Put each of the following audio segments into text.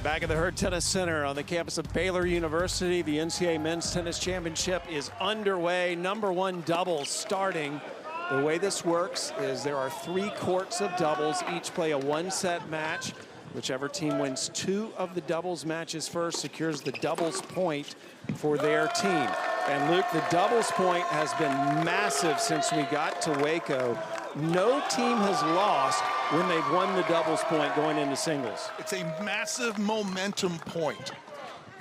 Back at the Herd Tennis Center on the campus of Baylor University, the NCAA Men's Tennis Championship is underway. #1 doubles starting. The way this works is there are 3 courts of doubles. Each play a 1-set match. Whichever team wins 2 of the doubles matches first secures the doubles point for their team. And Luke, the doubles point has been massive since we got to Waco. No team has lost when they've won the doubles point going into singles. It's a massive momentum point.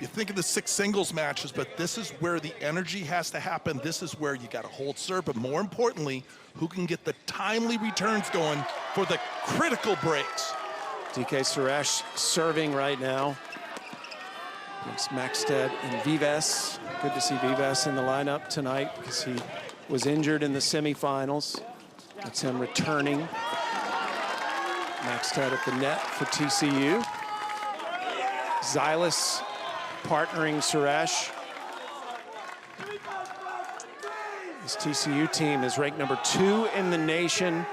You think of the 6 singles matches, but this is where the energy has to happen. This is where you got to hold serve, but more importantly, who can get the timely returns going for the critical breaks. DK Suresh serving right now against Maxted and Vives. Good to see Vives in the lineup tonight because he was injured in the semifinals. That's him returning. Maxted at the net for TCU. Zylis partnering Suresh. This TCU team is ranked #2 in the nation.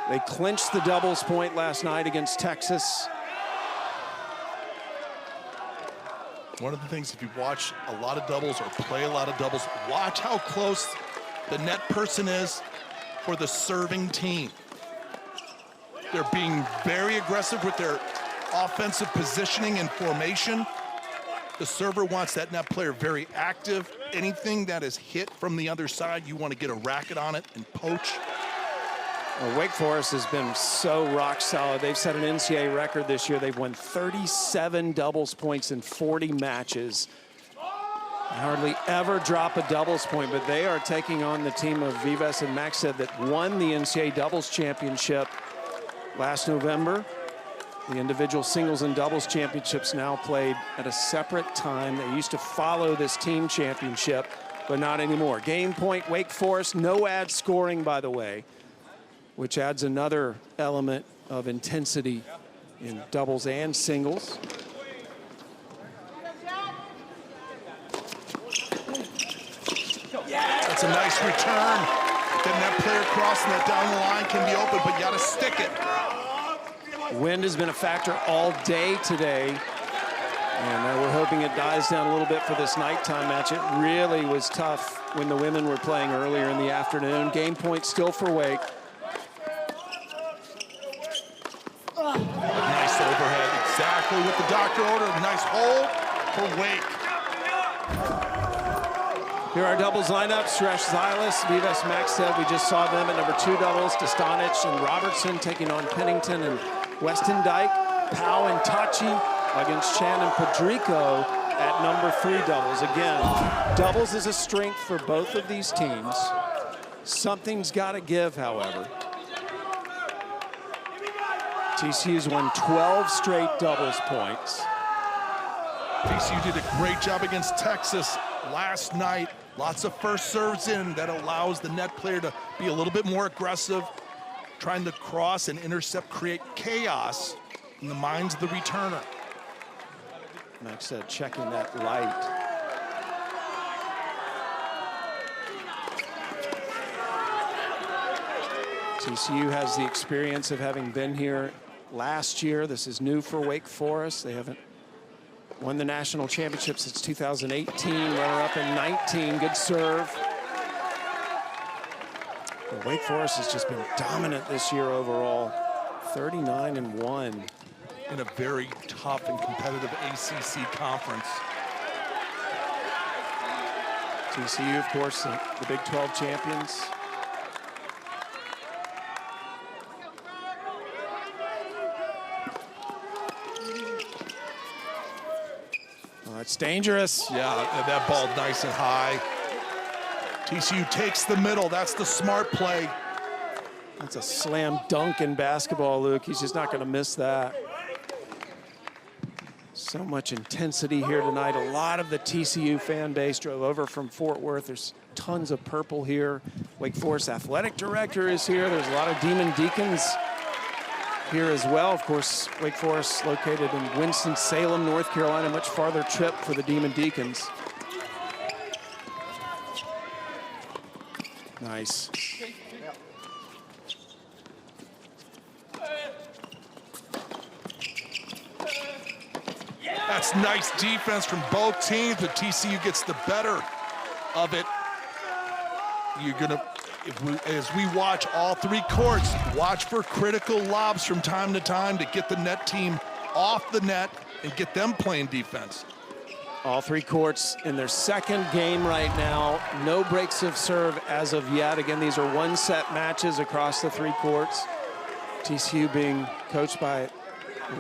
They clinched the doubles point last night against Texas. One of the things, if you watch a lot of doubles or play a lot of doubles, watch how close the net person is for the serving team. They're being very aggressive with their offensive positioning and formation. The server wants that net player very active. Anything that is hit from the other side, you want to get a racket on it and poach. Well, Wake Forest has been so rock solid. They've set an NCAA record this year. They've won 37 doubles points in 40 matches. They hardly ever drop a doubles point, but they are taking on the team of Vives and Maxted that won the NCAA doubles championship last November. The individual singles and doubles championships now played at a separate time. They used to follow this team championship, but not anymore. Game point, Wake Forest, no ad scoring, by the way, which adds another element of intensity in doubles and singles. That's a nice return. Getting that player crossing that down the line can be open, but you got to stick it. Wind has been a factor all day today, and we're hoping it dies down a little bit for this nighttime match. It really was tough when the women were playing earlier in the afternoon. Game point still for Wake. Nice overhead, exactly what the doctor ordered. Nice hold for Wake. Here are doubles lineups. Suresh Zylis, Vives Maxted. We just saw them at #2 doubles. Dostanich and Robertson taking on Pennington and Weston Dyke. Pau and Tachi against Chan and Padrico at #3 doubles. Again, doubles is a strength for both of these teams. Something's got to give, however. TCU's won 12 straight doubles points. TCU did a great job against Texas last night. Lots of first serves in that allows the net player to be a little bit more aggressive, trying to cross and intercept, create chaos in the minds of the returner. Maxted checking that light. TCU has the experience of having been here last year. This is new for Wake Forest. They haven't won the national championship since 2018, runner-up in 19, good serve. But Wake Forest has just been dominant this year overall, 39-1. In a very tough and competitive ACC conference. TCU, of course, the Big 12 champions. It's dangerous. Yeah, that ball nice and high. TCU takes the middle. That's the smart play. That's a slam dunk in basketball, Luke. He's just not going to miss that. So much intensity here tonight. A lot of the TCU fan base drove over from Fort Worth. There's tons of purple here. Wake Forest athletic director is here. There's a lot of Demon Deacons here as well. Of course, Wake Forest located in Winston-Salem, North Carolina, much farther trip for the Demon Deacons. Nice. That's nice defense from both teams, but TCU gets the better of it. You're gonna, as we watch all three courts, watch for critical lobs from time to time to get the net team off the net and get them playing defense. All three courts in their second game right now. No breaks of serve as of yet. Again, these are one-set matches across the three courts. TCU being coached by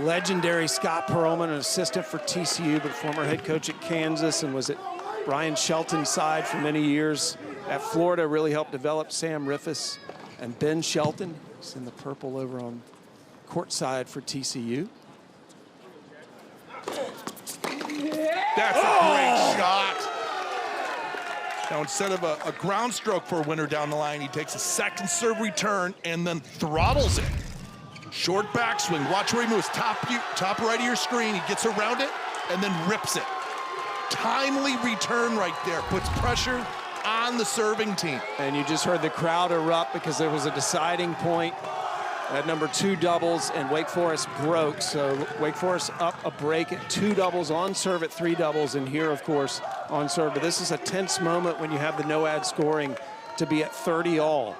legendary Scott Perlman, an assistant for TCU, but former head coach at Kansas, and was at Brian Shelton's side for many years at Florida. Really helped develop Sam Riffus and Ben Shelton. He's in the purple over on court side for TCU. That's a great shot. Now, instead of a ground stroke for a winner down the line, he takes a second serve return and then throttles it. Short backswing. Watch where he moves. Top right of your screen. He gets around it and then rips it. Timely return right there. Puts pressure on the serving team. And you just heard the crowd erupt because there was a deciding point at number 2 doubles, and Wake Forest broke. So Wake Forest up a break at 2 doubles, on serve at 3 doubles, and here, of course, on serve. But this is a tense moment when you have the no-ad scoring to be at 30 all.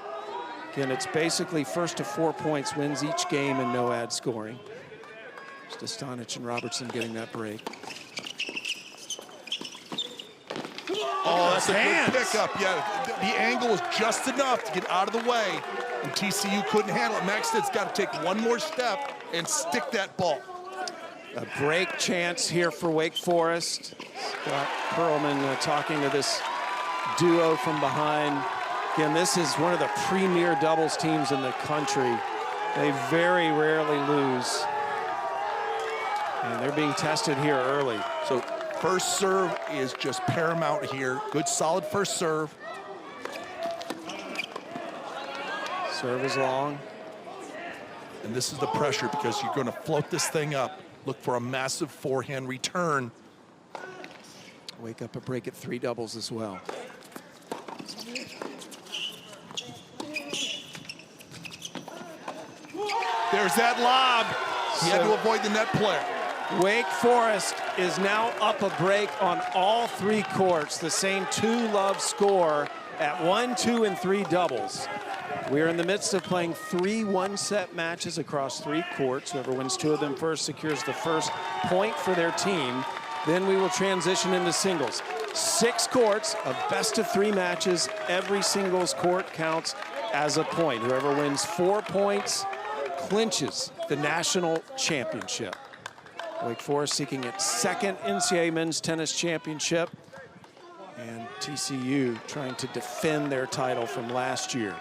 Again, it's basically first to 4 points wins each game in no-ad scoring. Just Dostanich and Robertson getting that break. Oh, that's a good pickup. Yeah, the angle was just enough to get out of the way, and TCU couldn't handle it. Maxted's got to take one more step and stick that ball. A break chance here for Wake Forest. Scott Perlman talking to this duo from behind. Again, this is one of the premier doubles teams in the country. They very rarely lose. And they're being tested here early. So first serve is just paramount here. Good, solid first serve. Serve is long. And this is the pressure because you're going to float this thing up. Look for a massive forehand return. Wake up a break at 3 doubles as well. There's that lob. He had to avoid the net player. Wake Forest is now up a break on all 3 courts. The same 2-love score at 1, 2, and 3 doubles. We're in the midst of playing 3 one-set matches across 3 courts. Whoever wins 2 of them first secures the first point for their team. Then we will transition into singles. 6 courts of best-of-3 matches. Every singles court counts as a point. Whoever wins 4 points clinches the national championship. Wake Forest seeking its 2nd NCAA men's tennis championship, and TCU trying to defend their title from last year.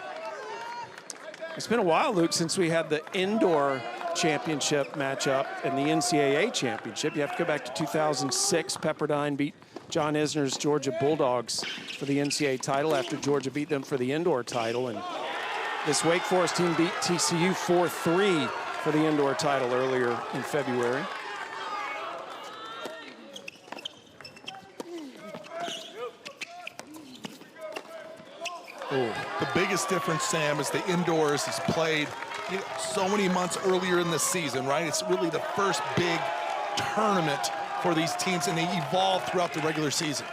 It's been a while, Luke, since we had the indoor championship matchup and the NCAA championship. You have to go back to 2006. Pepperdine beat John Isner's Georgia Bulldogs for the NCAA title after Georgia beat them for the indoor title. And this Wake Forest team beat TCU 4-3 for the indoor title earlier in February. Ooh. The biggest difference, Sam, is the indoors is played so many months earlier in the season, right? It's really the first big tournament for these teams, and they evolve throughout the regular season.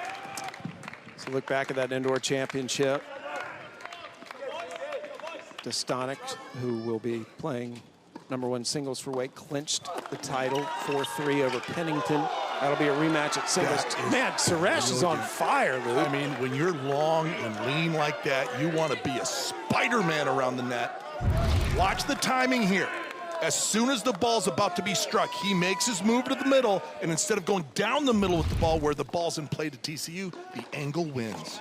So look back at that indoor championship. Dostanich, who will be playing #1 singles for Wake, clinched the title 4-3 over Pennington. That'll be a rematch at singles. Man, Suresh is on fire, Luke. I mean, when you're long and lean like that, you want to be a Spider-Man around the net. Watch the timing here. As soon as the ball's about to be struck, he makes his move to the middle, and instead of going down the middle with the ball where the ball's in play to TCU, the angle wins.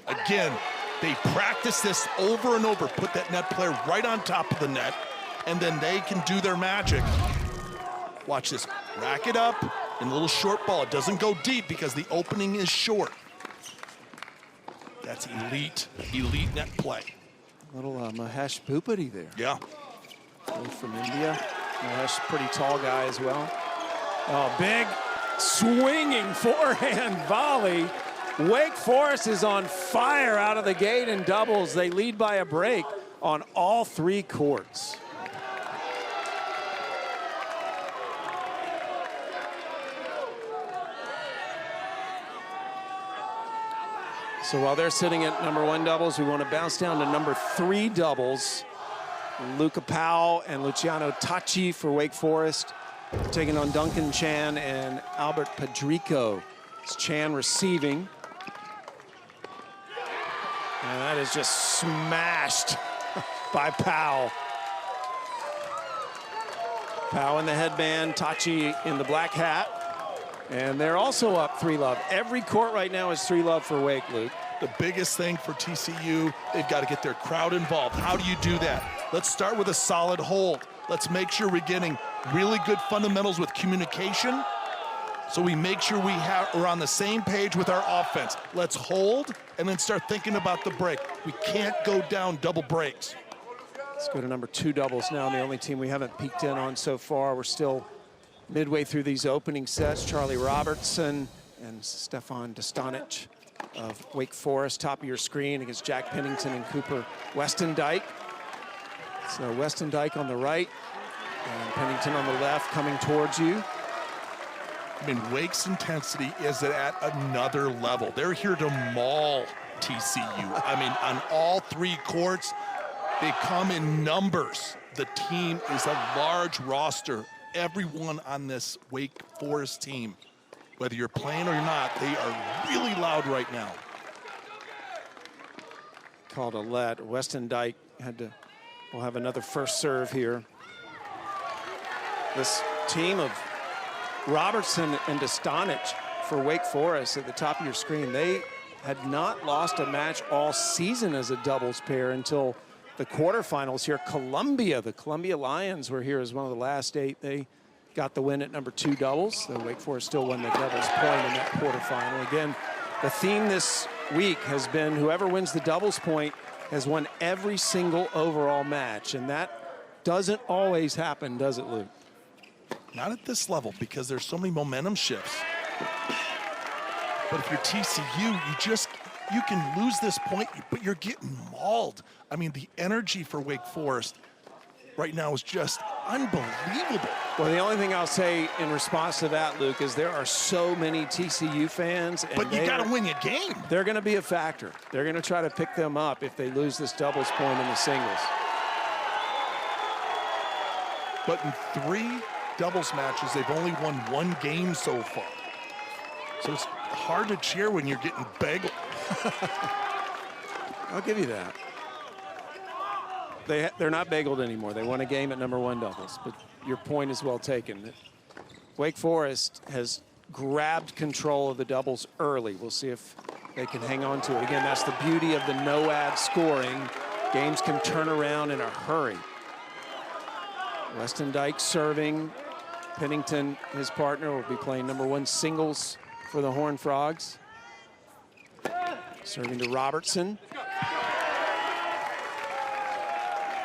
Again, they practice this over and over, put that net player right on top of the net, and then they can do their magic. Watch this, rack it up in a little short ball. It doesn't go deep because the opening is short. That's elite net play. Little Mahesh Bhupati there. Yeah. From India. Mahesh, pretty tall guy as well. Oh, big swinging forehand volley. Wake Forest is on fire out of the gate in doubles. They lead by a break on all 3 courts. So while they're sitting at number 1 doubles, we want to bounce down to number 3 doubles. Luca Powell and Luciano Tacci for Wake Forest, taking on Duncan Chan and Albert Padrico. It's Chan receiving. And that is just smashed by Powell. Powell in the headband, Tacci in the black hat. And they're also up 3-love. Every court right now is 3-love for Wake, Luke. The biggest thing for TCU, they've got to get their crowd involved. How do you do that? Let's start with a solid hold. Let's make sure we're getting really good fundamentals with communication, so we make sure we're on the same page with our offense. Let's hold and then start thinking about the break. We can't go down double breaks. Let's go to number 2 doubles now, the only team we haven't peeked in on so far. We're still midway through these opening sets. Charlie Robertson and Stefan Dostanic of Wake Forest, top of your screen, against Jack Pennington and Cooper Westendike. So Westendike on the right and Pennington on the left coming towards you. I mean, Wake's intensity is at another level. They're here to maul TCU. I mean, on all 3 courts, they come in numbers. The team is a large roster. Everyone on this Wake Forest team, whether you're playing or you're not, they are really loud right now. Called a let. Westendike will have another first serve here. This team of Robertson and Dostanic for Wake Forest at the top of your screen, they had not lost a match all season as a doubles pair until the quarterfinals here. The Columbia Lions were here as one of the last 8. They got the win at number 2 doubles. The Wake Forest still won the doubles point in that quarterfinal. Again, the theme this week has been whoever wins the doubles point has won every single overall match, and that doesn't always happen, does it, Luke? Not at this level, because there's so many momentum shifts. But if you're TCU, you can lose this point, but you're getting mauled. I mean, the energy for Wake Forest right now is just unbelievable. Well, the only thing I'll say in response to that, Luke, is there are so many TCU fans. And but you got to win your game. They're going to be a factor. They're going to try to pick them up if they lose this doubles point in the singles. But in 3 doubles matches, they've only won 1 game so far. So it's hard to cheer when you're getting bageled. I'll give you that. They're not bageled anymore. They won a game at number 1 doubles, but your point is well taken. Wake Forest has grabbed control of the doubles early. We'll see if they can hang on to it. Again, that's the beauty of the no-ad scoring. Games can turn around in a hurry. Westendike serving. Pennington, his partner, will be playing number 1 singles for the Horned Frogs. Serving to Robertson.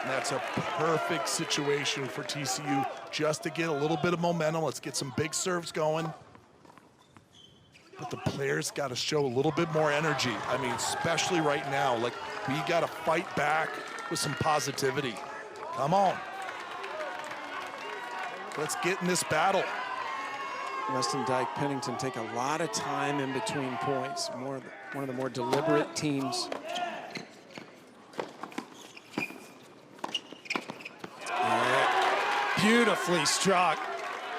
And that's a perfect situation for TCU just to get a little bit of momentum. Let's get some big serves going. But the players got to show a little bit more energy. I mean, especially right now, like, we got to fight back with some positivity. Come on. Let's get in this battle. Westendike, Pennington take a lot of time in between points. One of the more deliberate teams. Beautifully struck.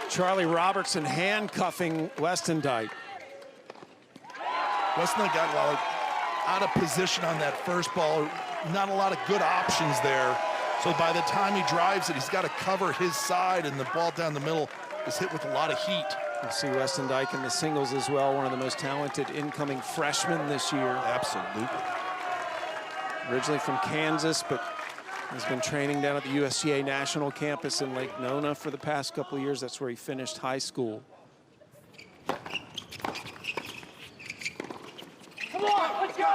Charlie Robertson handcuffing Westendike. Westendike got a lot out of position on that first ball. Not a lot of good options there. So by the time he drives it, he's got to cover his side, and the ball down the middle is hit with a lot of heat. You'll see Westendike in the singles as well, one of the most talented incoming freshmen this year. Absolutely. Originally from Kansas, but has been training down at the USGA National Campus in Lake Nona for the past couple of years. That's where he finished high school. Come on, let's go!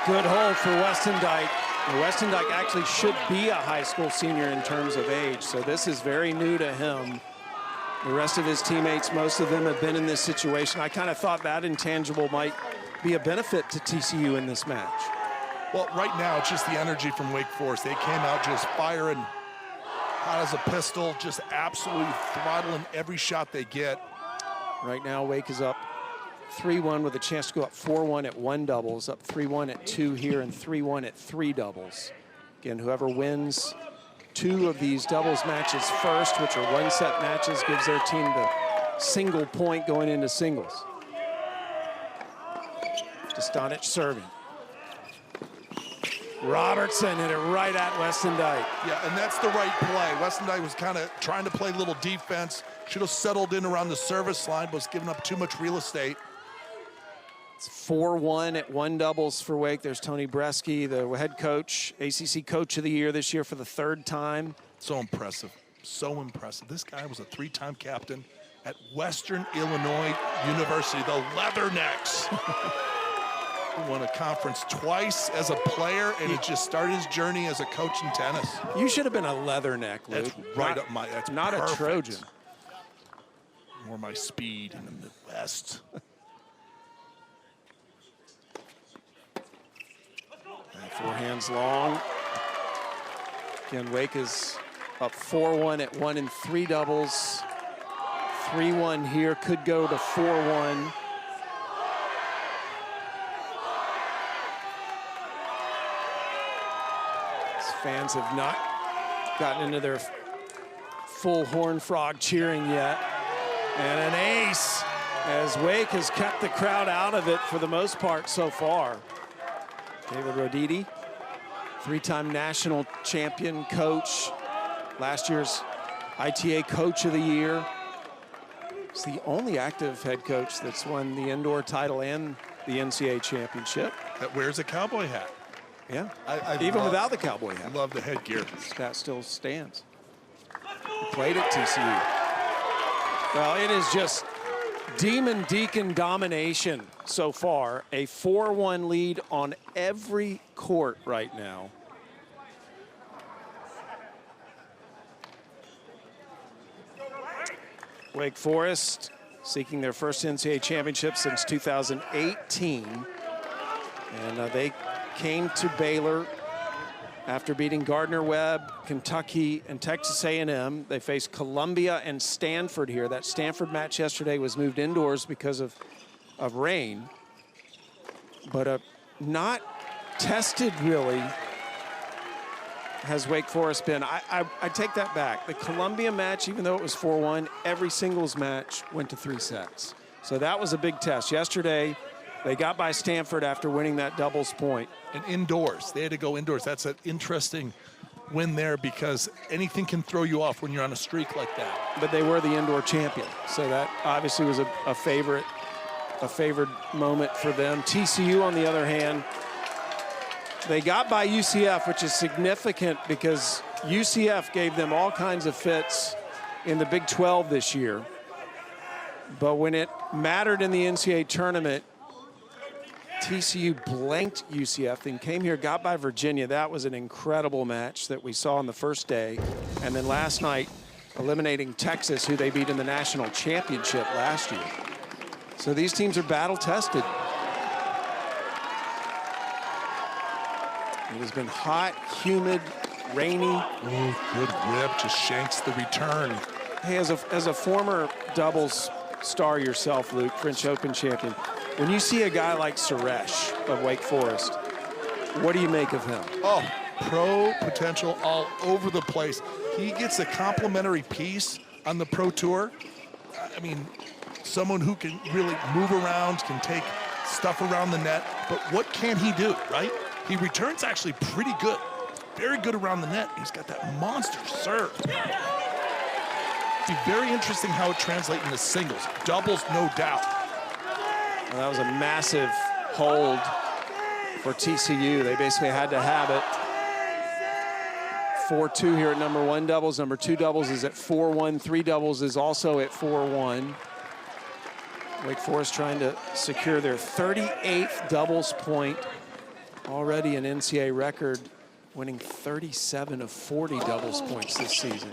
Good hold for Westendike. Westendike actually should be a high school senior in terms of age, so this is very new to him. The rest of his teammates, most of them have been in this situation. I kind of thought that intangible might be a benefit to TCU in this match. Well, right now, it's just the energy from Wake Forest. They came out just firing hot as a pistol, just absolutely throttling every shot they get. Right now, Wake is up 3-1 with a chance to go up 4-1 at 1 doubles, up 3-1 at 2 here, and 3-1 at 3 doubles. Again, whoever wins 2 of these doubles matches first, which are 1-set matches, gives their team the single point going into singles. Stonic serving. Robertson hit it right at Weston Dyke. Yeah, and that's the right play. Weston Dyke was kind of trying to play a little defense. Should have settled in around the service line, but was giving up too much real estate. It's 4-1 at 1 doubles for Wake. There's Tony Bresky, the head coach, ACC Coach of the Year this year for the 3rd time. So impressive, so impressive. This guy was a 3-time captain at Western Illinois University, the Leathernecks. He won a conference twice as a player, and it just started his journey as a coach in tennis. You should have been a Leatherneck, Luke. That's right up my, that's not perfect. A Trojan. More my speed in the Midwest. Forehands long. Again, Wake is up 4-1 at 1 and 3 doubles. 3-1 here, could go to 4-1. Fans have not gotten into their full horn frog cheering yet. And an ace as Wake has kept the crowd out of it for the most part so far. David Roditi, 3-time national champion coach, last year's ITA Coach of the Year. He's the only active head coach that's won the indoor title and the NCAA championship. That wears a cowboy hat. Yeah, I even without the cowboy hat. I love the headgear. That still stands. He played at TCU. Well, it is just Demon Deacon domination so far. A 4-1 lead on every court right now. Wake Forest seeking their first NCAA championship since 2018. And they came to Baylor after beating Gardner-Webb, Kentucky, and Texas A&M. They faced Columbia and Stanford here. That Stanford match yesterday was moved indoors because of rain. But not tested really has Wake Forest been. I take that back. The Columbia match, even though it was 4-1, every singles match went to 3 sets. So that was a big test. Yesterday, they got by Stanford after winning that doubles point. And indoors, they had to go indoors. That's an interesting win there because anything can throw you off when you're on a streak like that. But they were the indoor champion, so that obviously was a favored moment for them. TCU, on the other hand, they got by UCF, which is significant because UCF gave them all kinds of fits in the Big 12 this year. But when it mattered in the NCAA tournament, TCU blanked UCF, then came here, got by Virginia. That was an incredible match that we saw on the first day. And then last night, eliminating Texas, who they beat in the national championship last year. So these teams are battle tested. It has been hot, humid, rainy. Oh, good whip, just shanks the return. Hey, as a former doubles star yourself, Luke, French Open champion, when you see a guy like Suresh of Wake Forest, what do you make of him? Oh, pro potential all over the place. He gets a complimentary piece on the Pro Tour. I mean, someone who can really move around, can take stuff around the net, but what can he do, right? He returns actually pretty good. Very good around the net. He's got that monster serve. It'd be very interesting how it translates into singles. Doubles, no doubt. Well, that was a massive hold for TCU. They basically had to have it. 4-2 here at number 1 doubles. Number 2 doubles is at 4-1. 3 doubles is also at 4-1. Wake Forest trying to secure their 38th doubles point. Already an NCAA record, winning 37 of 40 doubles points this season.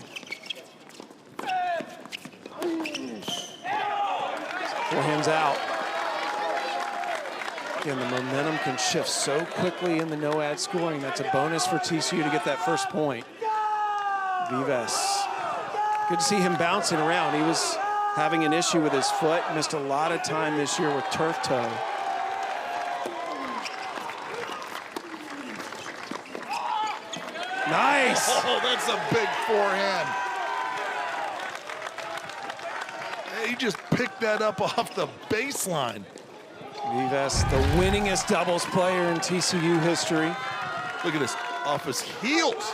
Forehands out. Again, the momentum can shift so quickly in the no-ad scoring. That's a bonus for TCU to get that first point. Vives. Good to see him bouncing around. He was having an issue with his foot. Missed a lot of time this year with turf toe. Nice. Oh, that's a big forehand. He just picked that up off the baseline. Vives, the winningest doubles player in TCU history. Look at this, off his heels.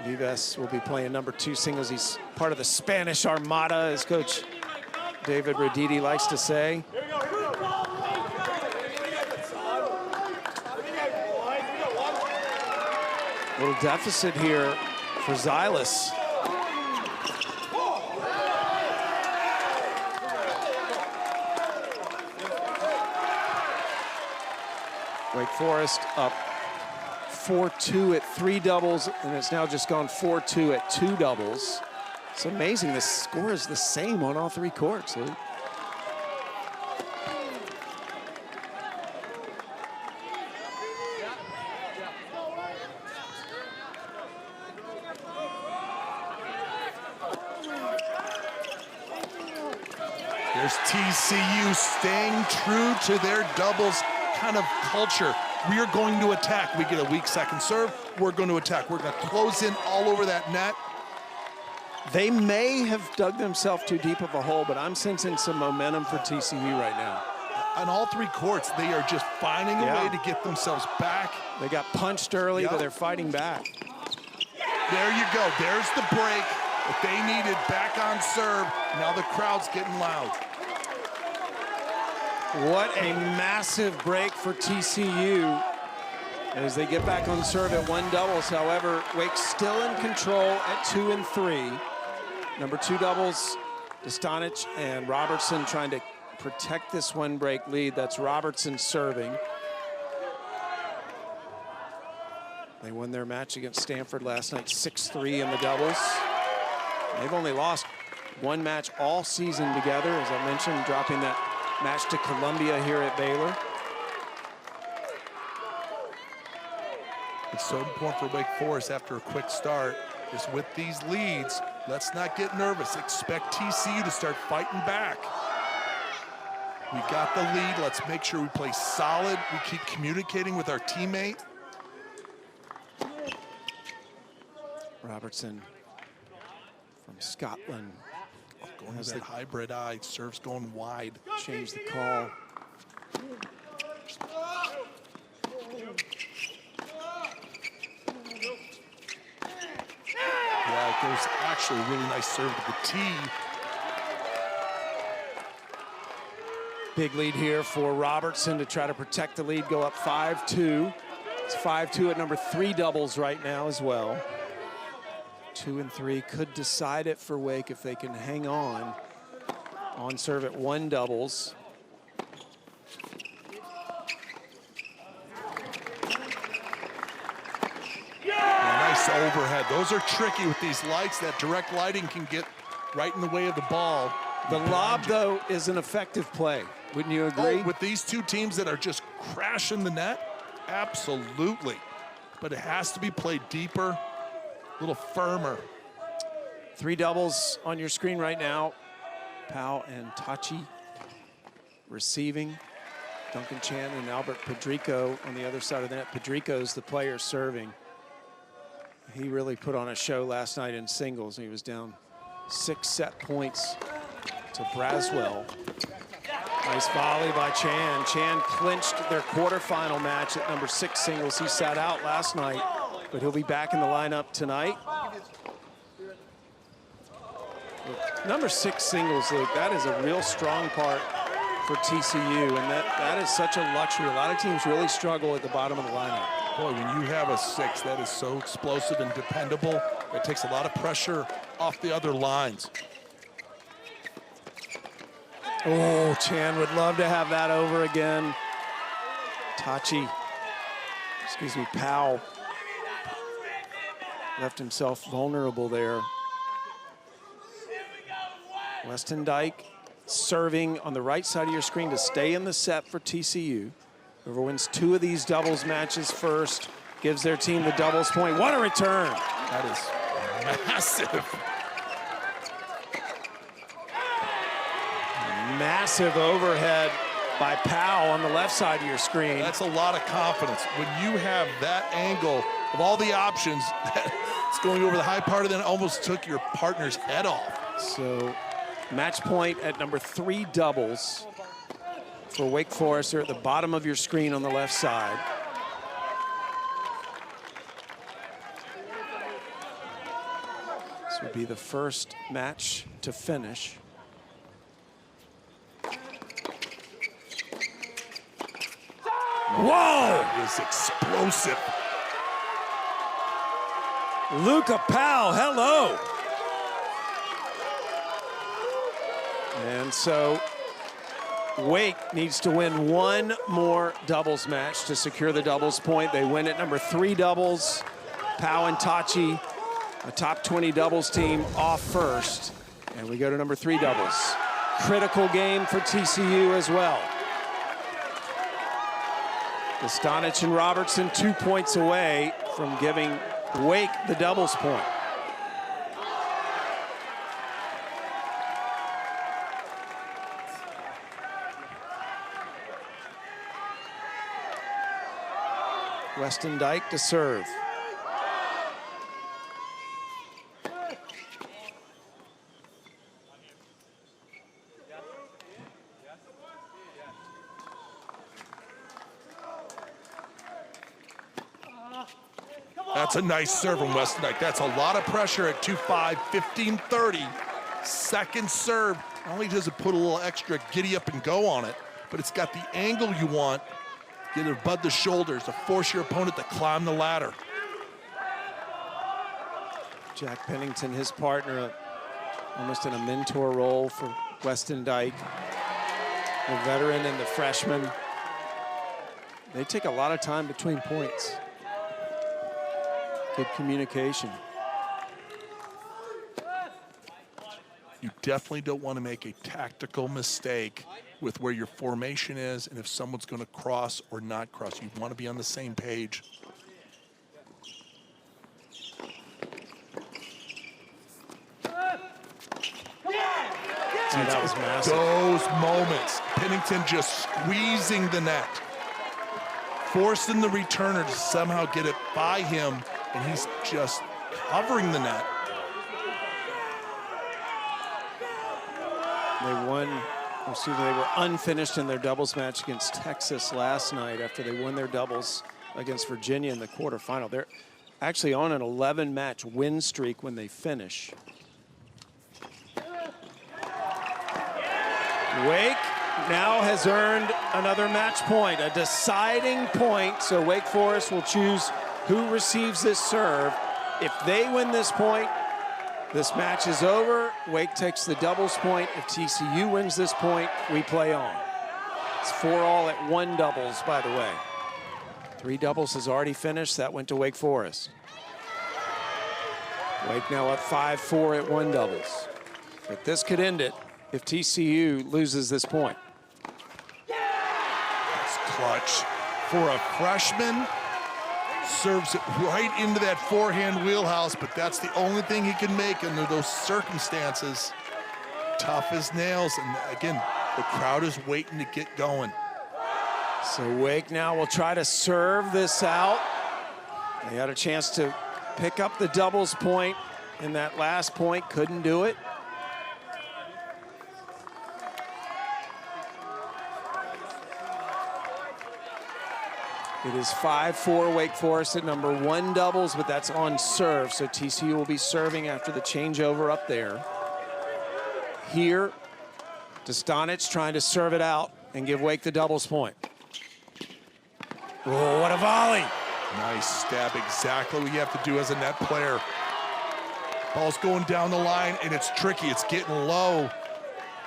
Vives will be playing #2 singles. He's part of the Spanish Armada, as Coach David Raditi likes to say. Little deficit here for Zylas. Wake Forest up 4-2 at 3 doubles, and it's now just gone 4-2 at 2 doubles. It's amazing, the score is the same on all 3 courts, Luke. There's TCU staying true to their doubles kind of culture. We are going to attack. We get a weak second serve, we're going to attack. We're going to close in all over that net. They may have dug themselves too deep of a hole, but I'm sensing some momentum for TCU right now. On all 3 courts, they are just finding a way to get themselves back. They got punched early, but they're fighting back. There you go. There's the break that they needed back on serve. Now the crowd's getting loud. What a massive break for TCU as they get back on serve at 1 doubles. However, Wake's still in control at 2 and 3. #2 doubles, Dostanic and Robertson trying to protect this 1 break lead. That's Robertson serving. They won their match against Stanford last night, 6-3 in the doubles. They've only lost 1 match all season together, as I mentioned, dropping that match to Columbia here at Baylor. It's so important for Wake Forest after a quick start is with these leads, let's not get nervous. Expect TCU to start fighting back. We got the lead, let's make sure we play solid. We keep communicating with our teammate. Robertson from Scotland. Going has that hybrid eye, serves going wide. Change the call. Yeah, there's actually a really nice serve to the tee. Big lead here for Robertson to try to protect the lead, go up 5-2. It's 5-2 at #3 doubles right now as well. 2 and 3 could decide it for Wake if they can hang on serve at 1 doubles. Nice overhead. Those are tricky with these lights. That direct lighting can get right in the way of the ball. The lob, though, is an effective play. Wouldn't you agree? Oh, with these 2 teams that are just crashing the net, absolutely. But it has to be played deeper, a little firmer. 3 doubles on your screen right now. Powell and Tachi receiving. Duncan Chan and Albert Pedrico on the other side of the net. Pedrico's the player serving. He really put on a show last night in singles. He was down 6 set points to Braswell. Nice volley by Chan. Chan clinched their quarterfinal match at #6 singles. He sat out last night, but he'll be back in the lineup tonight. #6 singles, Luke, that is a real strong part for TCU, and that is such a luxury. A lot of teams really struggle at the bottom of the lineup. Boy, when you have a 6 that is so explosive and dependable, it takes a lot of pressure off the other lines. Oh, Chan would love to have that over again. Powell left himself vulnerable there. Weston Dyke serving on the right side of your screen to stay in the set for TCU. Whoever wins 2 of these doubles matches first gives their team the doubles point. What a return. That is massive. Massive overhead by Powell on the left side of your screen. That's a lot of confidence. When you have that angle of all the options, it's going over the high part of it, almost took your partner's head off. So match point at number 3 doubles for Wake Forest. They're at the bottom of your screen on the left side. This would be the first match to finish. Whoa! That is explosive. Luca Powell, hello. And so Wake needs to win one more doubles match to secure the doubles point. They win at number 3 doubles. Powell and Tachi, a top 20 doubles team, off first. And we go to number 3 doubles. Critical game for TCU as well. Dostanic and Robertson 2 points away from giving Wake the doubles point. Weston Dyke to serve. That's a nice serve from Weston Dyke. That's a lot of pressure at 2-5, 15-30. Second serve. Not only does it put a little extra giddy up and go on it, but it's got the angle you want. Get it above the shoulders to force your opponent to climb the ladder. Jack Pennington, his partner, almost in a mentor role for Weston Dyke. The veteran and the freshman. They take a lot of time between points. Good communication. You definitely don't want to make a tactical mistake with where your formation is and if someone's going to cross or not cross. You want to be on the same page. That was massive. Those moments, Pennington just squeezing the net, forcing the returner to somehow get it by him, and he's just covering the net. They were unfinished in their doubles match against Texas last night after they won their doubles against Virginia in the quarterfinal. They're actually on an 11-match win streak when they finish. Wake now has earned another match point, a deciding point, so Wake Forest will choose who receives this serve. If they win this point, this match is over. Wake takes the doubles point. If TCU wins this point, we play on. It's 4-all at 1 doubles, by the way. 3 doubles has already finished. That went to Wake Forest. Wake now up 5-4 at 1 doubles. But this could end it if TCU loses this point. That's clutch. For a freshman, serves it right into that forehand wheelhouse, but that's the only thing he can make under those circumstances. Tough as nails, and again, the crowd is waiting to get going. So Wake now will try to serve this out. They had a chance to pick up the doubles point in that last point, couldn't do it. It is 5-4 Wake Forest at number 1 doubles, but that's on serve. So TCU will be serving after the changeover up there. Here, Dostanic trying to serve it out and give Wake the doubles point. Oh, what a volley. Nice stab, exactly what you have to do as a net player. Ball's going down the line, and it's tricky. It's getting low.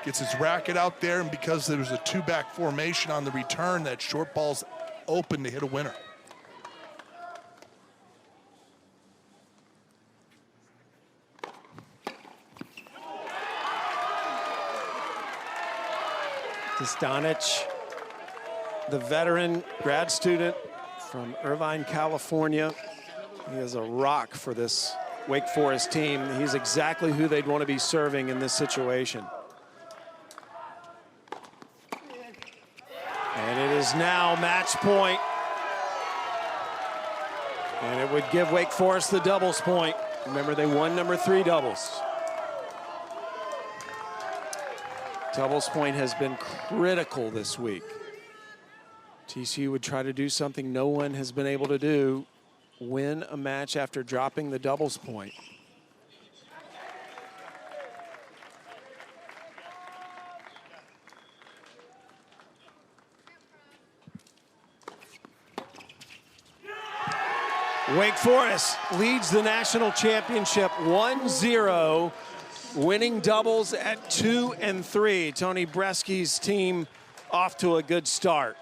Gets his racket out there, and because there was a 2-back formation on the return, that short ball's open to hit a winner. Dostanic, the veteran grad student from Irvine, California. He is a rock for this Wake Forest team. He's exactly who they'd want to be serving in this situation. And it is now match point. And it would give Wake Forest the doubles point. Remember, they won number 3 doubles. Doubles point has been critical this week. TCU would try to do something no one has been able to do, win a match after dropping the doubles point. Wake Forest leads the national championship 1-0, winning doubles at 2 and 3. Tony Bresky's team off to a good start.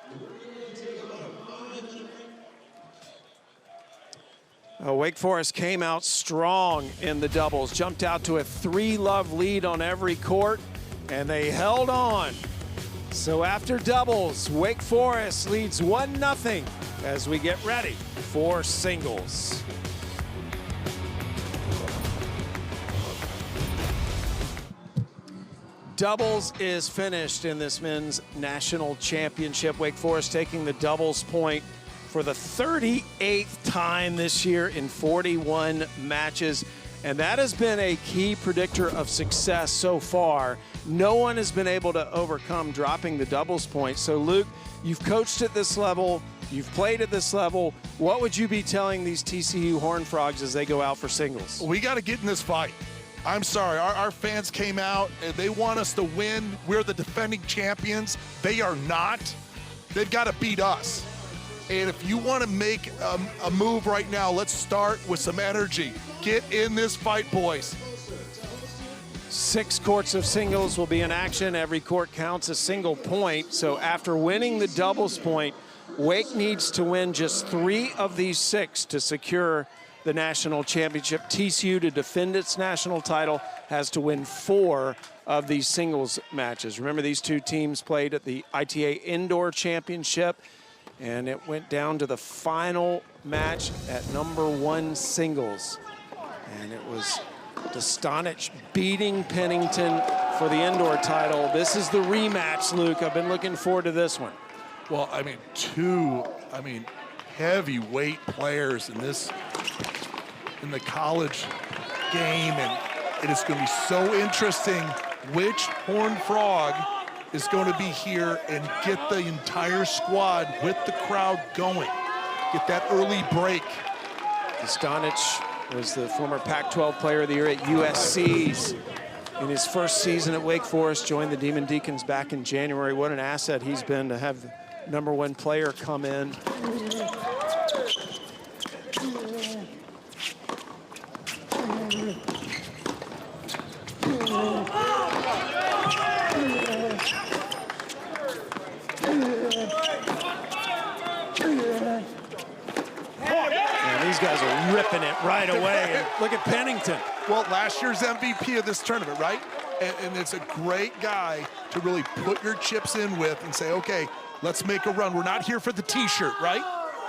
Wake Forest came out strong in the doubles, jumped out to a 3-love lead on every court, and they held on. So after doubles, Wake Forest leads 1-0 as we get ready for singles. Doubles is finished in this men's national championship. Wake Forest taking the doubles point for the 38th time this year in 41 matches. And that has been a key predictor of success so far. No one has been able to overcome dropping the doubles point. So Luke, you've coached at this level, you've played at this level. What would you be telling these TCU Horned Frogs as they go out for singles? We got to get in this fight. I'm sorry, our fans came out and they want us to win. We're the defending champions. They are not. They've got to beat us. And if you want to make a move right now, let's start with some energy. Get in this fight, boys. 6 courts of singles will be in action. Every court counts a single point. So after winning the doubles point, Wake needs to win just 3 of these 6 to secure the national championship. TCU, to defend its national title, has to win 4 of these singles matches. Remember, these 2 teams played at the ITA Indoor Championship, and it went down to the final match at number 1 singles. And it was Dostanic beating Pennington for the indoor title. This is the rematch, Luke. I've been looking forward to this one. Well, I mean, 2 heavyweight players in the college game, and it is going to be so interesting which Horned Frog is going to be here and get the entire squad with the crowd going. Get that early break. Dostanic was the former Pac-12 Player of the Year at USC. In his first season at Wake Forest, joined the Demon Deacons back in January. What an asset he's been to have the #1 player come in. These guys are ripping it right away. And look at Pennington. Well, last year's MVP of this tournament, right? And it's a great guy to really put your chips in with and say, okay, let's make a run. We're not here for the t-shirt, right?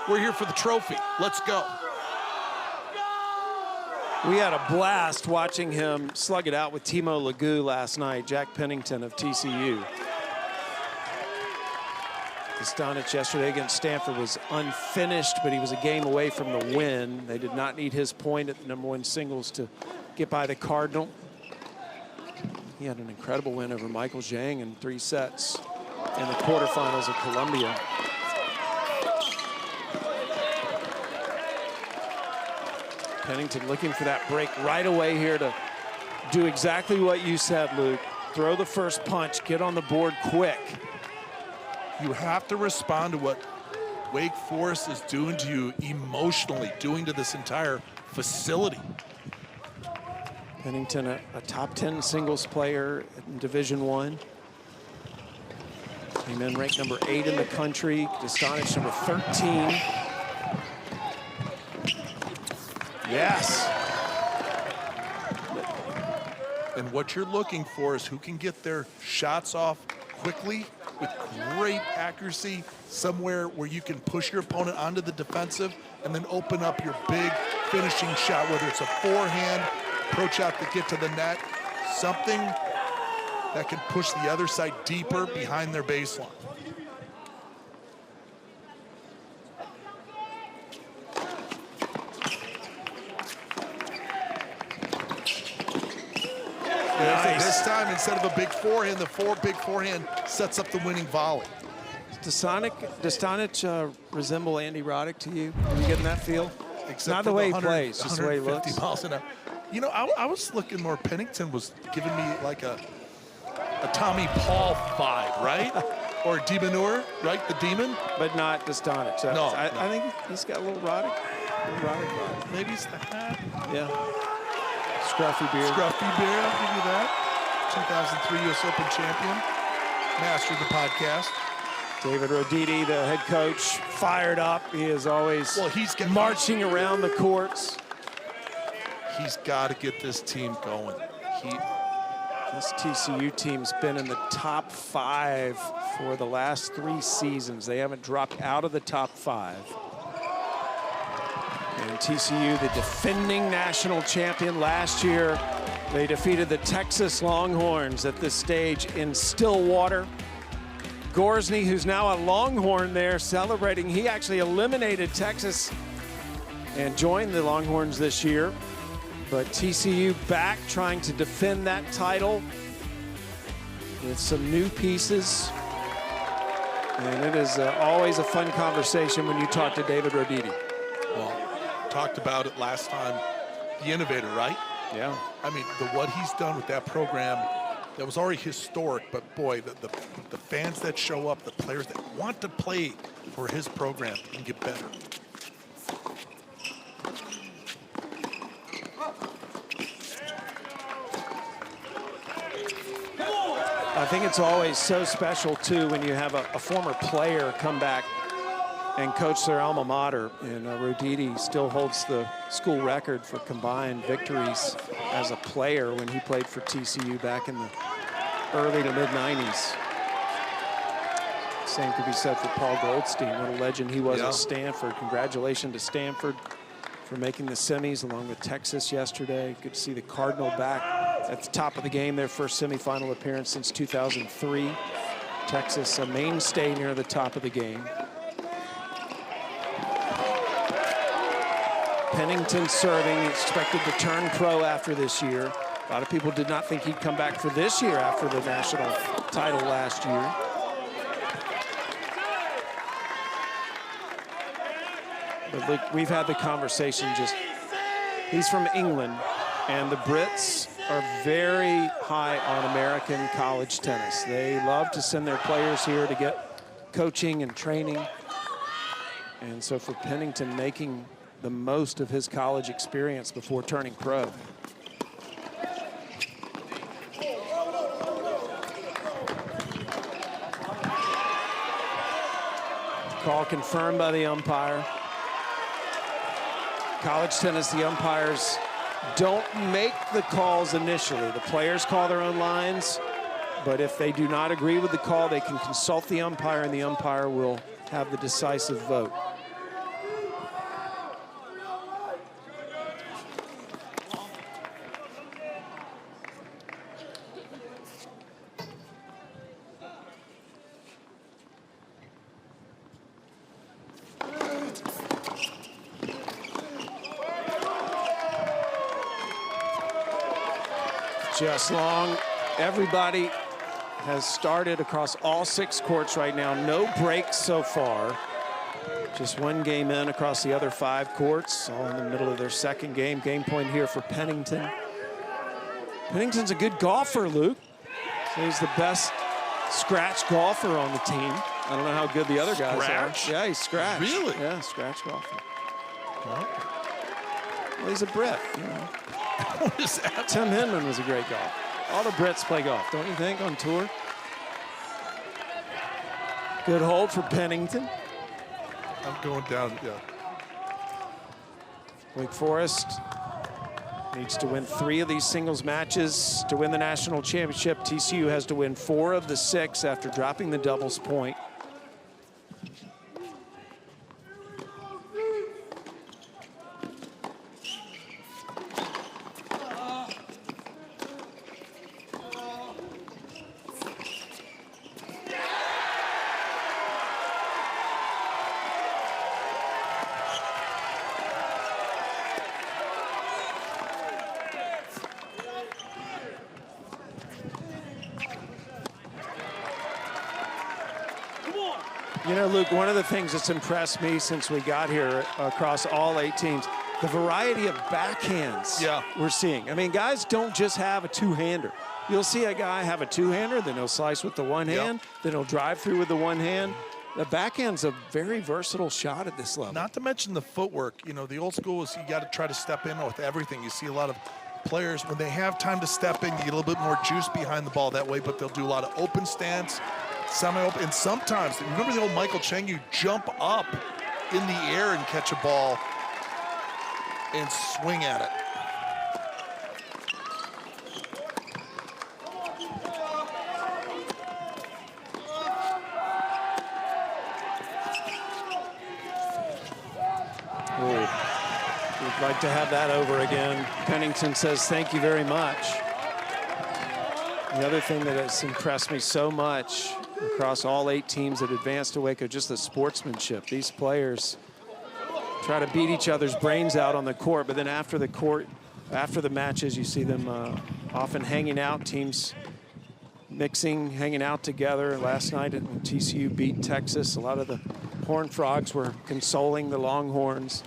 We're here for the trophy. Let's go. We had a blast watching him slug it out with Timo Legou last night, Jack Pennington of TCU. Dostanic yesterday against Stanford was unfinished, but he was a game away from the win. They did not need his point at the #1 singles to get by the Cardinal. He had an incredible win over Michael Zhang in 3 sets in the quarterfinals of Columbia. Pennington looking for that break right away here to do exactly what you said, Luke. Throw the first punch, get on the board quick. You have to respond to what Wake Forest is doing to you emotionally, doing to this entire facility. Pennington, a top 10 singles player in Division I. Came in ranked number 8 in the country. Dostanic number 13. Yes. And what you're looking for is who can get their shots off quickly with great accuracy, somewhere where you can push your opponent onto the defensive and then open up your big finishing shot, whether it's a forehand, approach out to get to the net, something that can push the other side deeper behind their baseline. Nice. This time, instead of a big forehand, the big forehand sets up the winning volley. Does Stanic resemble Andy Roddick to you? Are you getting that feel? Except not the way he plays, just the way he looks. 150 miles an hour. You know, I was looking more, Pennington was giving me like a Tommy Paul vibe, right? Or Demoneur, right? The Demon? But not Dostanic. So No, I think he's got a little Roddick. Vibe. Maybe it's the hat. Yeah. Scruffy beard. Scruffy beard, I'll give you that. 2003 U.S. Open champion. Master of the podcast. David Roditi, the head coach, fired up. He is always marching around the courts. He's got to get this team going. This TCU team's been in the top 5 for the last 3 seasons. They haven't dropped out of the top 5. And TCU, the defending national champion last year, they defeated the Texas Longhorns at this stage in Stillwater. Gorsney, who's now a Longhorn there, celebrating. He actually eliminated Texas and joined the Longhorns this year. But TCU back trying to defend that title with some new pieces. And it is always a fun conversation when you talk to David Roditi. Well, talked about it last time, the innovator, right? Yeah. I mean, what he's done with that program, that was already historic, but boy, the fans that show up, the players that want to play for his program can get better. I think it's always so special, too, when you have a former player come back and coach their alma mater. And Roditi still holds the school record for combined victories as a player when he played for TCU back in the early to mid-90s. Same could be said for Paul Goldstein. What a legend he was at Stanford. Congratulations to Stanford for making the semis along with Texas yesterday. Good to see the Cardinal back at the top of the game, their first semifinal appearance since 2003. Texas, a mainstay near the top of the game. Pennington serving, expected to turn pro after this year. A lot of people did not think he'd come back for this year after the national title last year. But look, we've had the conversation he's from England, and the Brits are very high on American college tennis. They love to send their players here to get coaching and training. And so for Pennington, making the most of his college experience before turning pro. Call confirmed by the umpire. College tennis, the umpires don't make the calls initially. The players call their own lines, but if they do not agree with the call, they can consult the umpire, and the umpire will have the decisive vote. Just long. Everybody has started across all 6 courts right now. No breaks so far. Just one game in across the other 5 courts, all in the middle of their second game. Game point here for Pennington. Pennington's a good golfer, Luke. So he's the best scratch golfer on the team. I don't know how good the other guys are. Yeah, he's scratch. Really? Yeah, scratch golfer. Well, he's a Brit, you know. What is that? Tim Hinman was a great golfer. All the Brits play golf, don't you think, on tour? Good hold for Pennington. I'm going down, yeah. Wake Forest Needs to win 3 of these singles matches to win the national championship. TCU has to win 4 of the 6 after dropping the doubles point. You know, Luke, one of the things that's impressed me since we got here across all 8 teams, the variety of backhands we're seeing. I mean, guys don't just have a two-hander. You'll see a guy have a two-hander, then he'll slice with the one hand, then he'll drive through with the one hand. The backhand's a very versatile shot at this level. Not to mention the footwork. You know, the old school is you got to try to step in with everything. You see a lot of players, when they have time to step in, you get a little bit more juice behind the ball that way, but they'll do a lot of open stance, semi-open, and sometimes, remember the old Michael Chang, you jump up in the air and catch a ball and swing at it. We'd like to have that over again. Pennington says thank you very much. The other thing that has impressed me so much across all 8 teams that advanced to Waco, just the sportsmanship. These players try to beat each other's brains out on the court, but then after the matches, you see them often hanging out, teams mixing, hanging out together. Last night when TCU beat Texas, a lot of the Horned Frogs were consoling the Longhorns.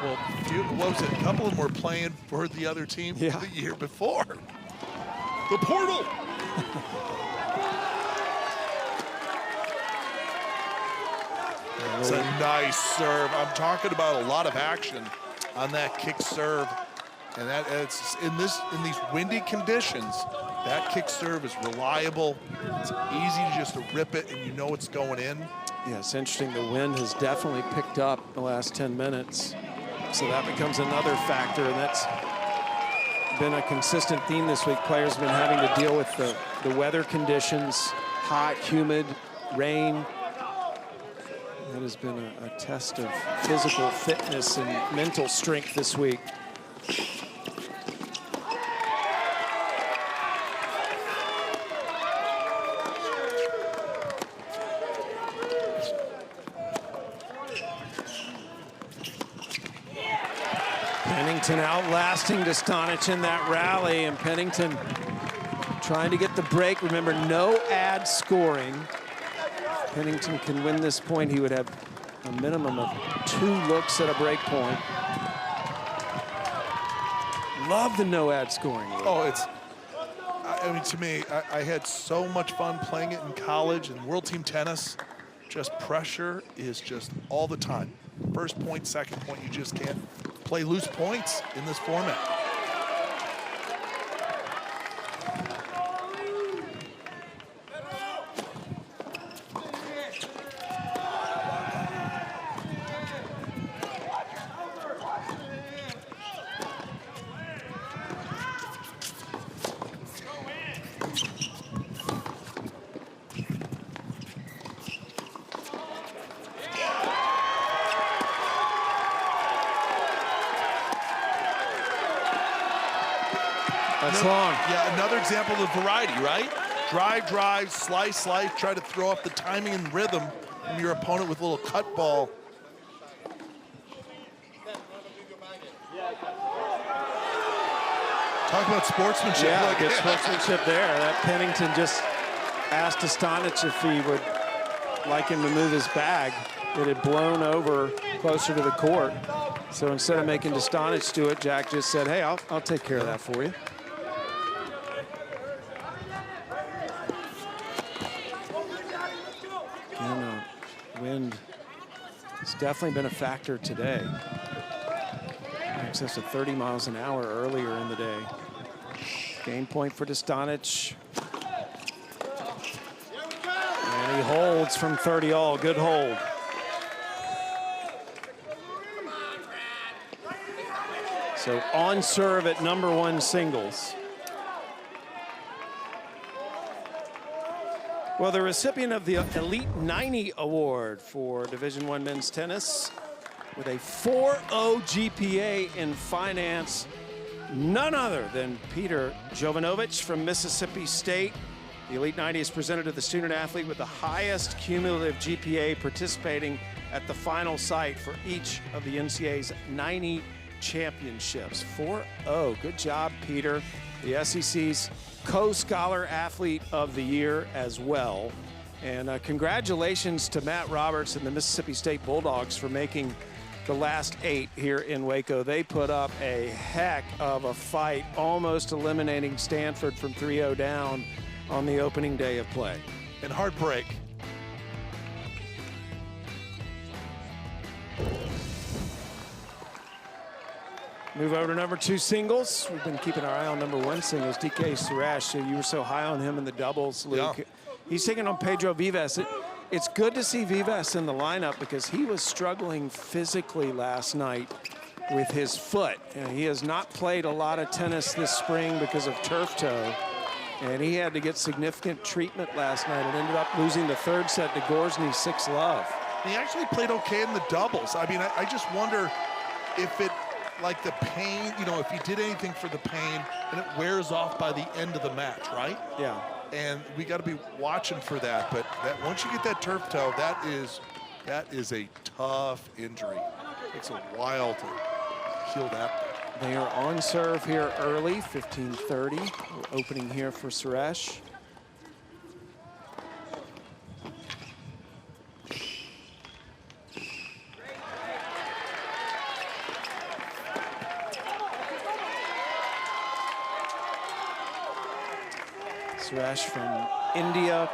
Well, what was it? A couple of them were playing for the other team the year before. The portal. It's a nice serve. I'm talking about a lot of action on that kick serve, and that it's in these windy conditions. That kick serve is reliable. It's easy to just rip it, and you know it's going in. Yeah, it's interesting. The wind has definitely picked up the last 10 minutes. So that becomes another factor, and that's been a consistent theme this week. Players have been having to deal with the weather conditions, hot, humid, rain. That has been a test of physical fitness and mental strength this week. Pennington outlasting Dostanic in that rally, and Pennington trying to get the break. Remember, no ad scoring. Pennington can win this point. He would have a minimum of 2 looks at a break point. Love the no ad scoring. Oh, I mean, to me, I had so much fun playing it in college and World Team Tennis. Just pressure is just all the time. First point, second point, you just can't play loose points in this format. That's long. Yeah, another example of variety, right? Drive, slice, try to throw up the timing and rhythm from your opponent with a little cut ball. Talk about sportsmanship. Yeah, good sportsmanship there. That Pennington just asked Dostanic if he would like him to move his bag. It had blown over closer to the court. So instead of making Dostanic do it, Jack just said, hey, I'll take care of that for you. And wind has definitely been a factor today. In excess of 30 miles an hour earlier in the day. Game point for Dostanic. And he holds from 30 all. Good hold. So on serve at #1 singles. Well, the recipient of the Elite 90 Award for Division I men's tennis with a 4.0 GPA in finance, none other than Peter Jovanovich from Mississippi State. The Elite 90 is presented to the student athlete with the highest cumulative GPA participating at the final site for each of the NCAA's 90 championships. 4.0, good job, Peter. The SEC's Co-Scholar Athlete of the Year as well. And congratulations to Matt Roberts and the Mississippi State Bulldogs for making the last 8 here in Waco. They put up a heck of a fight, almost eliminating Stanford from 3-0 down on the opening day of play. And heartbreak. Move over to #2 singles. We've been keeping our eye on #1 singles. DK Suresh, so you were so high on him in the doubles, Luke. Yeah. He's taking on Pedro Vives. It's good to see Vives in the lineup because he was struggling physically last night with his foot. And he has not played a lot of tennis this spring because of turf toe. And he had to get significant treatment last night and ended up losing the 3rd set to Gorsny 6-love. He actually played okay in the doubles. I mean, I just wonder if it, like the pain, you know, if he did anything for the pain and it wears off by the end of the match, right? Yeah. And we got to be watching for that. But that once you get that turf toe, that is a tough injury. It takes a while to heal that. They are on serve here early, 15:30. Opening here for Suresh. Suresh from India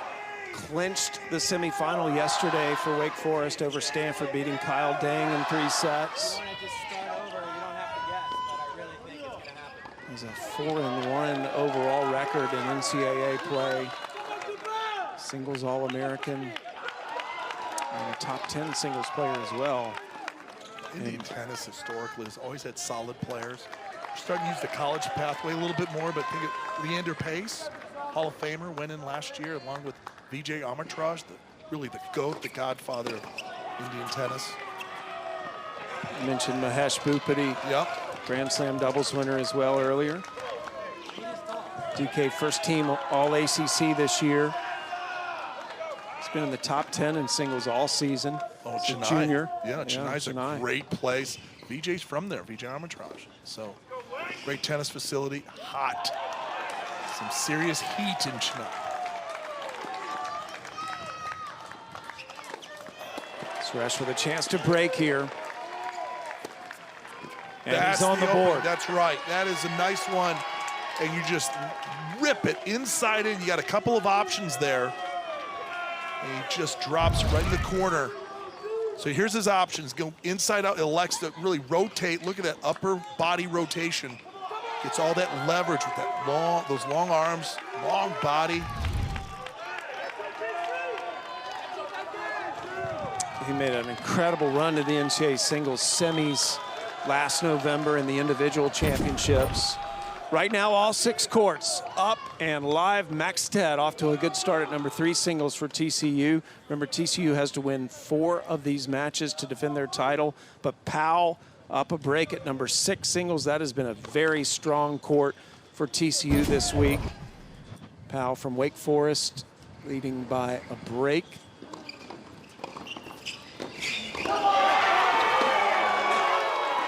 clinched the semifinal yesterday for Wake Forest over Stanford, beating Kyle Dang in 3 sets. He's a 4-1 overall record in NCAA play. Singles All-American and a top 10 singles player as well. Indian tennis historically has always had solid players. We're starting to use the college pathway a little bit more, but think of Leander Pace, Hall of Famer, went in last year along with Vijay Amartraj, really the GOAT, the godfather of Indian tennis. You mentioned Mahesh Bhupati. Yep. Grand Slam doubles winner as well earlier. DK first team All-ACC this year. He's been in the top 10 in singles all season. Oh, He's a Chennai. junior. Yeah, Chennai's a great place. Vijay's from there, Vijay Amartraj. So, great tennis facility, hot. Some serious heat in Chennai. Suresh with a chance to break here. And That's he's on the board. That's right. That is a nice one. And you just rip it inside in. You got a couple of options there. And he just drops right in the corner. So here's his options. Go inside out, elects to really rotate. Look at that upper body rotation. Gets all that leverage with that those long arms, long body. He made an incredible run to the NCAA singles semis last November in the individual championships. Right now, all 6 courts up and live. Max Stead off to a good start at #3 singles for TCU. Remember, TCU has to win 4 of these matches to defend their title, but Powell up a break at #6 singles. That has been a very strong court for TCU this week. Powell from Wake Forest leading by a break.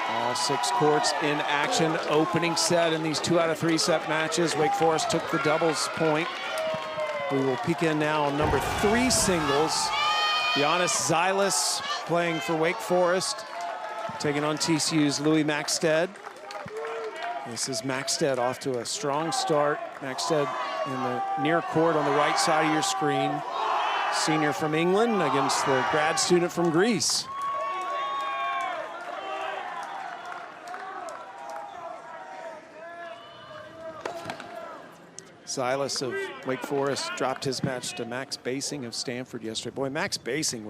All 6 courts in action. Opening set in these 2 out of 3 set matches. Wake Forest took the doubles point. We will peek in now on #3 singles. Giannis Zylis playing for Wake Forest, taking on TCU's Louis Maxted. This is Maxted off to a strong start. Maxted in the near court on the right side of your screen. Senior from England against the grad student from Greece. Silas of Wake Forest dropped his match to Max Basing of Stanford yesterday. Boy, Max Basing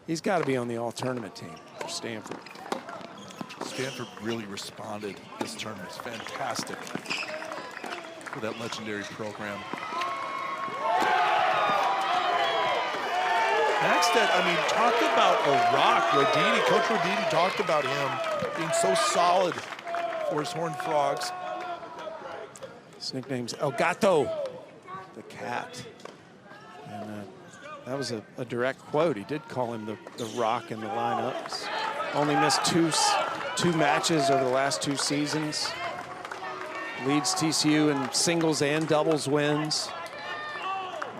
he's got to be on the all-tournament team for Stanford. Stanford really responded this tournament. It's fantastic for that legendary program. Maxted, I mean, talk about a rock. Roditi, Coach Roditi talked about him being so solid for his Horned Frogs. His nickname's El Gato, the cat. And that was a direct quote. He did call him the rock in the lineups. Only missed two matches over the last 2 seasons. Leads TCU in singles and doubles wins.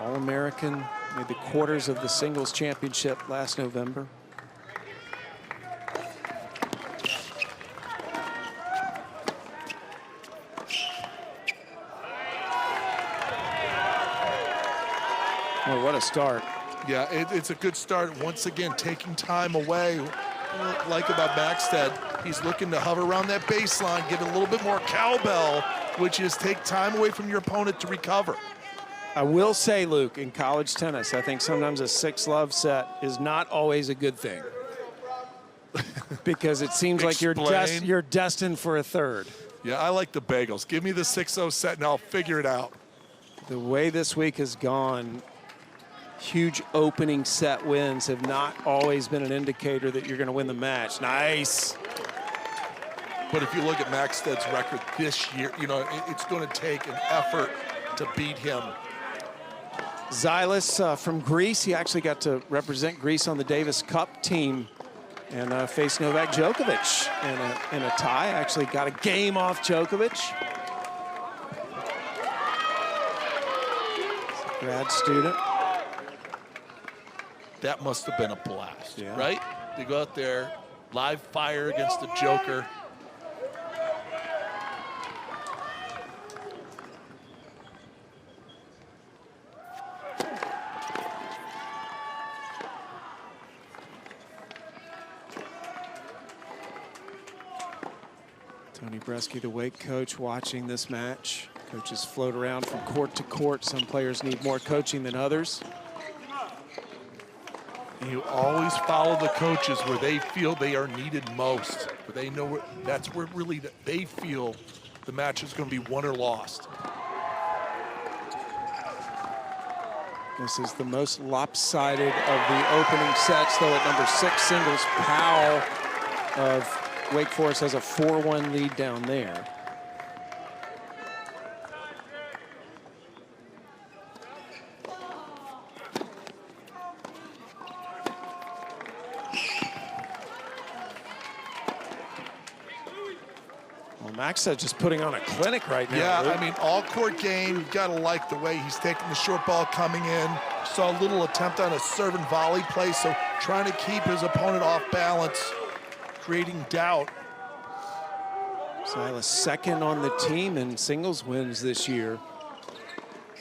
All-American, made the quarters of the singles championship last November. Oh, what a start. Yeah, it's a good start. Once again, taking time away. What I like about Maxted, he's looking to hover around that baseline, get a little bit more cowbell, which is take time away from your opponent to recover. I will say, Luke, in college tennis, I think sometimes a 6-love set is not always a good thing. Because it seems like you're destined for a third. Yeah, I like the bagels. Give me the 6-0 set and I'll figure it out. The way this week has gone, huge opening set wins have not always been an indicator that you're going to win the match. Nice. But if you look at Maxted's record this year, you know, it's going to take an effort to beat him. Zylis from Greece, he actually got to represent Greece on the Davis Cup team and faced Novak Djokovic in a tie. Actually got a game off Djokovic. Grad student. That must have been a blast, yeah. Right? They go out there, live fire against the Joker. Tony Bresky, the Wake coach, watching this match. Coaches float around from court to court. Some players need more coaching than others. And you always follow the coaches where they feel they are needed most. Where they know that's where really they feel the match is going to be won or lost. This is the most lopsided of the opening sets, though at number 6 singles, Powell of Wake Forest has a 4-1 lead down there. Well, Maxted just putting on a clinic right now. Yeah, Luke. I mean, all court game, you've got to like the way he's taking the short ball coming in. Saw a little attempt on a serve and volley play, so trying to keep his opponent off balance, creating doubt. Silas second on the team in singles wins this year,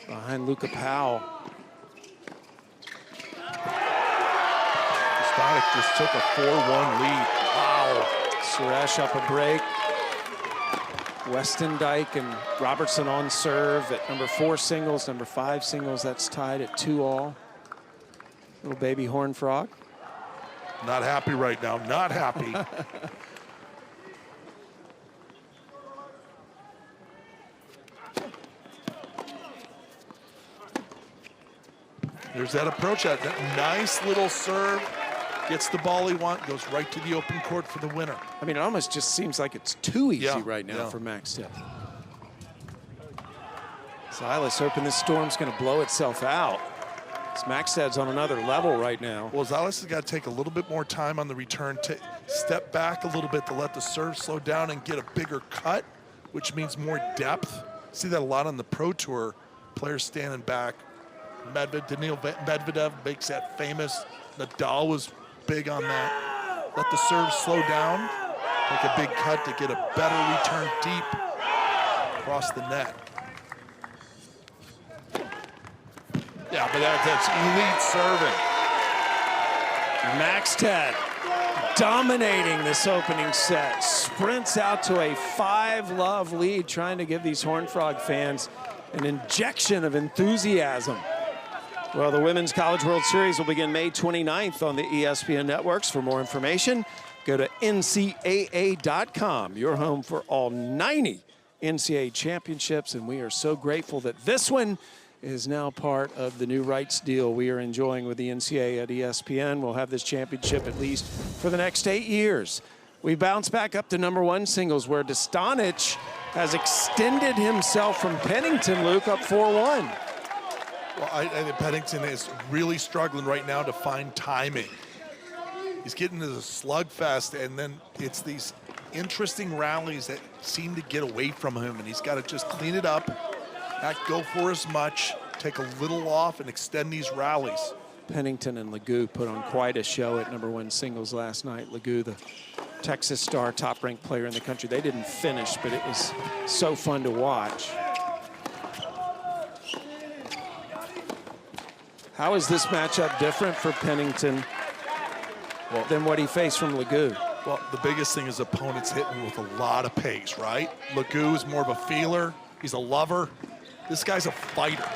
behind Luca Powell. Stoddard just took a 4-1 lead. Wow. Suresh up a break. Westendijk and Robertson on serve at number 4 singles, number 5 singles. That's tied at 2-all. Little baby Horned Frog. Not happy right now, not happy. There's that approach, that nice little serve. Gets the ball he wants, goes right to the open court for the winner. I mean, it almost just seems like it's too easy right now for Maxted. Silas hoping this storm's going to blow itself out. Maxted's on another level right now. Well, Silas has got to take a little bit more time on the return, to step back a little bit to let the serve slow down and get a bigger cut, which means more depth. See that a lot on the Pro Tour, players standing back. Daniil Medvedev makes that famous. Nadal was big on that. Let the serve slow down, take a big cut to get a better return deep across the net. Yeah, but that's elite serving. Maxted dominating this opening set. Sprints out to a 5-love lead, trying to give these Horned Frog fans an injection of enthusiasm. Well, the Women's College World Series will begin May 29th on the ESPN networks. For more information, go to NCAA.com, your home for all 90 NCAA championships. And we are so grateful that this one is now part of the new rights deal we are enjoying with the NCAA at ESPN. We'll have this championship at least for the next 8 years. We bounce back up to #1 singles, where Dostanic has extended himself from Pennington, Luke, up 4-1. Well, I think Pennington is really struggling right now to find timing. He's getting into the slugfest, and then it's these interesting rallies that seem to get away from him, and he's got to just clean it up, not go for as much, take a little off, and extend these rallies. Pennington and Legou put on quite a show at #1 singles last night. Legou, the Texas star, top-ranked player in the country. They didn't finish, but it was so fun to watch. How is this matchup different for Pennington than what he faced from Legou? Well, the biggest thing is opponents hitting with a lot of pace, right? Legou is more of a feeler. He's a lover. This guy's a fighter.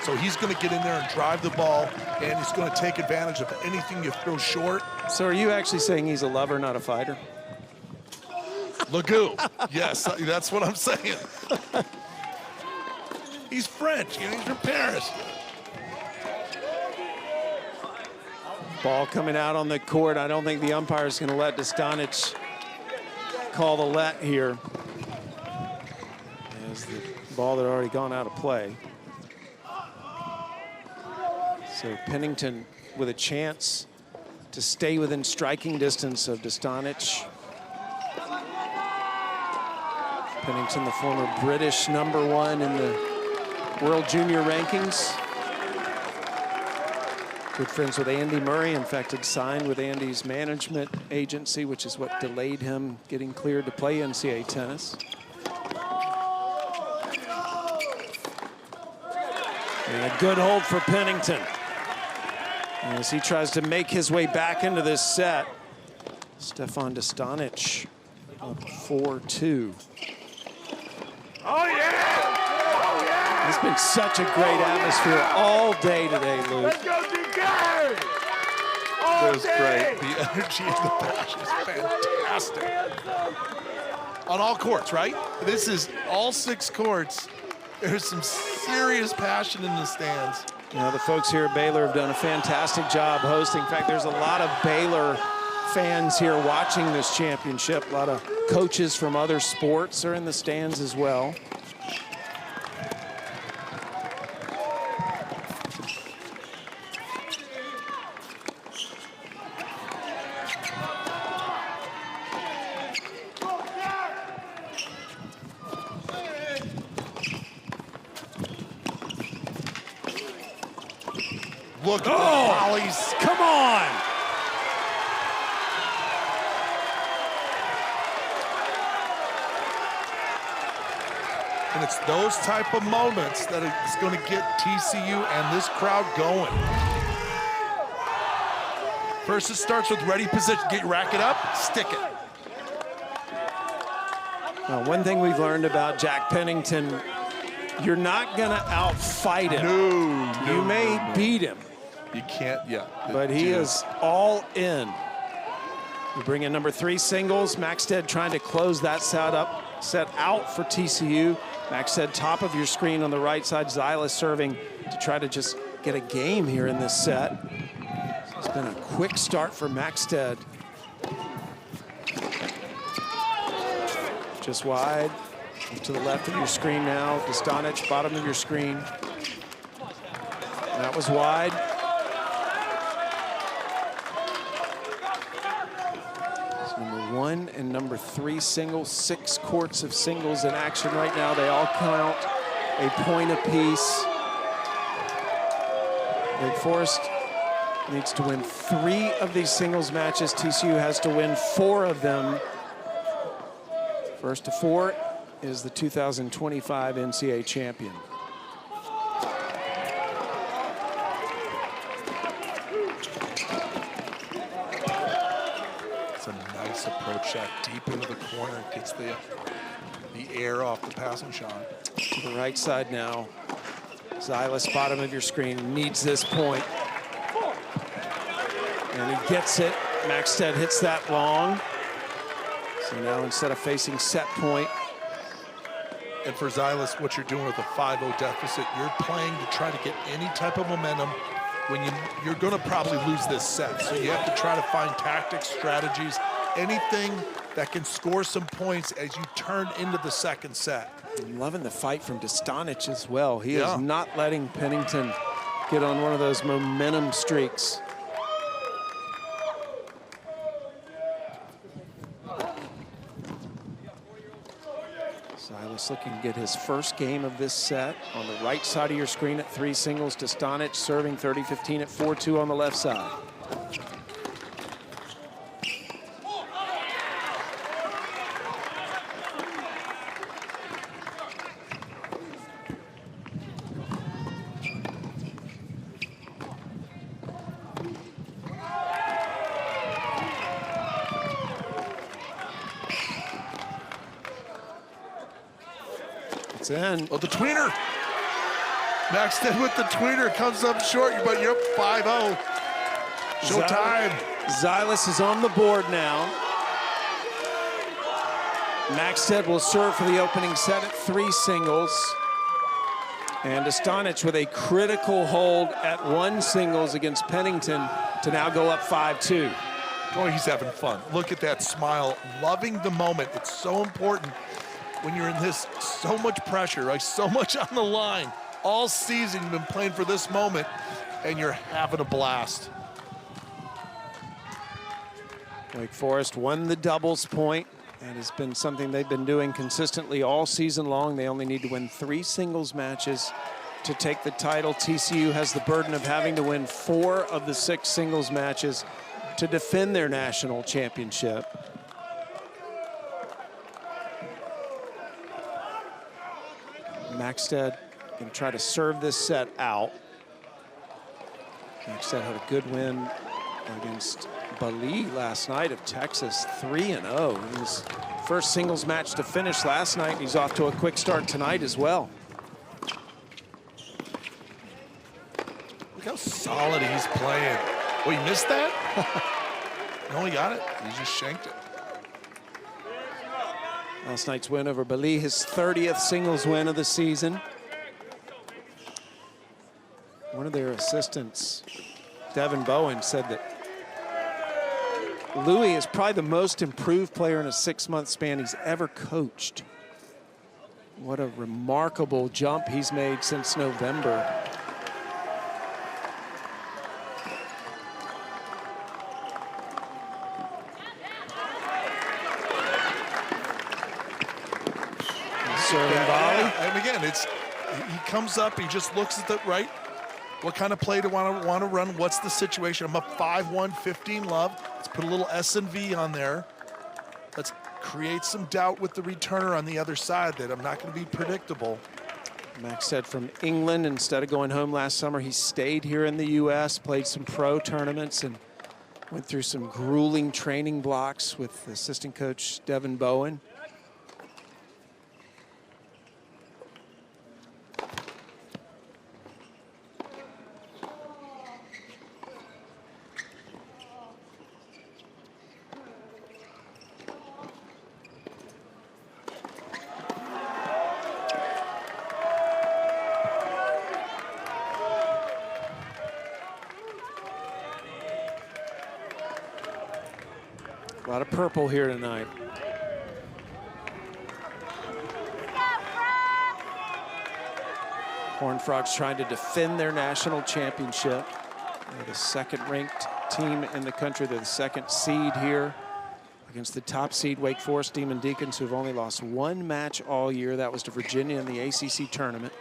So he's going to get in there and drive the ball, and he's going to take advantage of anything you throw short. So are you actually saying he's a lover, not a fighter? Legou, yes, that's what I'm saying. He's French, you know, he's from Paris. Ball coming out on the court. I don't think the umpire is going to let Dostanic call the let here, as the ball had already gone out of play. So Pennington with a chance to stay within striking distance of Dostanic. Pennington, the former British #1 in the World Junior rankings. Good friends with Andy Murray. In fact, had signed with Andy's management agency, which is what delayed him getting cleared to play NCAA tennis. And a good hold for Pennington as he tries to make his way back into this set. Stefan Dostanic up 4-2. Oh, yeah! Oh, yeah! It's been such a great atmosphere all day today, Luke. Let's go, DK! It was great. The energy and the passion is fantastic. On all courts, right? This is all 6 courts. There's some serious passion in the stands. You know, the folks here at Baylor have done a fantastic job hosting. In fact, there's a lot of Baylor fans here watching this championship. A lot of coaches from other sports are in the stands as well. Look at the volleys. Come on! And it's those type of moments that is going to get TCU and this crowd going. First, it starts with ready position. Rack it up, stick it. Now, one thing we've learned about Jack Pennington, you're not going to outfight him. No, You may beat him, You can't, yeah. but he is all in. We bring in #3 singles. Maxted trying to close that set out for TCU. Maxted top of your screen on the right side. Zyla serving to try to just get a game here in this set. It's been a quick start for Maxted. Just wide. To the left of your screen now. Dostanic, bottom of your screen. That was wide. It's #1 and #3 singles. 6 courts of singles in action right now. They all count a point apiece. Wake Forest needs to win 3 of these singles matches. TCU has to win 4 of them. First to 4 is the 2025 NCAA champion. It's a nice approach shot deep into the corner. Gets the air off the passing shot. To the right side now. Silas, bottom of your screen, needs this point. And he gets it. Maxted hits that long. So now instead of facing set point. And for Silas, what you're doing with a 5-0 deficit, you're playing to try to get any type of momentum when you're going to probably lose this set. So you have to try to find tactics, strategies, anything that can score some points as you turn into the second set. I'm loving the fight from Dostanic as well. He is not letting Pennington get on one of those momentum streaks. Silas looking to get his first game of this set. On the right side of your screen at 3 singles, Dostanic serving 30-15 at 4-2 on the left side. It's in. Oh, the tweener. Maxted with the tweener comes up short, but you're up 5-0. Showtime. Silas is on the board now. Maxted will serve for the opening set at 3 singles. And Dostanic with a critical hold at 1 singles against Pennington to now go up 5-2. Boy, he's having fun. Look at that smile, loving the moment. It's so important when you're in this, so much pressure, right? So much on the line. All season you've been playing for this moment, and you're having a blast. Wake Forest won the doubles point. That has been something they've been doing consistently all season long. They only need to win 3 singles matches to take the title. TCU has the burden of having to win 4 of the 6 singles matches to defend their national championship. Maxted going to try to serve this set out. Maxted had a good win against Bali last night of Texas, 3-0. His first singles match to finish last night. He's off to a quick start tonight as well. Look how solid he's playing. Oh, you missed that? No, he got it. He just shanked it. Last night's win over Bali, his 30th singles win of the season. One of their assistants, Devin Bowen, said that Louis is probably the most improved player in a 6-month span he's ever coached. What a remarkable jump he's made since November. Serving volley. Yeah. And again, he comes up, he just looks at the right. What kind of play do I want to run? What's the situation? I'm up 5-1, 15 love. Let's put a little S&V on there. Let's create some doubt with the returner on the other side that I'm not going to be predictable. Maxted from England, instead of going home last summer, he stayed here in the U.S., played some pro tournaments, and went through some grueling training blocks with assistant coach Devin Bowen. A lot of purple here tonight. Horned Frogs trying to defend their national championship. They're the 2nd-ranked team in the country. They're the 2nd seed here against the top seed Wake Forest Demon Deacons, who've only lost 1 match all year. That was to Virginia in the ACC tournament.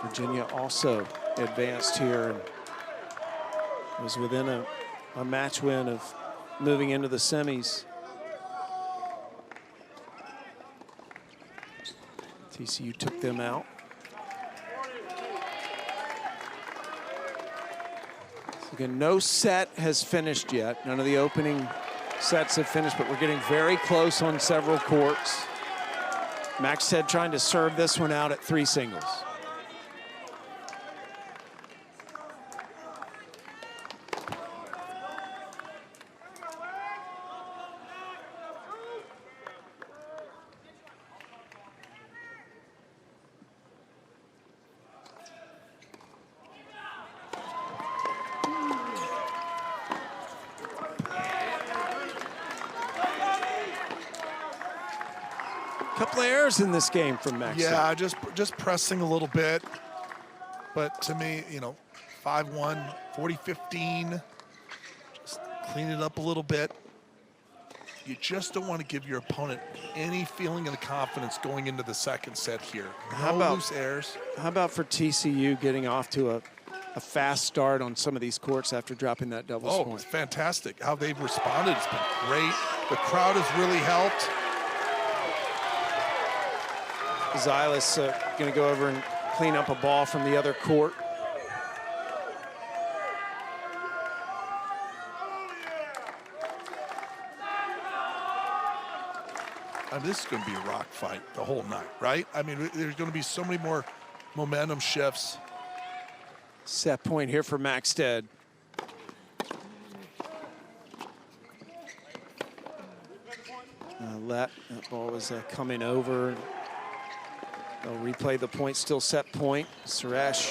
Virginia also advanced here and was within a match win of moving into the semis. TCU took them out. So again, no set has finished yet. None of the opening sets have finished, but we're getting very close on several courts. Maxted trying to serve this one out at 3 singles. Couple of errors in this game from Maxted. Yeah, just pressing a little bit. But to me, you know, 5-1, 40-15. Just clean it up a little bit. You just don't want to give your opponent any feeling of confidence going into the second set here. No loose errors. How about for TCU getting off to a fast start on some of these courts after dropping that doubles point? It's fantastic how they've responded. It's been great. The crowd has really helped. Zylis going to go over and clean up a ball from the other court. I mean, this is going to be a rock fight the whole night, right? I mean, there's going to be so many more momentum shifts. Set point here for Maxted. That ball was coming over. They'll replay the point, still set point. Suresh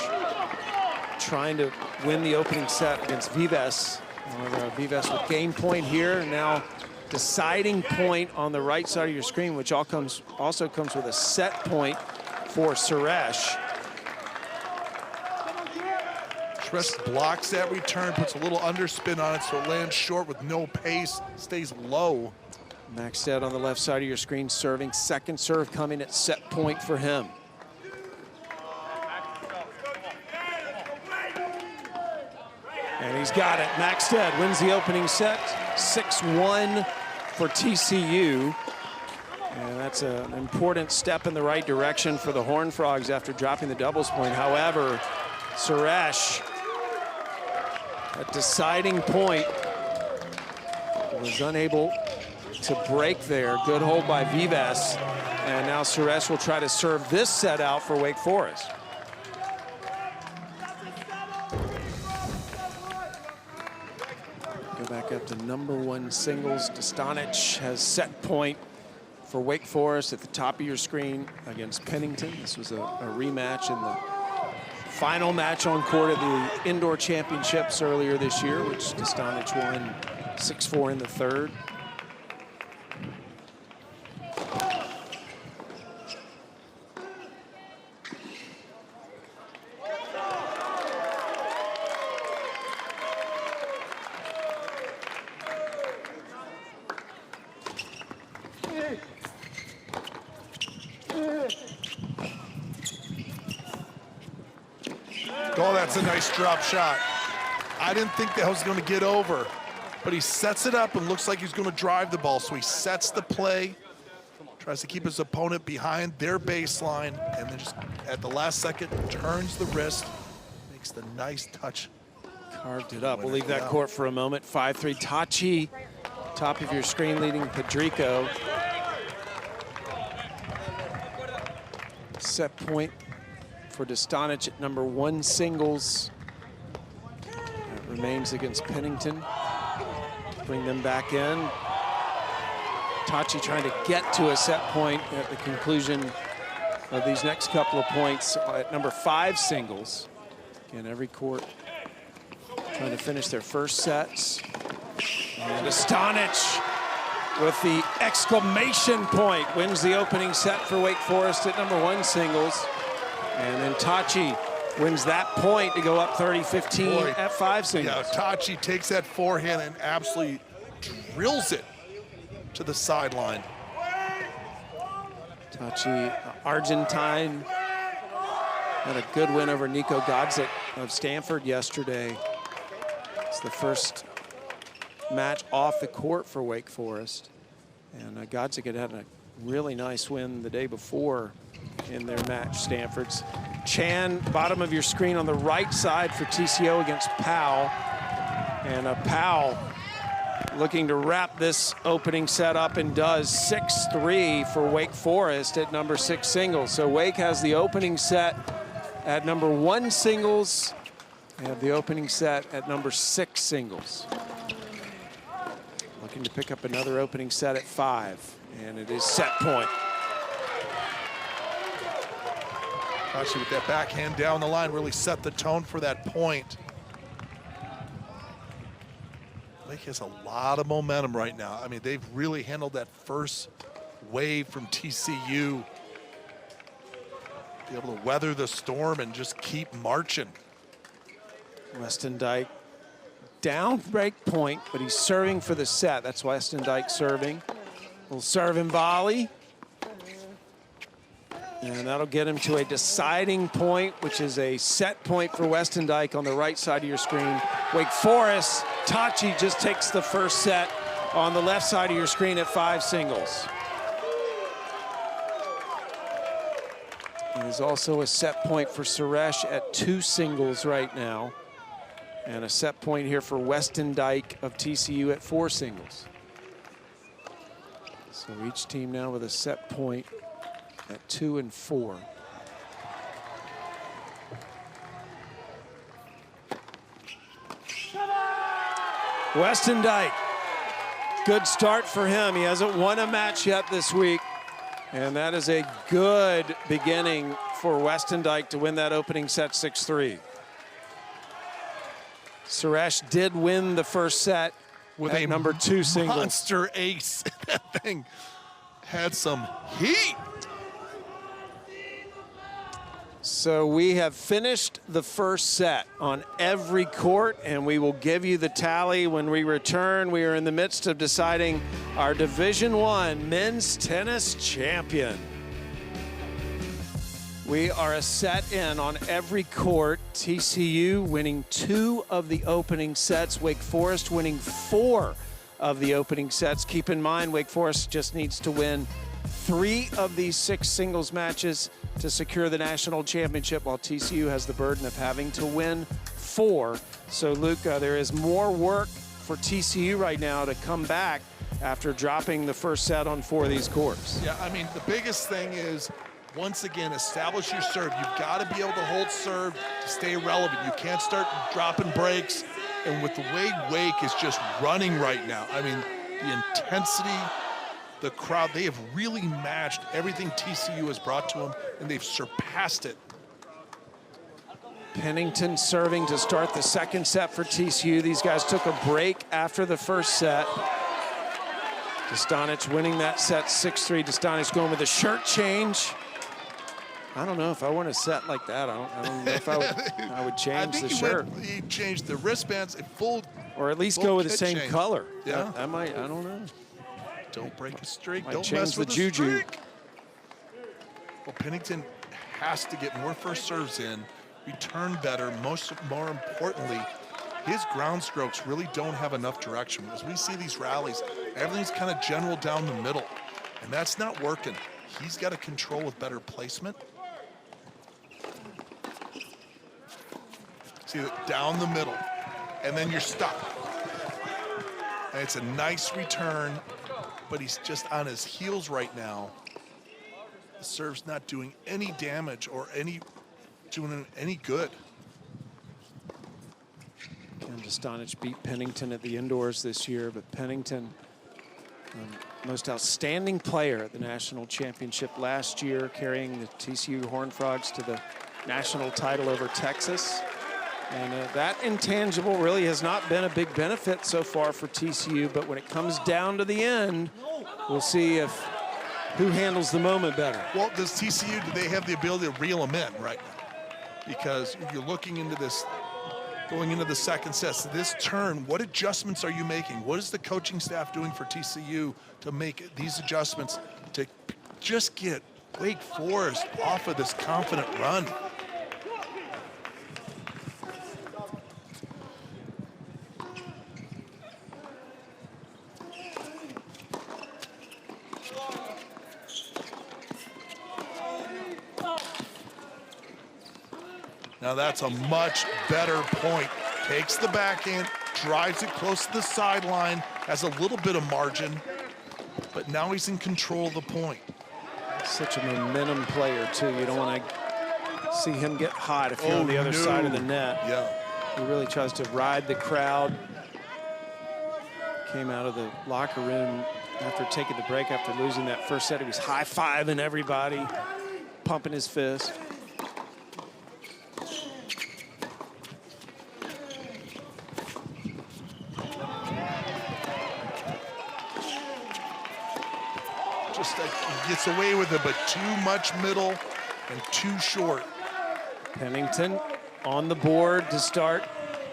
trying to win the opening set against Vives. Vives with game point here, and now deciding point on the right side of your screen, which also comes with a set point for Suresh. Suresh blocks that return, puts a little underspin on it so it lands short with no pace, stays low. Maxted on the left side of your screen serving. Second serve coming at set point for him. And he's got it. Maxted wins the opening set, 6-1 for TCU. And that's an important step in the right direction for the Horned Frogs after dropping the doubles point. However, Suresh, at deciding point, was unable to break there. Good hold by Vives. And now Suresh will try to serve this set out for Wake Forest. Go back up to #1 singles. Dostanic has set point for Wake Forest at the top of your screen against Pennington. This was a rematch in the final match on court of the indoor championships earlier this year, which Dostanic won 6-4 in the third. Oh, that's a nice drop shot. I didn't think that was going to get over, but he sets it up and looks like he's going to drive the ball. So he sets the play, tries to keep his opponent behind their baseline, and then just at the last second turns the wrist, makes the nice touch. Carved it up. We'll leave that court for a moment. 5-3. Tachi, top of your screen, leading Pedrico. Set point for Dostanic at #1 singles. That remains against Pennington. Bring them back in. Tachi trying to get to a set point at the conclusion of these next couple of points at #5 singles. Again, every court trying to finish their first sets. And Dostanic with the exclamation point wins the opening set for Wake Forest at #1 singles. And then Tachi wins that point to go up 30-15 at 5 singles. Yeah, Tachi takes that forehand and absolutely drills it to the sideline. Tachi, Argentine, had a good win over Nico Godzik of Stanford yesterday. It's the first match off the court for Wake Forest. And Godzik had a really nice win the day before in their match, Stanford's. Chan, bottom of your screen on the right side for TCO against Powell. And Powell looking to wrap this opening set up and does 6-3 for Wake Forest at number 6 singles. So Wake has the opening set at number 1 singles. They have the opening set at number 6 singles. Looking to pick up another opening set at 5, and it is set point. Actually, with that backhand down the line, really set the tone for that point. Wake has a lot of momentum right now. I mean, they've really handled that first wave from TCU. Be able to weather the storm and just keep marching. Weston Dyke down break point, but he's serving for the set. That's Weston Dyke serving. Will serve and volley. And that'll get him to a deciding point, which is a set point for Weston Dyke on the right side of your screen. Wake Forest, Tachi just takes the first set on the left side of your screen at 5 singles. There's also a set point for Suresh at 2 singles right now. And a set point here for Weston Dyke of TCU at 4 singles. So each team now with a set point at 2 and 4. Weston Dyke, good start for him. He hasn't won a match yet this week. And that is a good beginning for Weston Dyke to win that opening set 6-3. Suresh did win the first set with a number 2 single. Monster ace. That thing had some heat. So we have finished the first set on every court, and we will give you the tally when we return. We are in the midst of deciding our Division I men's tennis champion. We are a set in on every court. TCU winning 2 of the opening sets. Wake Forest winning 4 of the opening sets. Keep in mind, Wake Forest just needs to win 3 of these 6 singles matches to secure the national championship, while TCU has the burden of having to win 4. So, Luca, there is more work for TCU right now to come back after dropping the first set on 4 of these courts. Yeah, I mean, the biggest thing is, once again, establish your serve. You've got to be able to hold serve to stay relevant. You can't start dropping breaks. And with the way Wake is just running right now, I mean, the intensity, the crowd, they have really matched everything TCU has brought to them, and they've surpassed it. Pennington serving to start the second set for TCU. These guys took a break after the first set. Dostanic winning that set 6-3. Dostanic going with a shirt change. I don't know if I want a set like that. I don't know if I would change the shirt. He changed the wristbands, a full, or at least go with the same change. color. Yeah. I might, I don't know. Don't break a streak. Might Don't change mess with the the juju. streak. Well, Pennington has to get more first serves in, return better. More importantly, his ground strokes really don't have enough direction. As we see these rallies, everything's kind of general down the middle, and that's not working. He's got to control with better placement. See that down the middle, and then you're stuck. And it's a nice return, but he's just on his heels right now. The serve's not doing any damage or doing any good. And Dostanic beat Pennington at the indoors this year, but Pennington, most outstanding player at the national championship last year, carrying the TCU Horned Frogs to the national title over Texas. And that intangible really has not been a big benefit so far for TCU, but when it comes down to the end, we'll see who handles the moment better. Well, does TCU, do they have the ability to reel them in right now? Because if you're looking into this, going into the second set, so this turn, what adjustments are you making? What is the coaching staff doing for TCU to make these adjustments to just get Wake Forest off of this confident run? Now that's a much better point takes the backhand, drives it close to the sideline, has a little bit of margin, but now he's in control of the point. Such a momentum player, too. You don't want to see him get hot if you're on the other side of the net. Yeah. He really tries to ride the crowd. Came out of the locker room after taking the break, after losing that first set. He was high-fiving everybody, pumping his fist. Just he gets away with it, but too much middle and too short. Pennington on the board to start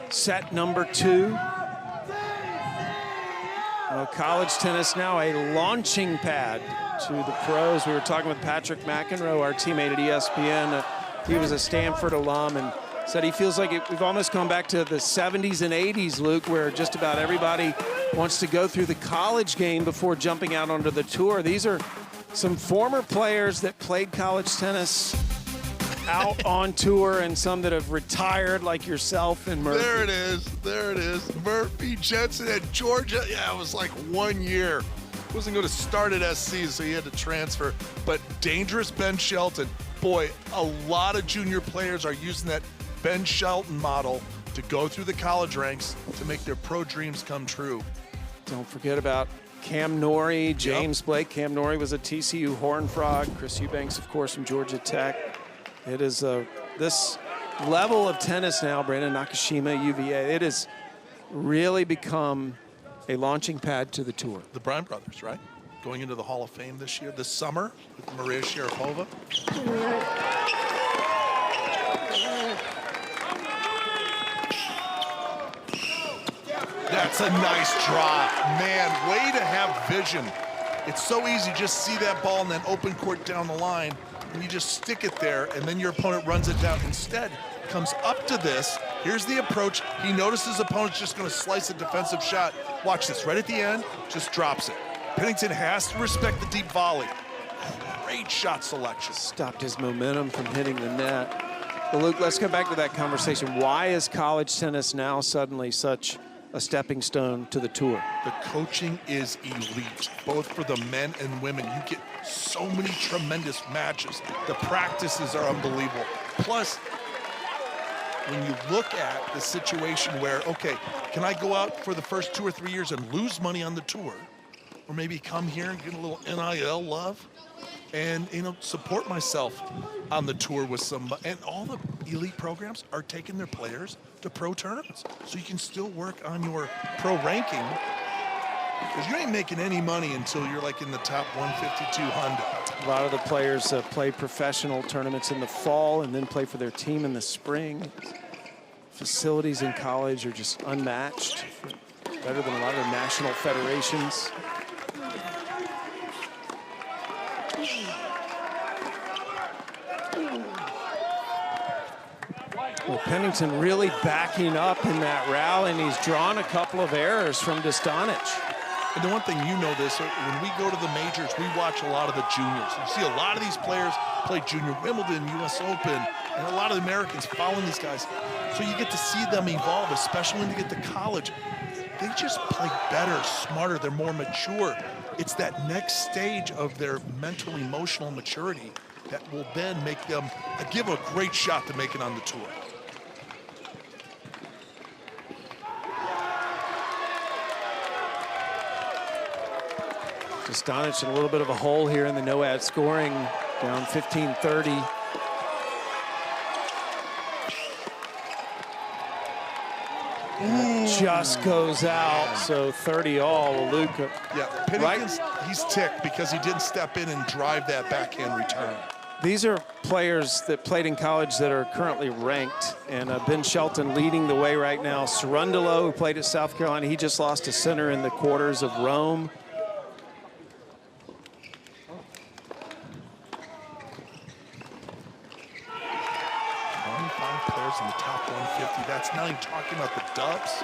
set number 2. Well, college tennis now a launching pad to the pros. We were talking with Patrick McEnroe, our teammate at ESPN. He was a Stanford alum and said he feels like we've almost gone back to the 70s and 80s, Luke, where just about everybody wants to go through the college game before jumping out onto the tour. These are some former players that played college tennis out on tour, and some that have retired, like yourself and Murphy. There it is. There it is. Murphy Jensen at Georgia. Yeah, it was like 1 year. Wasn't going to start at SC, so he had to transfer. But dangerous Ben Shelton. Boy, a lot of junior players are using that Ben Shelton model to go through the college ranks to make their pro dreams come true. Don't forget about Cam Norrie, James Blake. Cam Norrie was a TCU Horned Frog. Chris Eubanks, of course, from Georgia Tech. It is this level of tennis now, Brandon Nakashima, UVA, it has really become a launching pad to the tour. The Bryan brothers, right? Going into the Hall of Fame this year, this summer, with Maria Sharapova. That's a nice drop. Man, way to have vision. It's so easy, just see that ball and then open court down the line, and you just stick it there, and then your opponent runs it down. Instead, comes up to this. Here's the approach. He notices his opponent's just going to slice a defensive shot. Watch this, right at the end, just drops it. Pennington has to respect the deep volley. Great shot selection. Stopped his momentum from hitting the net. Well, Luke, let's go back to that conversation. Why is college tennis now suddenly such a stepping stone to the tour? The coaching is elite, both for the men and women. You get so many tremendous matches. The practices are unbelievable. Plus, when you look at the situation where, okay, can I go out for the first 2 or 3 years and lose money on the tour? Or maybe come here and get a little NIL love and, you know, support myself on the tour with some, and all the elite programs are taking their players to pro tournaments. So you can still work on your pro ranking, because you ain't making any money until you're like in the top 150, 200. A lot of the players play professional tournaments in the fall and then play for their team in the spring. Facilities in college are just unmatched, better than a lot of national federations. Well, Pennington really backing up in that rally, and he's drawn a couple of errors from Dostanic. And the one thing, you know this, when we go to the majors, we watch a lot of the juniors. You see a lot of these players play junior Wimbledon, US Open, and a lot of the Americans following these guys. So you get to see them evolve, especially when they get to college. They just play better, smarter, they're more mature. It's that next stage of their mental, emotional maturity that will then make them give a great shot to make it on the tour. Dostanic in a little bit of a hole here in the no-ad scoring, down 15-30. Just goes out, so 30 all. Luke. Yeah, Pennington's, he's ticked because he didn't step in and drive that backhand return. These are players that played in college that are currently ranked, and Ben Shelton leading the way right now. Cerundolo, who played at South Carolina, he just lost a center in the quarters of Rome. In the top 150. That's not even talking about the dubs.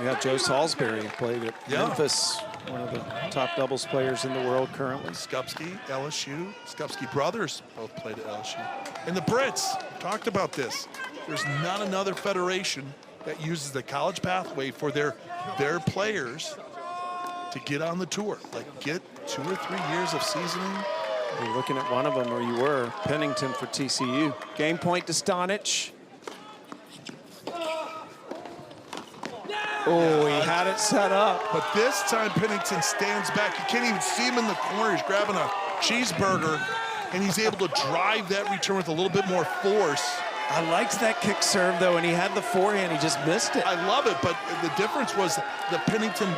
Yeah, Joe Salisbury played at Memphis, one of the top doubles players in the world currently. Skupski, LSU. Skupski brothers both played at LSU. And the Brits, talked about this. There's not another federation that uses the college pathway for their players to get on the tour. Like, get 2 or 3 years of seasoning. You're looking at one of them, or you were, Pennington for TCU. Game point to Stonic. Oh, he had it set up. But this time, Pennington stands back. You can't even see him in the corner. He's grabbing a cheeseburger, and he's able to drive that return with a little bit more force. I liked that kick serve, though, and he had the forehand. He just missed it. I love it, but the difference was the Pennington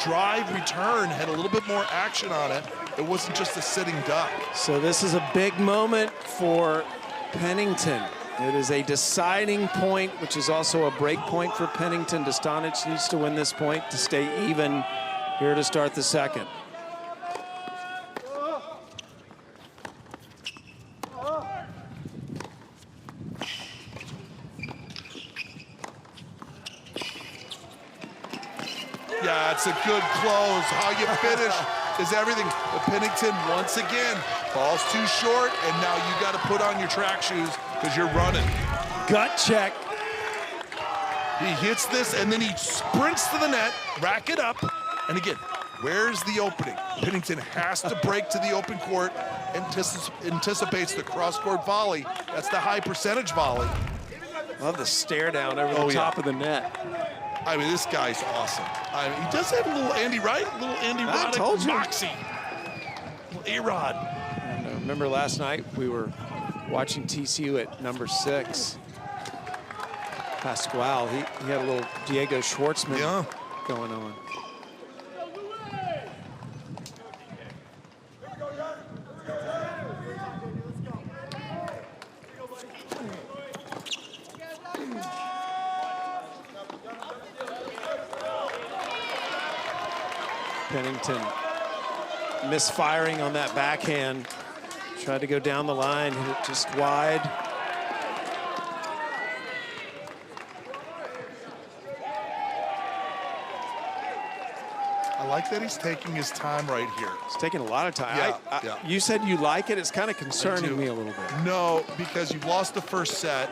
drive return had a little bit more action on it. It wasn't just a sitting duck. So this is a big moment for Pennington. It is a deciding point, which is also a break point for Pennington. Dostanic needs to win this point to stay even here to start the second. Yeah, it's a good close. How you finish is everything. But Pennington, once again, ball's too short, and now you got to put on your track shoes because you're running. Gut check. He hits this, and then he sprints to the net, rack it up, and again, where's the opening? Pennington has to break to the open court, anticipates the cross-court volley. That's the high percentage volley. Love the stare down over the top of the net. I mean, this guy's awesome. I mean, he does have a little Andy, right? A little Andy Roddick moxie. Little A-Rod. And, remember last night we were watching TCU at number 6. Pasquale, he had a little Diego Schwartzman going on. Pennington misfiring on that backhand. Tried to go down the line, hit it just wide. I like that he's taking his time right here. He's taking a lot of time. Yeah, You said you like it. It's kind of concerning me a little bit. No, because you lost the first set.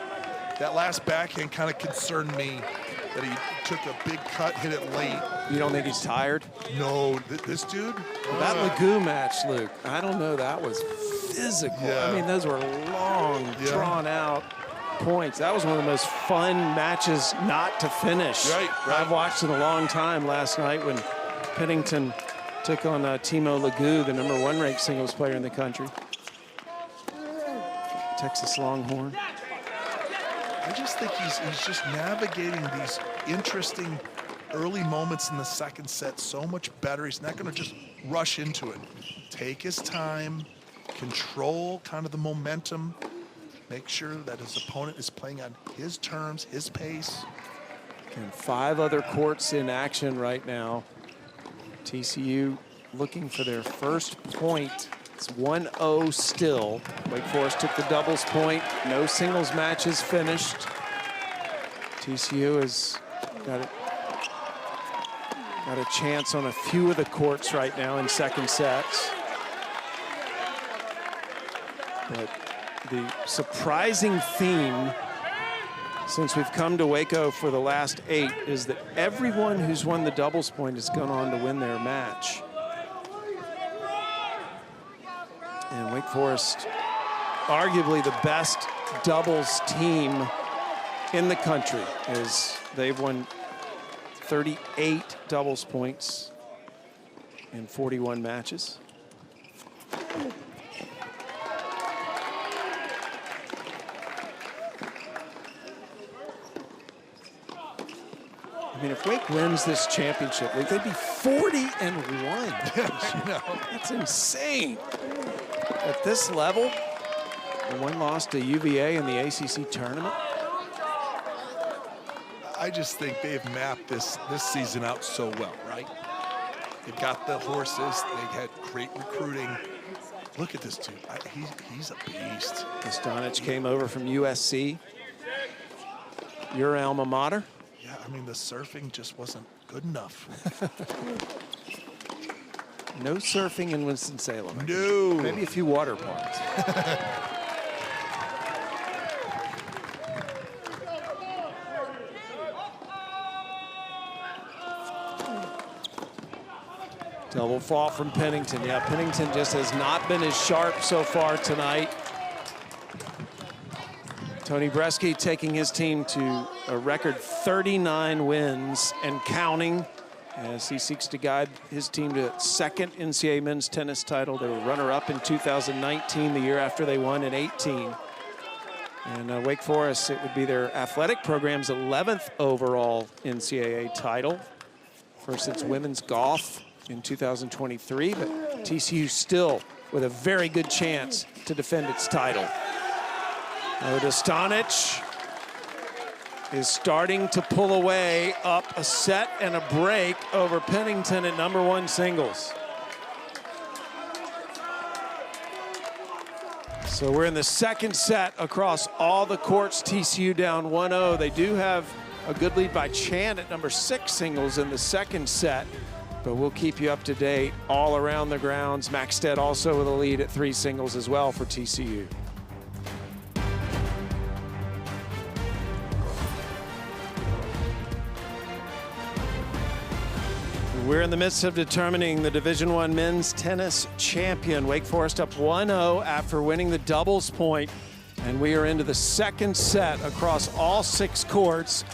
That last backhand kind of concerned me that he took a big cut, hit it late. You don't think he's tired? No, this dude. That Lagoo match, Luke, I don't know. That was physical. Yeah. I mean, those were long, drawn-out points. That was one of the most fun matches not to finish I've watched in a long time last night when Pennington took on Timo Lagoo, the #1 ranked singles player in the country. Texas Longhorn. I just think he's just navigating these interesting early moments in the second set so much better. He's not going to just rush into it. Take his time, control kind of the momentum, make sure that his opponent is playing on his terms, his pace. And 5 other courts in action right now. TCU looking for their first point. It's 1-0 still. Wake Forest took the doubles point. No singles matches finished. TCU has got a chance on a few of the courts right now in second sets. But the surprising theme since we've come to Waco for the last 8 is that everyone who's won the doubles point has gone on to win their match. And Wake Forest, arguably the best doubles team in the country, as they've won 38 doubles points in 41 matches. I mean, if Wake wins this championship, they'd be 40-1. That's insane. At this level, the one loss to UVA in the ACC tournament. I just think they've mapped this season out so well, right? They've got the horses. They've had great recruiting. Look at this dude. He's a beast. Dostanic came over from USC. Your alma mater. Yeah, I mean, the surfing just wasn't good enough. No surfing in Winston-Salem. No. Maybe a few water parks. Double fault from Pennington. Yeah, Pennington just has not been as sharp so far tonight. Tony Bresky taking his team to a record 39 wins and counting as he seeks to guide his team to its second NCAA men's tennis title. They were runner-up in 2019, the year after they won in 18. And Wake Forest, it would be their athletic program's 11th overall NCAA title. First, it's women's golf in 2023, but TCU still with a very good chance to defend its title. Dostanic is starting to pull away up a set and a break over Pennington at #1 singles. So we're in the second set across all the courts. TCU down 1-0. They do have a good lead by Chan at #6 singles in the second set, but we'll keep you up to date all around the grounds. Maxted also with a lead at 3 singles as well for TCU. We're in the midst of determining the Division I men's tennis champion. Wake Forest up 1-0 after winning the doubles point, and we are into the second set across all 6 courts.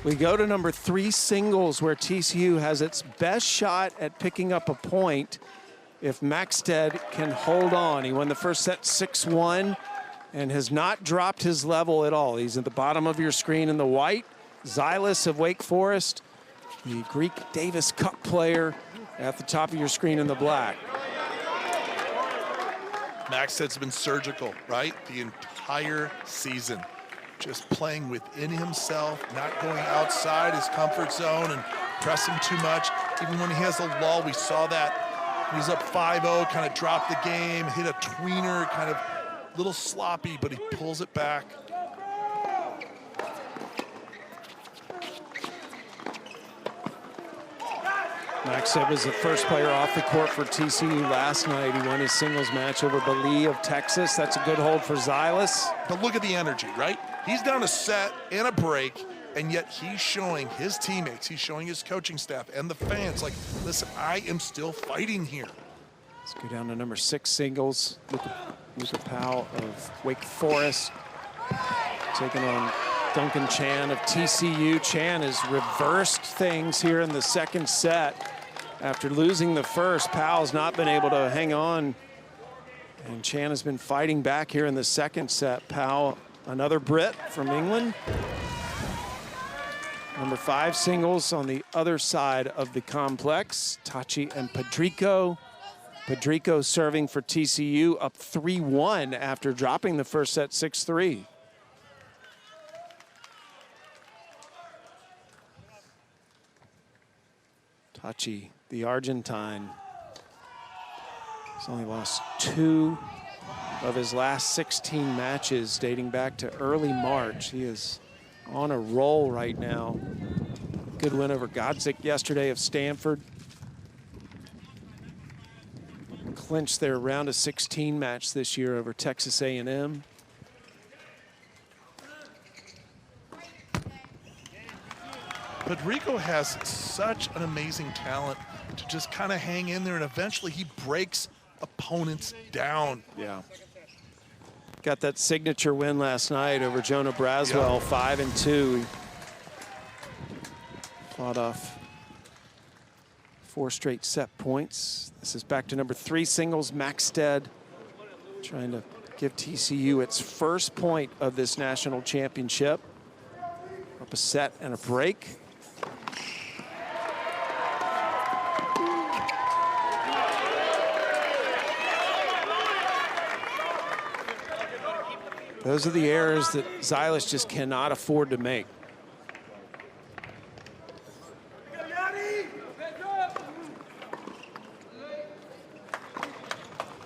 We go to #3 singles, where TCU has its best shot at picking up a point if Maxted can hold on. He won the first set 6-1 and has not dropped his level at all. He's at the bottom of your screen in the white. Zylis of Wake Forest, the Greek Davis Cup player, at the top of your screen in the black. Maxted's been surgical, right? The entire season. Just playing within himself, not going outside his comfort zone and pressing too much. Even when he has a lull, we saw that. When he's up 5-0, kind of dropped the game, hit a tweener, kind of a little sloppy, but he pulls it back. Maxted was the first player off the court for TCU last night. He won his singles match over Bali of Texas. That's a good hold for Zylis. But look at the energy, right? He's down a set and a break, and yet he's showing his teammates, he's showing his coaching staff and the fans, like, listen, I am still fighting here. Let's go down to #6 singles. Luca Powell of Wake Forest taking on Duncan Chan of TCU. Chan has reversed things here in the second set. After losing the first, Powell's not been able to hang on, and Chan has been fighting back here in the second set. Powell, another Brit from England. #5 singles on the other side of the complex. Tachi and Padrico. Padrico serving for TCU, up 3-1 after dropping the first set 6-3. Tachi, the Argentine, has only lost 2 of his last 16 matches dating back to early March. He is on a roll right now. Good win over Godzik yesterday of Stanford. Clinched their round of 16 match this year over Texas A&M. Padrico has such an amazing talent to just kind of hang in there, and eventually he breaks opponents down. Yeah. Got that signature win last night over Jonah Braswell, 5-2. He fought off 4 straight set points. This is back to #3 singles. Maxted trying to give TCU its first point of this national championship. Up a set and a break. Those are the errors that Zylis just cannot afford to make.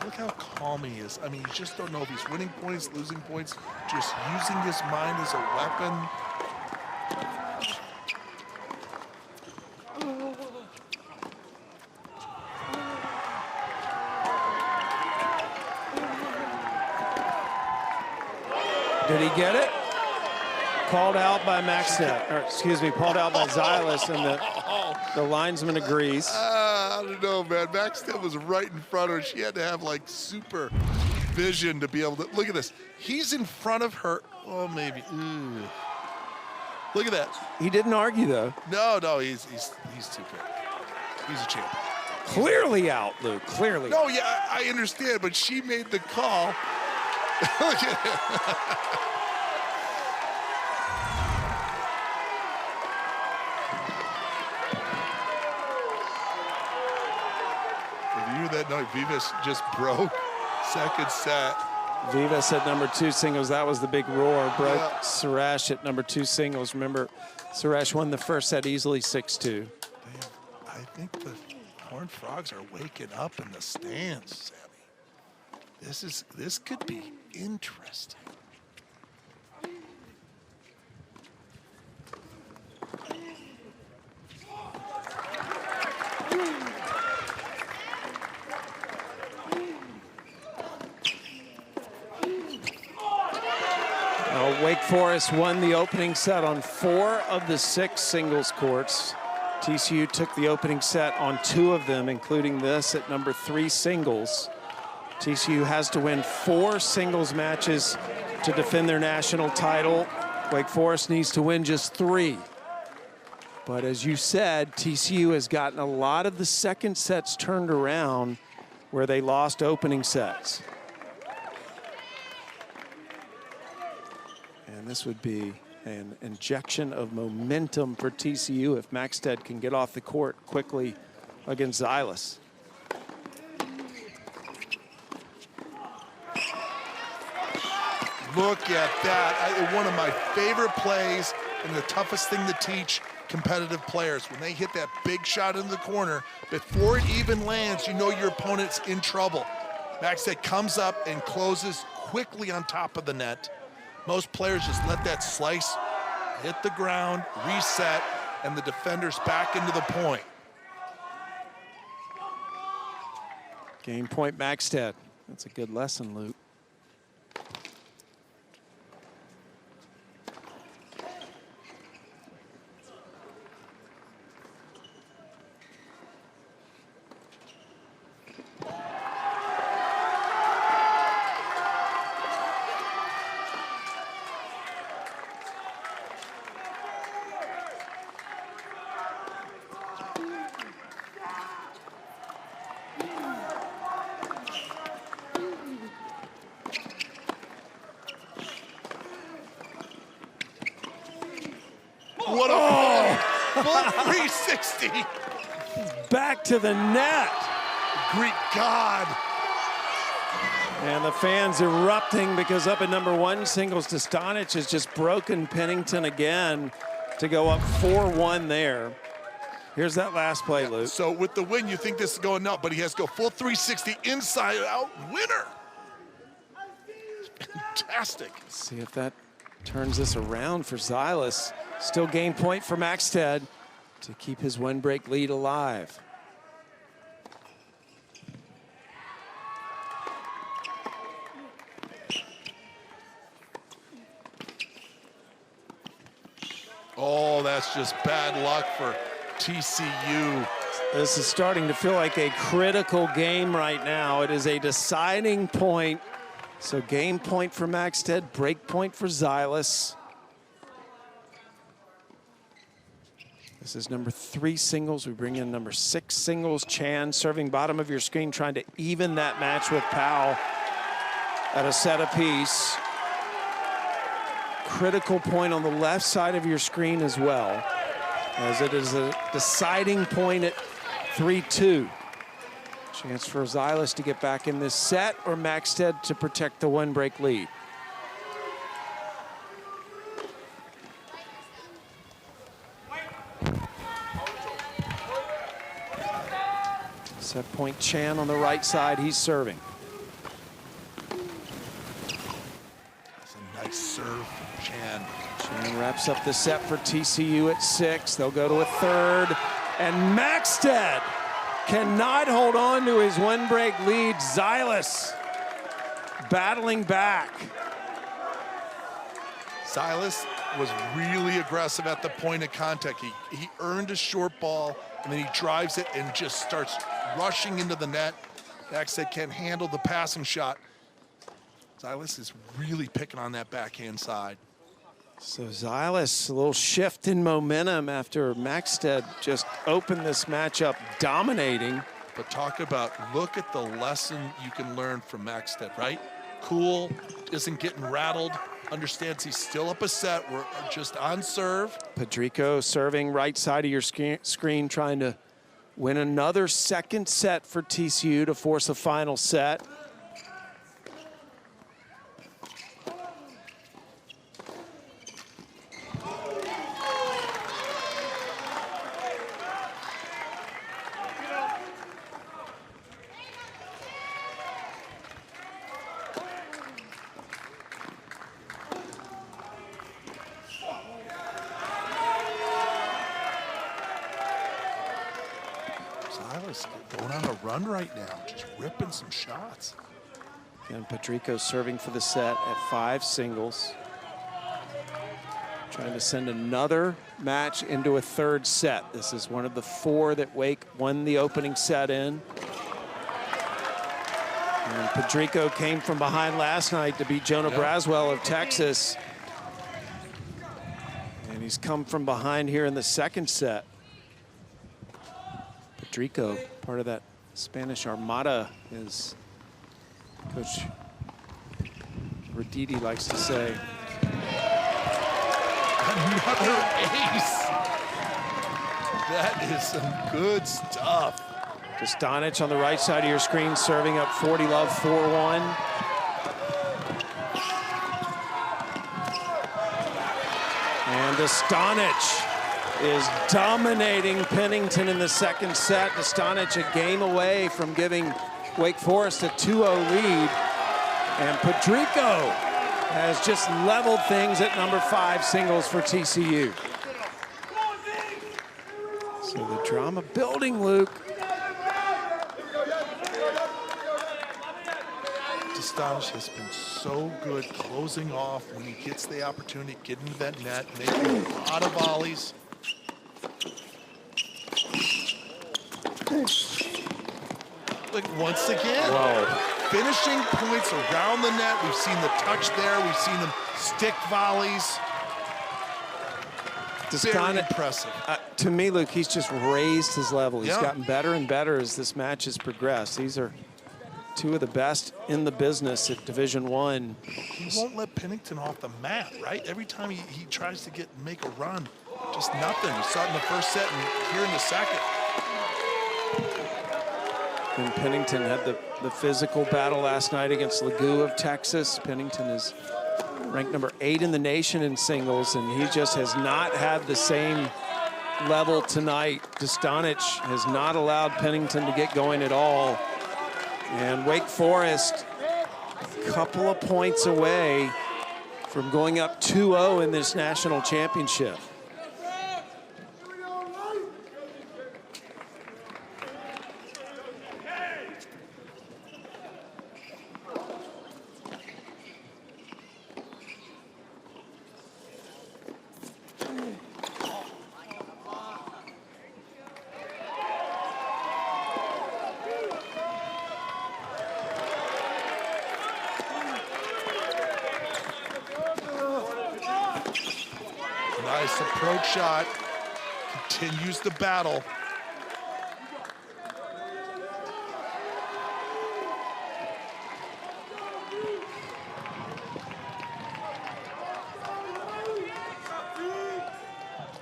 Look how calm he is. I mean, you just don't know if he's winning points, losing points, just using his mind as a weapon. Did he get it? Called out by Maxted, or excuse me, called out by Zylis, and the linesman agrees. How did know, man. Maxted was right in front of her. She had to have like super vision to be able to look at this. He's in front of her. Oh, maybe. Ooh. Look at that. He didn't argue though. No, he's too good. He's a champion. Clearly out, Luke. Clearly. No, yeah, I understand, but she made the call. Look at it. If you hear that noise, Vivas just broke. Second set. Vivas at number 2 singles. That was the big roar. Broke Suresh at number 2 singles. Remember, Suresh won the first set easily 6-2. I think the Horned Frogs are waking up in the stands, Sammy. This could be interesting. Wake Forest won the opening set on 4 of the 6 singles courts. TCU took the opening set on 2 of them, including this at number 3 singles. TCU has to win 4 singles matches to defend their national title. Wake Forest needs to win just 3. But as you said, TCU has gotten a lot of the second sets turned around where they lost opening sets. And this would be an injection of momentum for TCU if Maxted can get off the court quickly against Silas. Look at that. One of my favorite plays and the toughest thing to teach competitive players. When they hit that big shot in the corner, before it even lands, you know your opponent's in trouble. Maxted comes up and closes quickly on top of the net. Most players just let that slice hit the ground, reset, and the defender's back into the point. Game point Maxted. That's a good lesson, Luke. What a full 360. Back to the net. Greek God. And the fans erupting because up at number 1 singles, Dostanic has just broken Pennington again to go up 4-1 there. Here's that last play, Luke. So with the win, you think this is going up, but he has to go full 360 inside out winner. Fantastic. Let's see if that turns this around for Silas. Still game point for Maxted to keep his 1-break lead alive. Oh, that's just bad luck for TCU. This is starting to feel like a critical game right now. It is a deciding point. So game point for Maxted, break point for Silas. This is number 3 singles. We bring in number 6 singles. Chan serving bottom of your screen, trying to even that match with Powell at a set apiece. Critical point on the left side of your screen as well, as it is a deciding point at 3-2. Chance for Silas to get back in this set, or Maxted to protect the 1-break lead. Set point Chan on the right side, he's serving. That's a nice serve from Chan. Chan wraps up the set for TCU at 6. They'll go to a third, and Maxted cannot hold on to his 1-break lead. Silas battling back. Silas was really aggressive at the point of contact. He earned a short ball, and then he drives it and just starts rushing into the net. Backside can't handle the passing shot. Zylis is really picking on that backhand side. So Zylis, a little shift in momentum after Maxted just opened this matchup dominating. But talk about, look at the lesson you can learn from Maxted, right? Cool, isn't getting rattled, understands he's still up a set. We're just on serve. Pedrico serving right side of your screen, trying to win another second set for TCU to force a final set. Zylis going on a run right now, just ripping some shots. And Pedrico serving for the set at 5 singles. Trying to send another match into a third set. This is one of the 4 that Wake won the opening set in. And Pedrico came from behind last night to beat Jonah Braswell of Texas. And he's come from behind here in the second set. Pedrico, part of that Spanish Armada, as Coach Raditi likes to say. Another ace. That is some good stuff. Dostanic on the right side of your screen, serving up 40 love 4-1. And Dostanic is dominating Pennington in the second set. Dostanic a game away from giving Wake Forest a 2-0 lead. And Pedrico has just leveled things at number 5 singles for TCU. So the drama building, Luke. Dostanic has been so good closing off when he gets the opportunity, getting to that net, making a lot of volleys. Like once again, finishing points around the net. We've seen the touch there. We've seen them stick volleys. Very impressive. To me, Luke, he's just raised his level. He's gotten better and better as this match has progressed. These are 2 of the best in the business at Division I. He won't let Pennington off the mat, right? Every time he tries to make a run, just nothing. We saw it in the first set and here in the second. And Pennington had the physical battle last night against Legou of Texas. Pennington is ranked number 8 in the nation in singles, and he just has not had the same level tonight. Dostanic has not allowed Pennington to get going at all. And Wake Forest, a couple of points away from going up 2-0 in this national championship. Nice approach shot, continues the battle.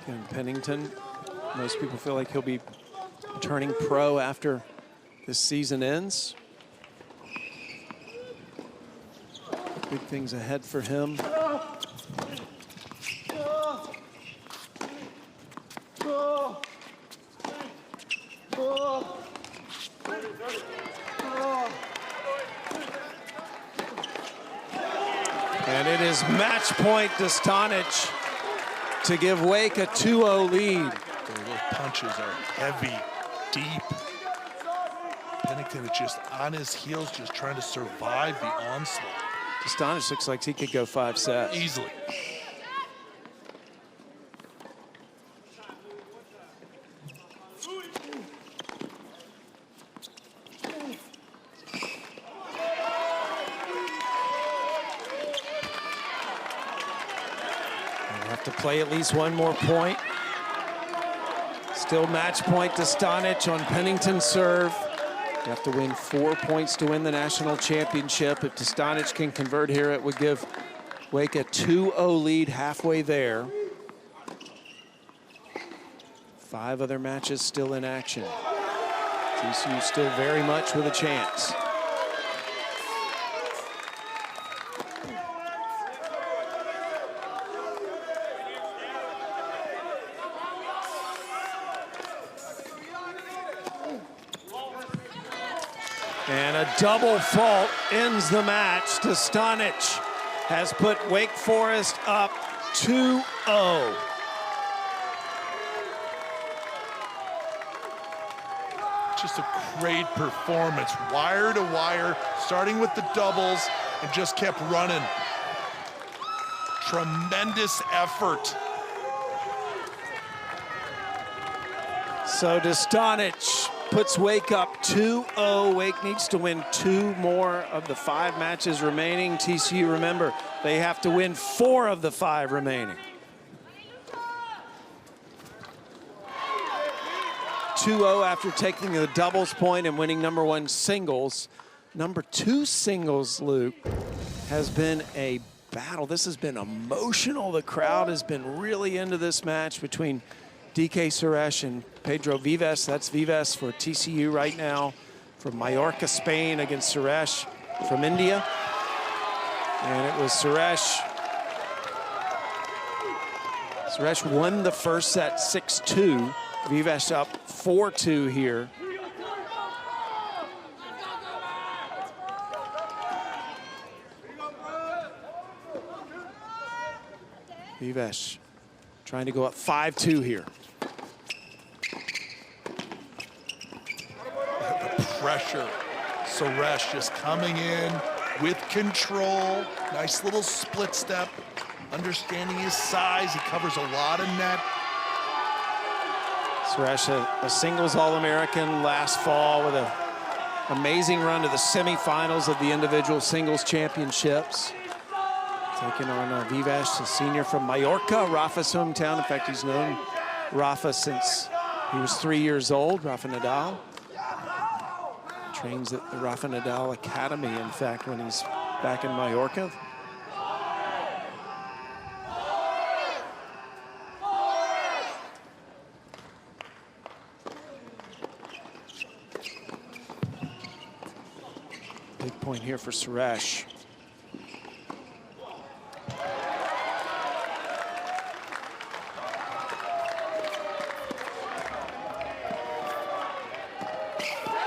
And Pennington, most people feel like he'll be turning pro after this season ends. Big things ahead for him. And it is match point Dostanic to give Wake a 2-0 lead. Those punches are heavy, deep. Pennington is just on his heels, just trying to survive the onslaught. Dostanic looks like he could go 5 sets. Easily. play at least one more point. Still match point to Stanic on Pennington's serve. You have to win 4 points to win the national championship. If Stanic can convert here, it would give Wake a 2-0 lead halfway there. 5 other matches still in action. TCU still very much with a chance. And a double fault ends the match. Stanic has put Wake Forest up 2-0. Just a great performance, wire to wire, starting with the doubles and just kept running. Tremendous effort. So Stanic puts Wake up 2-0. Wake needs to win 2 more of the 5 matches remaining. TCU, remember, they have to win 4 of the 5 remaining. 2-0 after taking the doubles point and winning number 1 singles. Number 2 singles, Luke, has been a battle. This has been emotional. The crowd has been really into this match between DK Suresh and Pedro Vives. That's Vives for TCU right now from Mallorca, Spain, against Suresh from India. And it was Suresh. Suresh won the first set 6-2. Vives up 4-2 here. Vives trying to go up 5-2 here. The pressure. Suresh just coming in with control. Nice little split step. Understanding his size. He covers a lot of net. Suresh, a singles All-American last fall with an amazing run to the semifinals of the individual singles championships. Taking on Vives, a senior from Mallorca, Rafa's hometown. In fact, he's known Rafa since he was 3 years old, Rafa Nadal. Trains at the Rafa Nadal Academy, in fact, when he's back in Mallorca. Big point here for Suresh.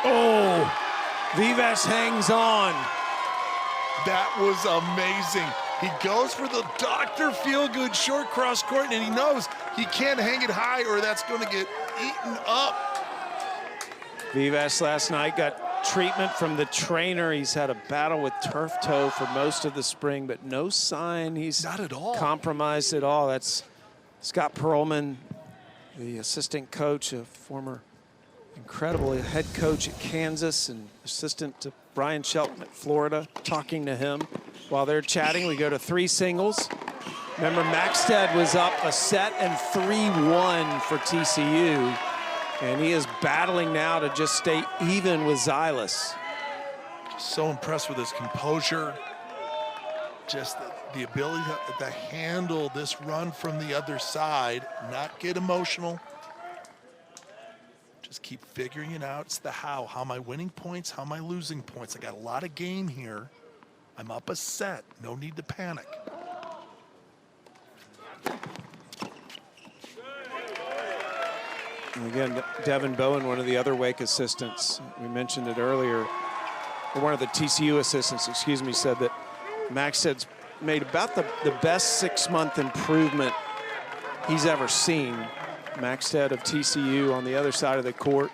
Oh, Vives hangs on. That was amazing. He goes for the Dr. Feelgood short cross court, and he knows he can't hang it high or that's going to get eaten up. Vives last night got treatment from the trainer. He's had a battle with turf toe for most of the spring, but no sign he's not at all compromised at all. That's Scott Perlman, the assistant coach, a former incredible head coach at Kansas and assistant to Brian Shelton at Florida, talking to him. While they're chatting, we go to 3 singles. Remember, Maxted was up a set and 3-1 for TCU, and he is battling now to just stay even with Zylas. So impressed with his composure, just the ability to handle this run from the other side, not get emotional. Just keep figuring it out. It's the how. How am I winning points? How am I losing points? I got a lot of game here. I'm up a set. No need to panic. And again, Devin Bowen, one of the other Wake assistants, we mentioned it earlier, or one of the TCU assistants, excuse me, said that Maxted's made about the best 6-month improvement he's ever seen. Maxted of TCU on the other side of the court.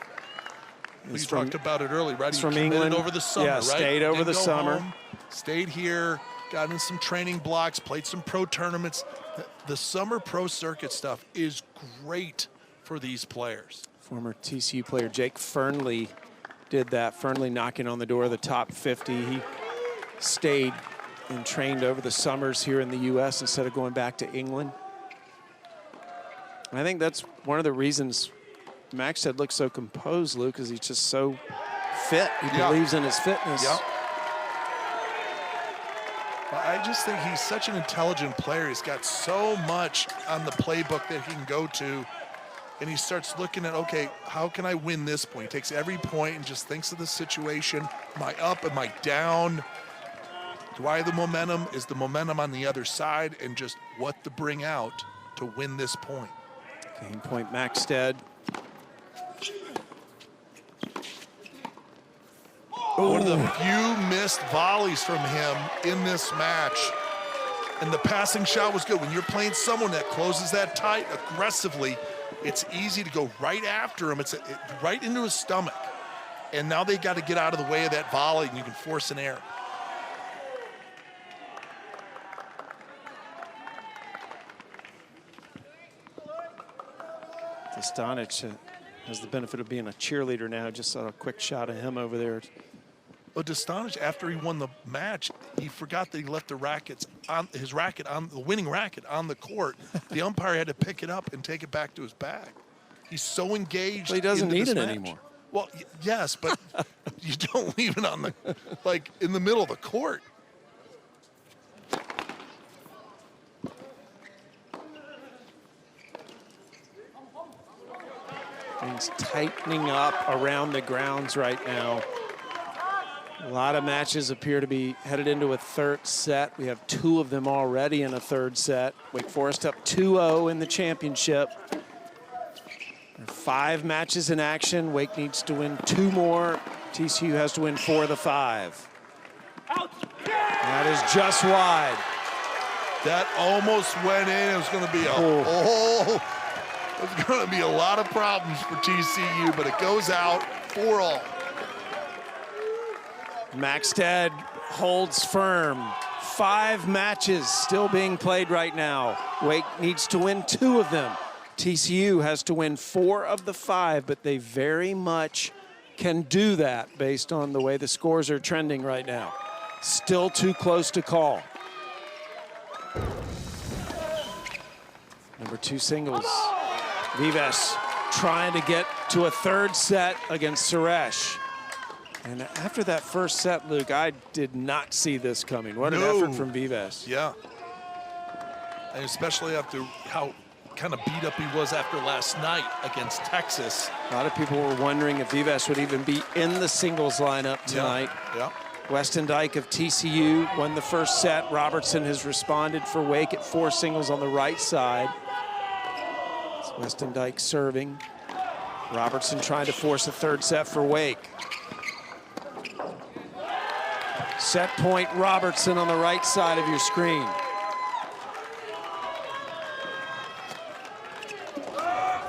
We talked about it early, right? He's from England over the summer, yeah, right? Stayed over the summer. Home, stayed here, got in some training blocks, played some pro tournaments. The summer pro circuit stuff is great for these players. Former TCU player Jake Fernley did that. Fernley knocking on the door of the top 50. He stayed and trained over the summers here in the U.S. instead of going back to England. I think that's one of the reasons Maxted looks so composed, Luke, because he's just so fit. He believes in his fitness. Yep. I just think he's such an intelligent player. He's got so much on the playbook that he can go to. And he starts looking at, okay, how can I win this point? He takes every point and just thinks of the situation. Am I up? Am I down? Do I have the momentum? Is the momentum on the other side? And just what to bring out to win this point. Game point, Maxted. One of the few missed volleys from him in this match. And the passing shot was good. When you're playing someone that closes that tight aggressively, it's easy to go right after him. It's right into his stomach. And now they got to get out of the way of that volley, and you can force an error. Stanic has the benefit of being a cheerleader now. Just saw a quick shot of him over there. Well, Dostanic, after he won the match, he forgot that he left the the winning racket on the court. The umpire had to pick it up and take it back to his bag. He's so engaged. Well, he doesn't need it match. anymore. Well, yes, but you don't leave it on in the middle of the court. Things tightening up around the grounds right now. A lot of matches appear to be headed into a third set. We have 2 of them already in a third set. Wake Forest up 2-0 in the championship. There are 5 matches in action. Wake needs to win 2 more. TCU has to win 4 of the 5. That is just wide. That almost went in. It was going to be there's going to be a lot of problems for TCU, but it goes out 4-all. Maxted holds firm. 5 matches still being played right now. Wake needs to win 2 of them. TCU has to win 4 of the 5, but they very much can do that based on the way the scores are trending right now. Still too close to call. Number 2 singles. Vives trying to get to a third set against Suresh. And after that first set, Luke, I did not see this coming. What an effort from Vives. Yeah. And especially after how kind of beat up he was after last night against Texas. A lot of people were wondering if Vives would even be in the singles lineup tonight. Yeah. Weston Dyke of TCU won the first set. Robertson has responded for Wake at 4 singles on the right side. It's Weston Dyke serving. Robertson trying to force a third set for Wake. Set point Robertson on the right side of your screen. Oh,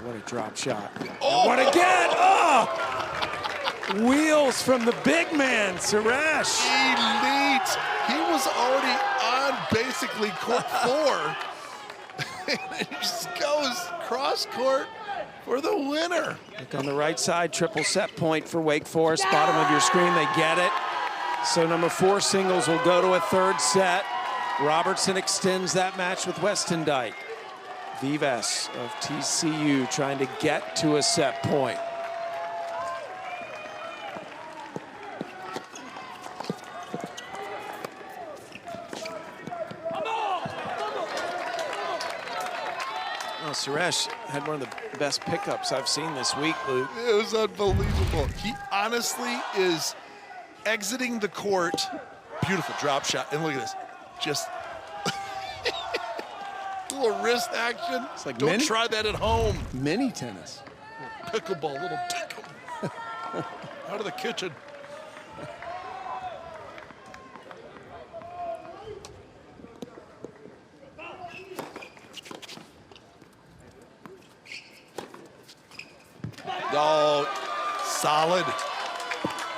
what a drop shot. Oh, what again? Oh! Wheels from the big man, Suresh. Elite. He was already on basically court 4. And he just goes cross court for the winner. Look on the right side, triple set point for Wake Forest. Bottom of your screen, they get it. So number 4 singles will go to a third set. Robertson extends that match with Weston Dyke. Vives of TCU trying to get to a set point. Suresh had one of the best pickups I've seen this week, Luke. It was unbelievable. He honestly is exiting the court. Beautiful drop shot. And look at this. Just little wrist action. It's like Don't try that at home. Mini tennis. Pickleball, little tickle. Out of the kitchen. Oh, solid.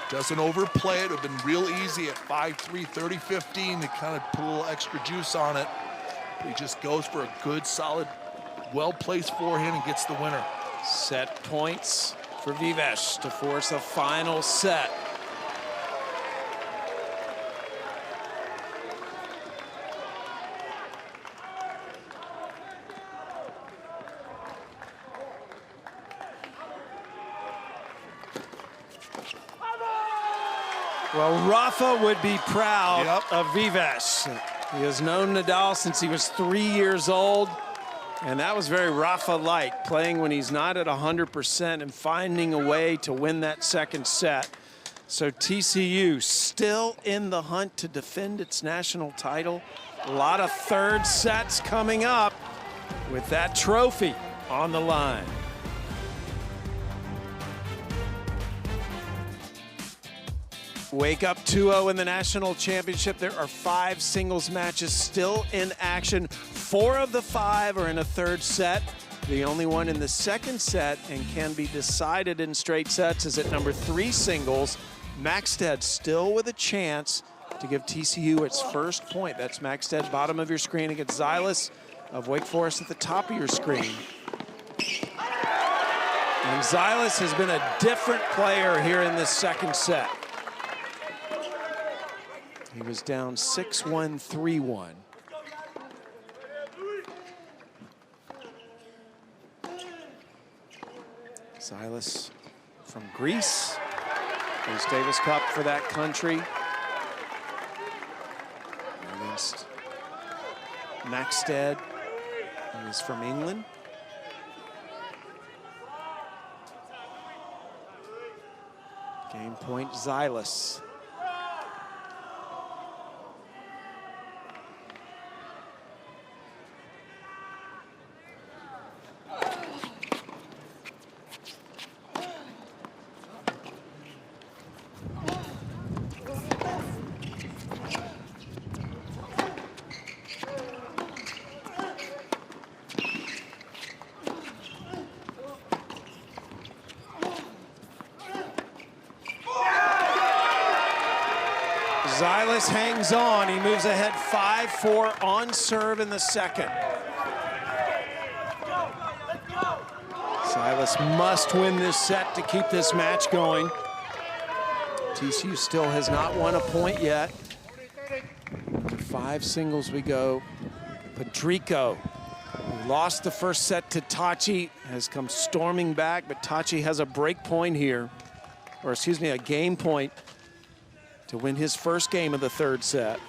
Doesn't overplay it. It would have been real easy at 5-3, 30-15 to kind of put a little extra juice on it. He just goes for a good, solid, well-placed forehand and gets the winner. Set points for Vives to force a final set. Well, Rafa would be proud Yep. of Vives. He has known Nadal since he was 3 years old, and that was very Rafa-like, playing when he's not at 100% and finding a way to win that second set. So TCU still in the hunt to defend its national title. A lot of third sets coming up with that trophy on the line. Wake up 2-0 in the national championship. There are 5 singles matches still in action. 4 of the 5 are in a third set. The only one in the second set and can be decided in straight sets is at number 3 singles. Maxted still with a chance to give TCU its first point. That's Maxted, bottom of your screen, against Zylis of Wake Forest at the top of your screen. And Zylis has been a different player here in this second set. He was down 6-1, 3-1. Zylis from Greece, wins Davis Cup for that country. Against Maxted, who is from England. Game point, Zylis. Zylis hangs on. He moves ahead 5-4 on serve in the second. Zylis must win this set to keep this match going. TCU still has not won a point yet. 5 singles we go. Pedrico, who lost the first set to Tachi, has come storming back, but Tachi has a break point here, or excuse me, a game point to win his first game of the third set.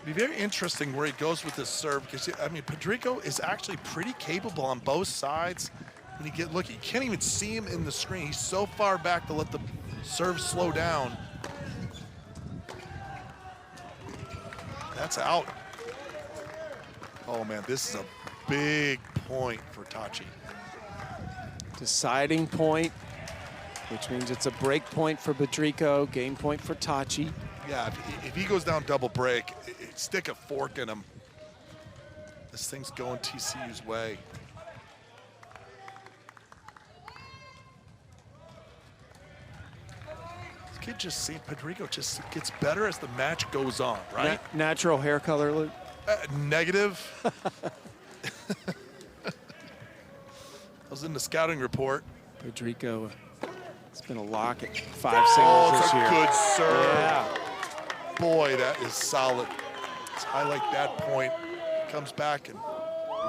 It'd be very interesting where he goes with his serve, because I mean, Pedrico is actually pretty capable on both sides. When you look, you can't even see him in the screen. He's so far back to let the serve slow down. That's out. Oh man, this is a big point for Tachi. Deciding point, which means it's a break point for Pedrico, game point for Tachi. Yeah, if he goes down double break, stick a fork in him. This thing's going TCU's way. This kid just see Pedrico just gets better as the match goes on, right? Natural hair color, Luke? Negative. I was in the scouting report. Pedrico, it's been a lock at 5 singles this year. Good serve. Yeah. Boy, that is solid. Let's highlight that point. Comes back and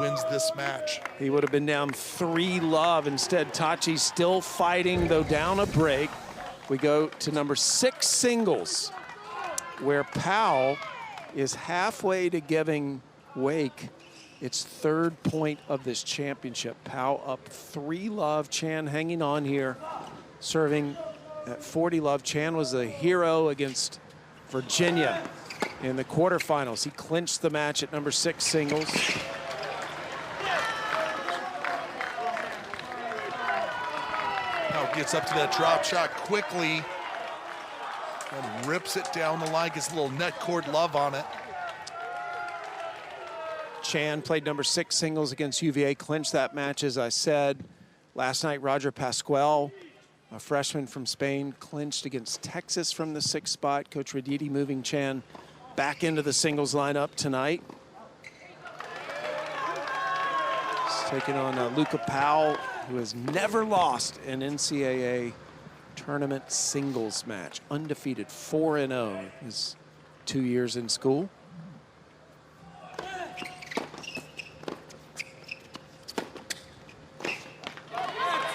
wins this match. He would have been down 3-love. Instead, Tachi still fighting, though down a break. We go to number 6 singles, where Powell is halfway to giving Wake its 3rd point of this championship. Powell up 3-love. Chan hanging on here, serving at 40-love. Chan was a hero against Virginia in the quarterfinals. He clinched the match at number 6 singles. Now gets up to that drop shot quickly and rips it down the line, gets a little net cord love on it. Chan played number 6 singles against UVA, clinched that match, as I said. Last night, Roger Pascual, a freshman from Spain, clinched against Texas from the 6th spot. Coach Raditi moving Chan back into the singles lineup tonight. He's taking on Luca Powell, who has never lost an NCAA tournament singles match. Undefeated, 4-0 his 2 years in school.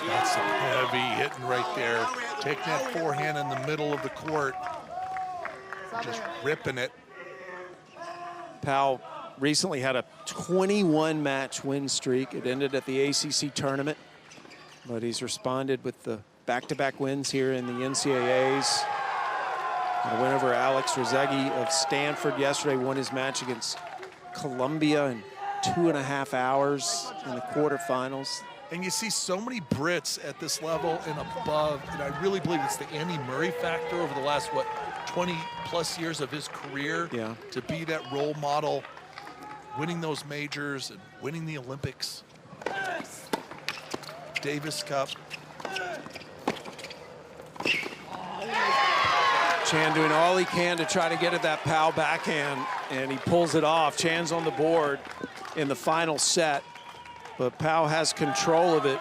That's some heavy hitting right there. Taking that forehand in the middle of the court. Just ripping it. Powell recently had a 21-match win streak. It ended at the ACC tournament, but he's responded with the back-to-back wins here in the NCAAs. A win over Alex Rezegi of Stanford yesterday, won his match against Columbia in 2.5 hours in the quarterfinals. And you see so many Brits at this level and above, and I really believe it's the Andy Murray factor over the last, 20-plus years of his career, to be that role model, winning those majors and winning the Olympics. Davis Cup. Chan doing all he can to try to get at that Powell backhand, and he pulls it off. Chan's on the board in the final set, but Powell has control of it.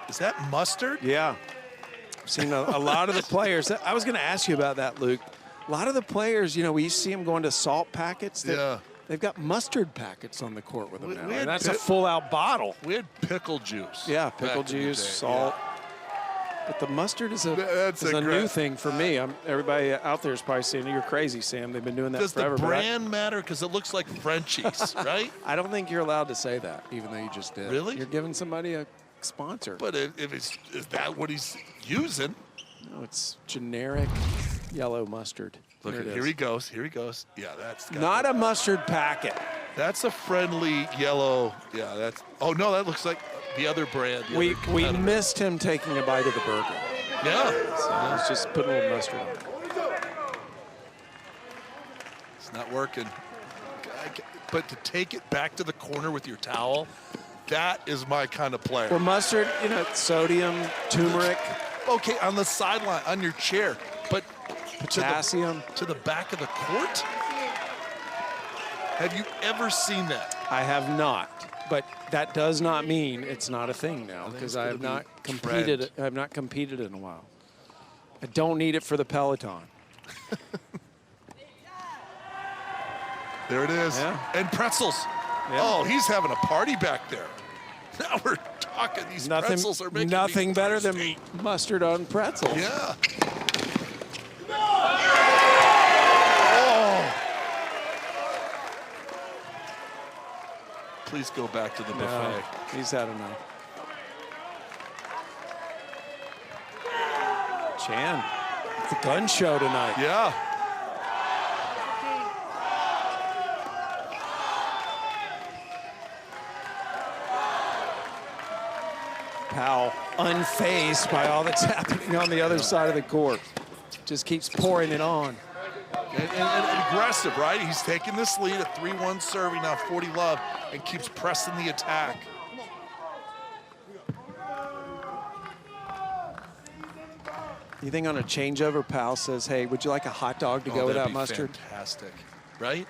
Is that mustard? Yeah. I've seen a lot of the players. I was going to ask you about that, Luke. A lot of the players, you know, we used to see them going to salt packets. They've got mustard packets on the court with them now. And that's a full-out bottle. We had pickle juice. Yeah, pickle juice, salt. Yeah. But the mustard is a new thing for me. Everybody out there is probably saying, you're crazy, Sam. They've been doing that forever. Does the brand matter? Because it looks like Frenchies, right? I don't think you're allowed to say that, even though you just did. Really? You're giving somebody a sponsor. But is that what he's using? No, it's generic yellow mustard. Look, here he goes. Here he goes. Yeah, that's not a mustard packet. That's a friendly yellow. Yeah, that's. Oh no, that looks like the other brand. We missed him taking a bite of the burger. Yeah. So he's just putting a little mustard on it. It's not working. But to take it back to the corner with your towel, that is my kind of player. Well, mustard, you know, sodium, turmeric. Okay, on the sideline, on your chair, but potassium to the back of the court. Have you ever seen that? I have not, but that does not mean it's not a thing now, because I have not competed. I have not competed in a while. I don't need it for the Peloton. There it is. Yeah. And pretzels. Yeah. Oh, he's having a party back there. Now we're talking. These pretzels are making nothing me better thirsty. than mustard on pretzels. Yeah. Please go back to the buffet. No, he's had enough. Chan, it's a gun show tonight. Yeah. Powell unfazed by all that's happening on the other side of the court. Just keeps pouring it on. And aggressive, right? He's taking this lead at 3-1 serving, now 40 love, and keeps pressing the attack. You think on a changeover, Powell says, hey, would you like a hot dog to go without mustard? Fantastic, right?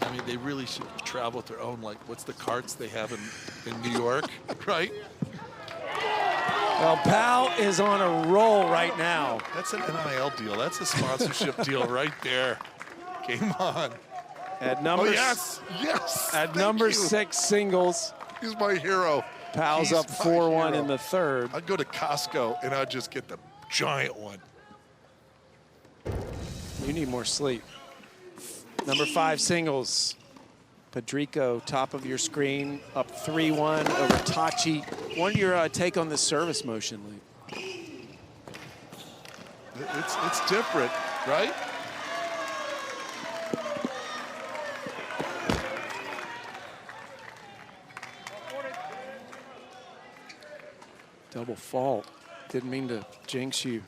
I mean, they really should travel with their own, like, what's the carts they have in New York, right? Well, Powell is on a roll right now. That's an NIL deal. That's a sponsorship deal right there. Game on. At number, yes. At number 6 singles. He's my hero. Powell's up 4-1 in the third. I'd go to Costco and I'd just get the giant one. You need more sleep. Number 5 singles. Pedrico, top of your screen, up 3-1 over Tachi. What are your take on this service motion, Luke? It's different, right? Double fault. Didn't mean to jinx you.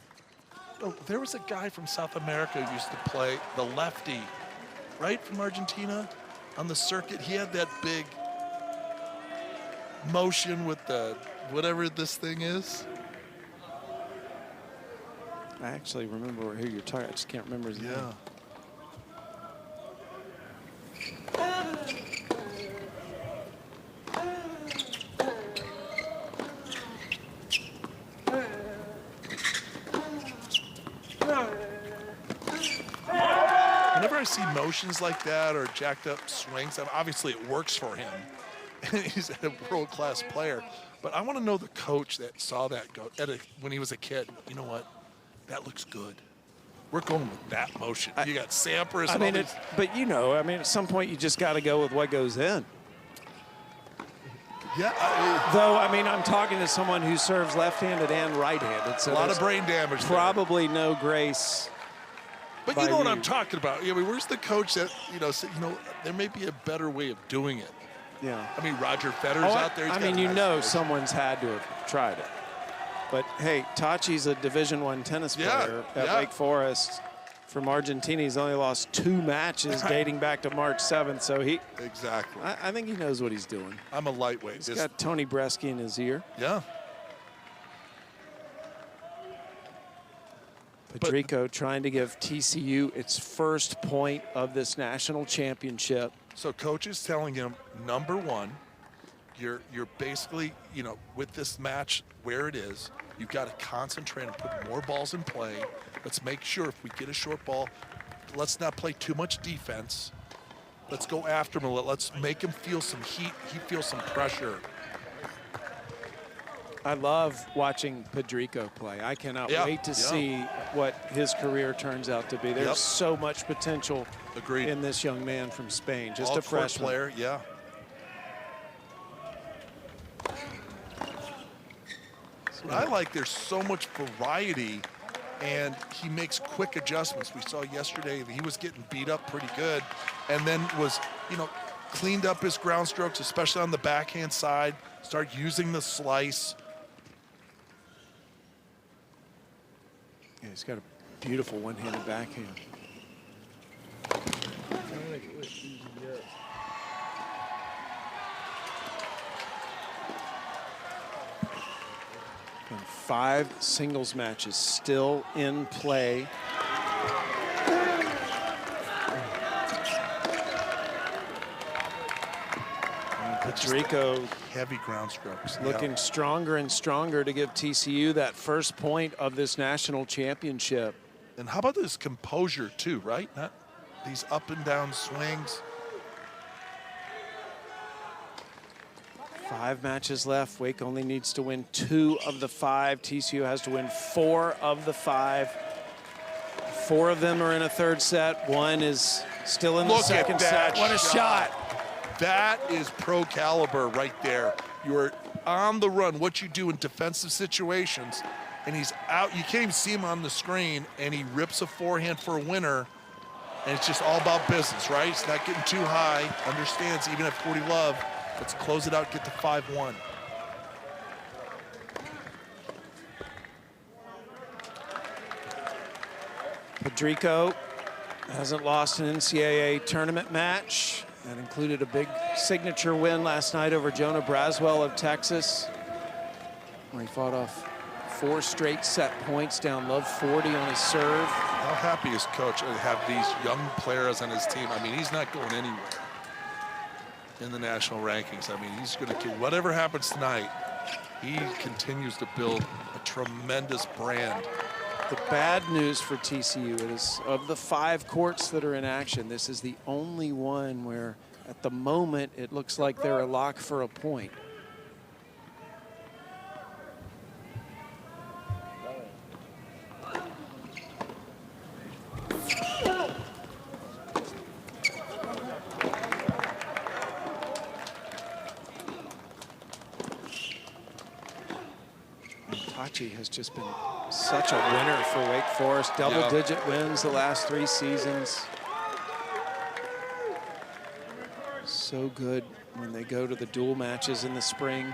Oh, there was a guy from South America who used to play the lefty, right, from Argentina? On the circuit, he had that big motion with the whatever this thing is. I actually remember who you're talking. I just can't remember his name. Whenever I see motions like that or jacked up swings, obviously it works for him. And he's a world-class player. But I want to know the coach that saw that go when he was a kid. You know what? That looks good. We're going with that motion. You got Sampras. I mean, but you know, I mean, at some point you just got to go with what goes in. Yeah. Though, I mean, I'm talking to someone who serves left-handed and right-handed. So a lot of brain damage. Probably no grace. But you know what I'm talking about. I mean, where's the coach that, said, there may be a better way of doing it. Yeah. I mean, Roger Federer's out there. I mean, someone's had to have tried it. But, hey, Tachi's a Division I tennis player at Wake Forest. From Argentina, he's only lost 2 matches dating back to March 7th. So Exactly. I think he knows what he's doing. I'm a lightweight. He's got Tony Bresky in his ear. Yeah. Pedrico trying to give TCU its first point of this national championship. So coach is telling him, number one, you're basically, with this match where it is, you've got to concentrate and put more balls in play. Let's make sure if we get a short ball, let's not play too much defense. Let's go after him. Let's make him feel some heat. He feels some pressure. I love watching Pedrico play. I cannot wait to see what his career turns out to be. There's so much potential in this young man from Spain. Just a freshman player, yeah. What I like, there's so much variety, and he makes quick adjustments. We saw yesterday that he was getting beat up pretty good, and then was, cleaned up his ground strokes, especially on the backhand side, started using the slice. Yeah, he's got a beautiful one-handed backhand. And 5 singles matches still in play. Pedrico heavy ground strokes. Looking stronger and stronger to give TCU that first point of this national championship. And how about this composure too, right? Not these up and down swings. 5 matches left. Wake only needs to win 2 of the 5. TCU has to win 4 of the 5. 4 of them are in a third set. 1 is still in the second set. What a shot. That is pro caliber right there. You're on the run, what you do in defensive situations, and he's out. You can't even see him on the screen, and he rips a forehand for a winner, and it's just all about business, right? He's not getting too high, understands even at 40 love, let's close it out, get to 5-1. Pedrico hasn't lost an NCAA tournament match. That included a big signature win last night over Jonah Braswell of Texas, where he fought off 4 straight set points, down love 40 on his serve. How happy is coach to have these young players on his team? I mean, he's not going anywhere in the national rankings. I mean, he's going to, whatever happens tonight, he continues to build a tremendous brand. The bad news for TCU is, of the 5 courts that are in action, this is the only one where, at the moment, it looks like they're a lock for a point. Tachi has just been such a winner for Wake Forest. Double-digit wins the last 3 seasons. So good when they go to the dual matches in the spring.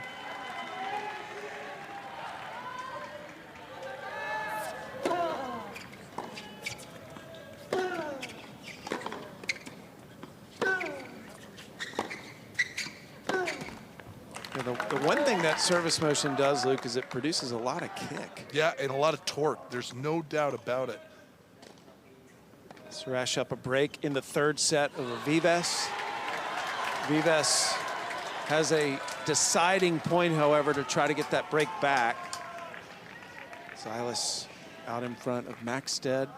The one thing that service motion does, Luke, is it produces a lot of kick. Yeah, and a lot of torque. There's no doubt about it. Suresh up a break in the third set over Vives. Vives has a deciding point, however, to try to get that break back. Silas out in front of Maxted.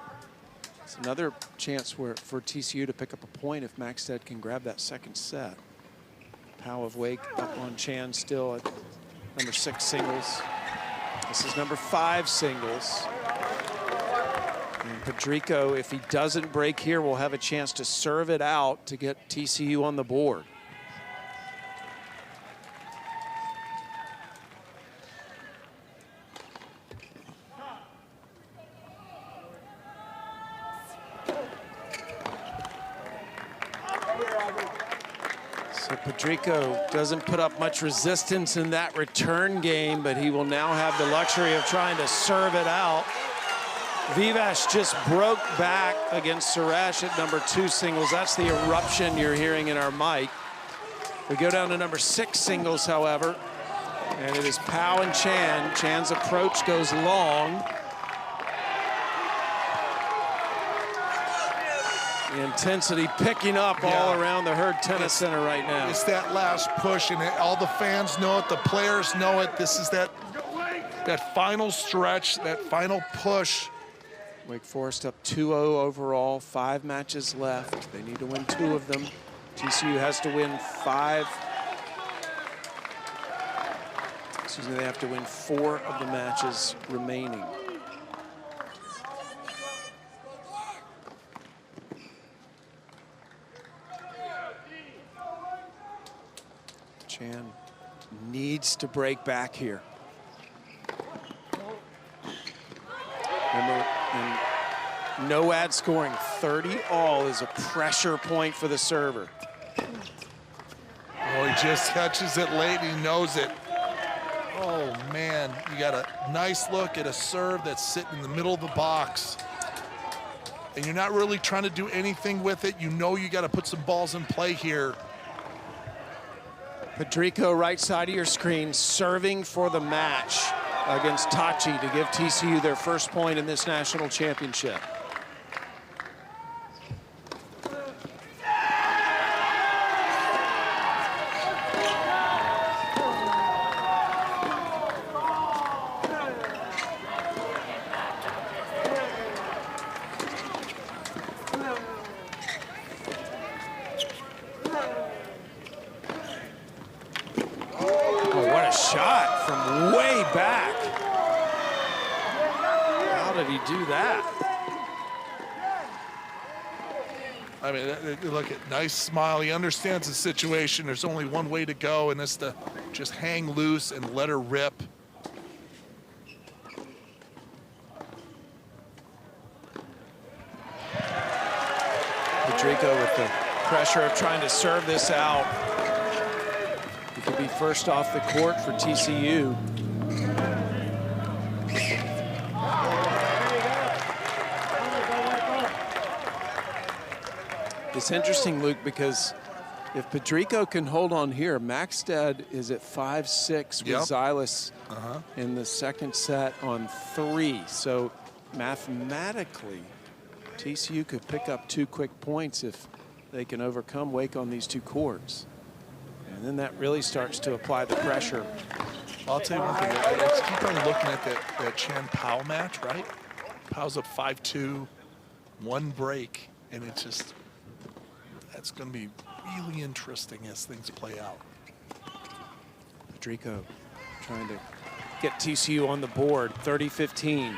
It's another chance for TCU to pick up a point if Maxted can grab that second set. Powell of Wake up on Chan still at number 6 singles. This is number 5 singles. And Pedrico, if he doesn't break here, will have a chance to serve it out to get TCU on the board. So Pedrico doesn't put up much resistance in that return game, but he will now have the luxury of trying to serve it out. Vivas just broke back against Suresh at number 2 singles. That's the eruption you're hearing in our mic. We go down to number 6 singles, however, and it is Pao and Chan. Chan's approach goes long. The intensity picking up all around the Hurd Tennis Center right now. It's that last push, and all the fans know it, the players know it. This is that final stretch, that final push. Wake Forest up 2-0 overall, 5 matches left. They need to win 2 of them. TCU has to win 5. Excuse me, they have to win 4 of the matches remaining. Chan needs to break back here. Remember, in no ad scoring, 30 all is a pressure point for the server. Oh, he just catches it late, he knows it. Oh man, you got a nice look at a serve that's sitting in the middle of the box. And you're not really trying to do anything with it. You know you got to put some balls in play here. Pedrico, right side of your screen, serving for the match against Tachi to give TCU their first point in this national championship. Shot from way back. How did he do that? I mean, look at nice smile. He understands the situation. There's only one way to go, and it's to just hang loose and let her rip. Pedrico with the pressure of trying to serve this out. He could be first off the court for TCU. It's interesting, Luke, because if Pedrico can hold on here, Maxted is at 5-6 with Zylis in the second set on 3. So mathematically, TCU could pick up 2 quick points if they can overcome Wake on these 2 courts. And then that really starts to apply the pressure. I'll tell you one thing. Let's keep on looking at that Chan-Pao match, right? Pao's up 5-2, 1 break, and it's just, that's going to be really interesting as things play out. Pedrico trying to get TCU on the board, 30-15.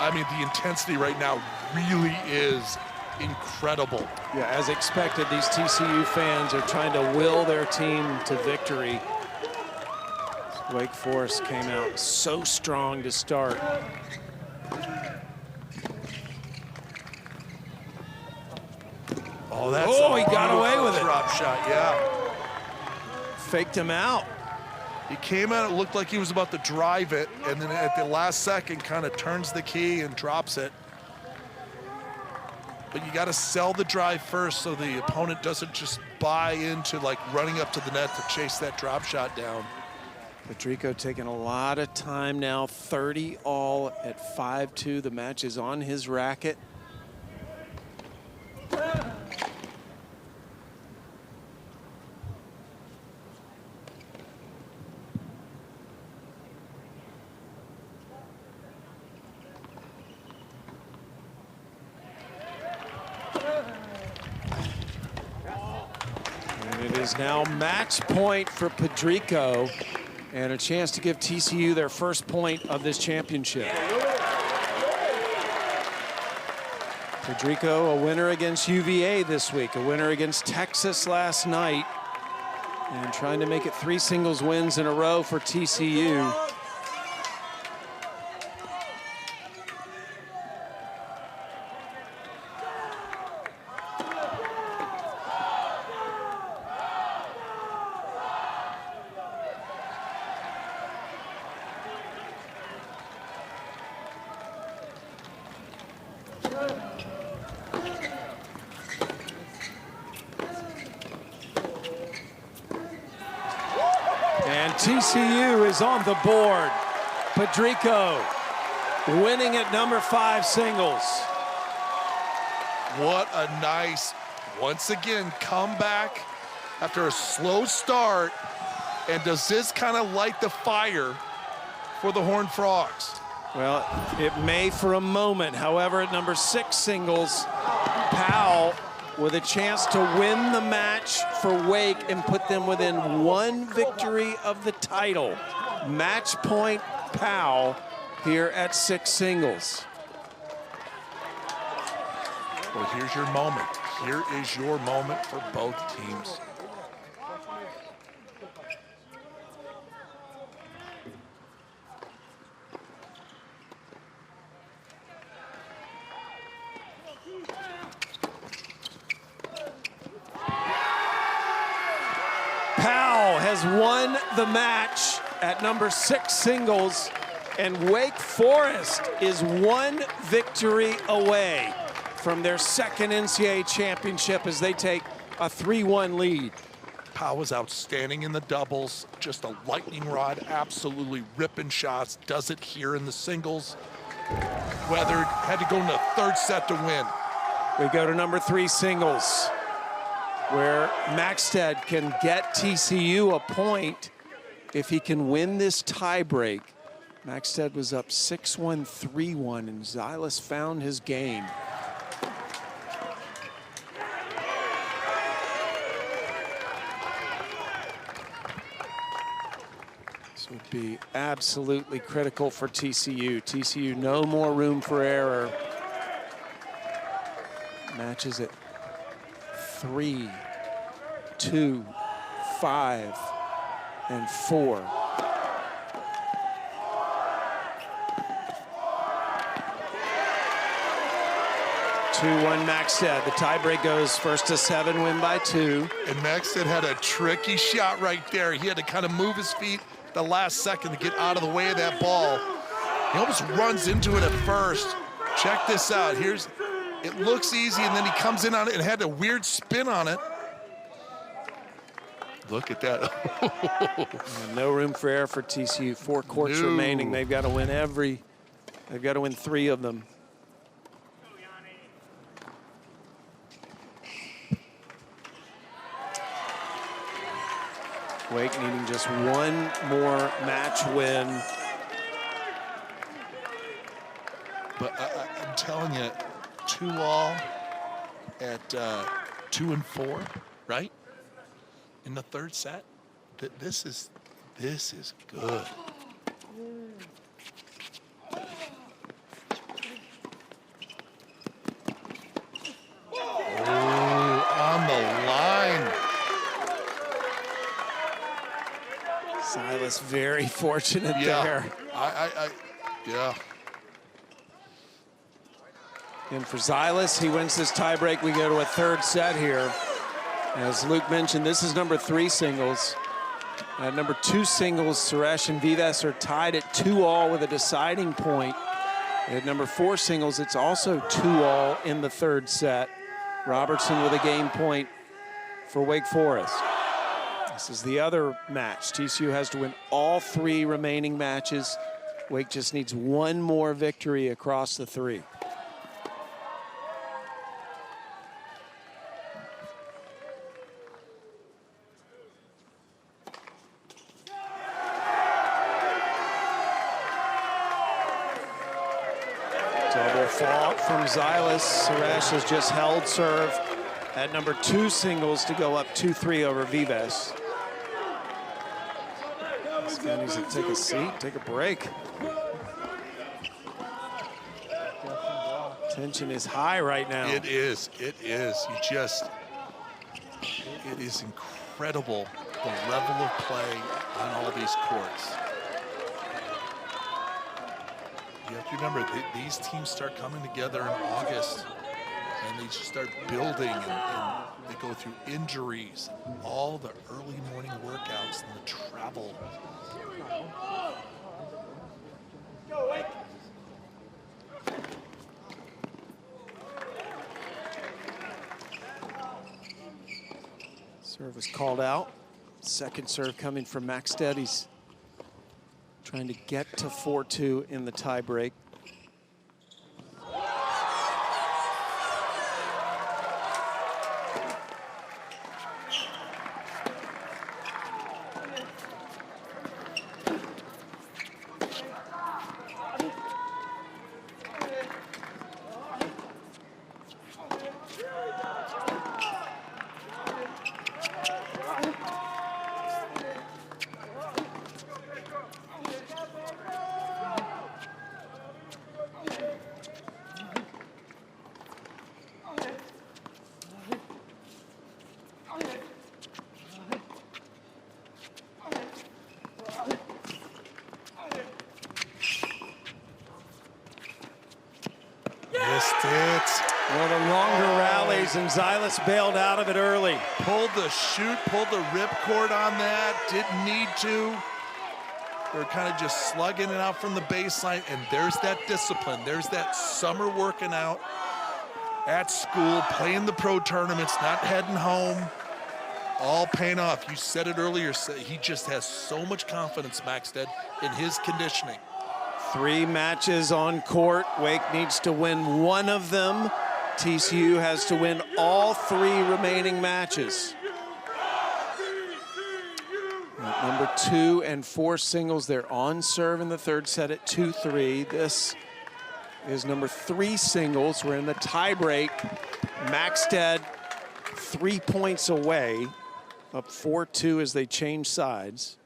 I mean, the intensity right now really is incredible. Yeah, as expected, these TCU fans are trying to will their team to victory. Wake Forest came out so strong to start. Oh, that's he got away with it. Drop shot, yeah. Faked him out. He came out, it looked like he was about to drive it, and then at the last second kind of turns the key and drops it. But you got to sell the drive first so the opponent doesn't just buy into like running up to the net to chase that drop shot down. Pedrico taking a lot of time now, 30 all at 5-2. The match is on his racket. And it is now match point for Pedrico and a chance to give TCU their first point of this championship. Pedrico, a winner against UVA this week, a winner against Texas last night, and trying to make it 3 singles wins in a row for TCU. And TCU is on the board. Pedrico winning at number 5 singles. What a nice, once again, comeback after a slow start. And does this kind of light the fire for the Horned Frogs? Well, it may for a moment. However, at number 6 singles, Powell with a chance to win the match for Wake and put them within 1 victory of the title. Match point Powell here at 6 singles. Well, here's your moment. Here is your moment for both teams. Powell has won the match at number 6 singles, and Wake Forest is 1 victory away from their 2nd NCAA championship as they take a 3-1 lead. Powell was outstanding in the doubles, just a lightning rod, absolutely ripping shots, does it here in the singles. Weathered, had to go in the 3rd set to win. We go to number 3 singles, where Maxted can get TCU a point if he can win this tiebreak. Maxted was up 6-1, 3-1, and Xilas found his game. This would be absolutely critical for TCU. TCU, no more room for error. Matches at 3, 2, 5, and 4. Maxted. The tiebreak goes 1st to 7, win by 2. And Maxted had a tricky shot right there. He had to kind of move his feet the last second to get out of the way of that ball. He almost runs into it at first. Check this out. Here's, it looks easy, and then he comes in on it and had a weird spin on it. Look at that. No room for error for TCU. 4 courts remaining. They've got to win they've got to win 3 of them. Wake needing just 1 more match win. But I'm telling you, 2-all at 2 and 4, right? In the 3rd set, this is good. Oh, on the line. Xilas very fortunate there. Yeah. And for Xilas, he wins this tiebreak. We go to a 3rd set here. As Luke mentioned, this is number 3 singles. At number 2 singles, Suresh and Vives are tied at 2-all with a deciding point. At number 4 singles, it's also 2-all in the 3rd set. Robertson with a game point for Wake Forest. This is the other match. TCU has to win all 3 remaining matches. Wake just needs 1 more victory across the 3. Double fault from Xilas. Suresh has just held serve at number 2 singles to go up 2-3 over Vives. This guy needs to take a seat, take a break. Tension is high right now. It is. It is. It is incredible the level of play on all these courts. You have to remember, these teams start coming together in August, and they just start building, and they go through injuries, all the early morning workouts and the travel. Serve was called out. Second serve coming from Maxted. He's trying to get to 4-2 in the tie break. One of the longer rallies, and Zylas bailed out of it early. Pulled the shoot, pulled the ripcord on that, didn't need to. They were kind of just slugging it out from the baseline, and there's that discipline. There's that summer working out at school, playing the pro tournaments, not heading home, all paying off. You said it earlier, he just has so much confidence, Maxted, in his conditioning. 3 matches on court. Wake needs to win 1 of them. TCU has to win all 3 remaining matches. At number 2 and 4 singles, they're on serve in the 3rd set at 2-3. This is number 3 singles. We're in the tie break. Maxted 3 points away, up 4-2 as they change sides.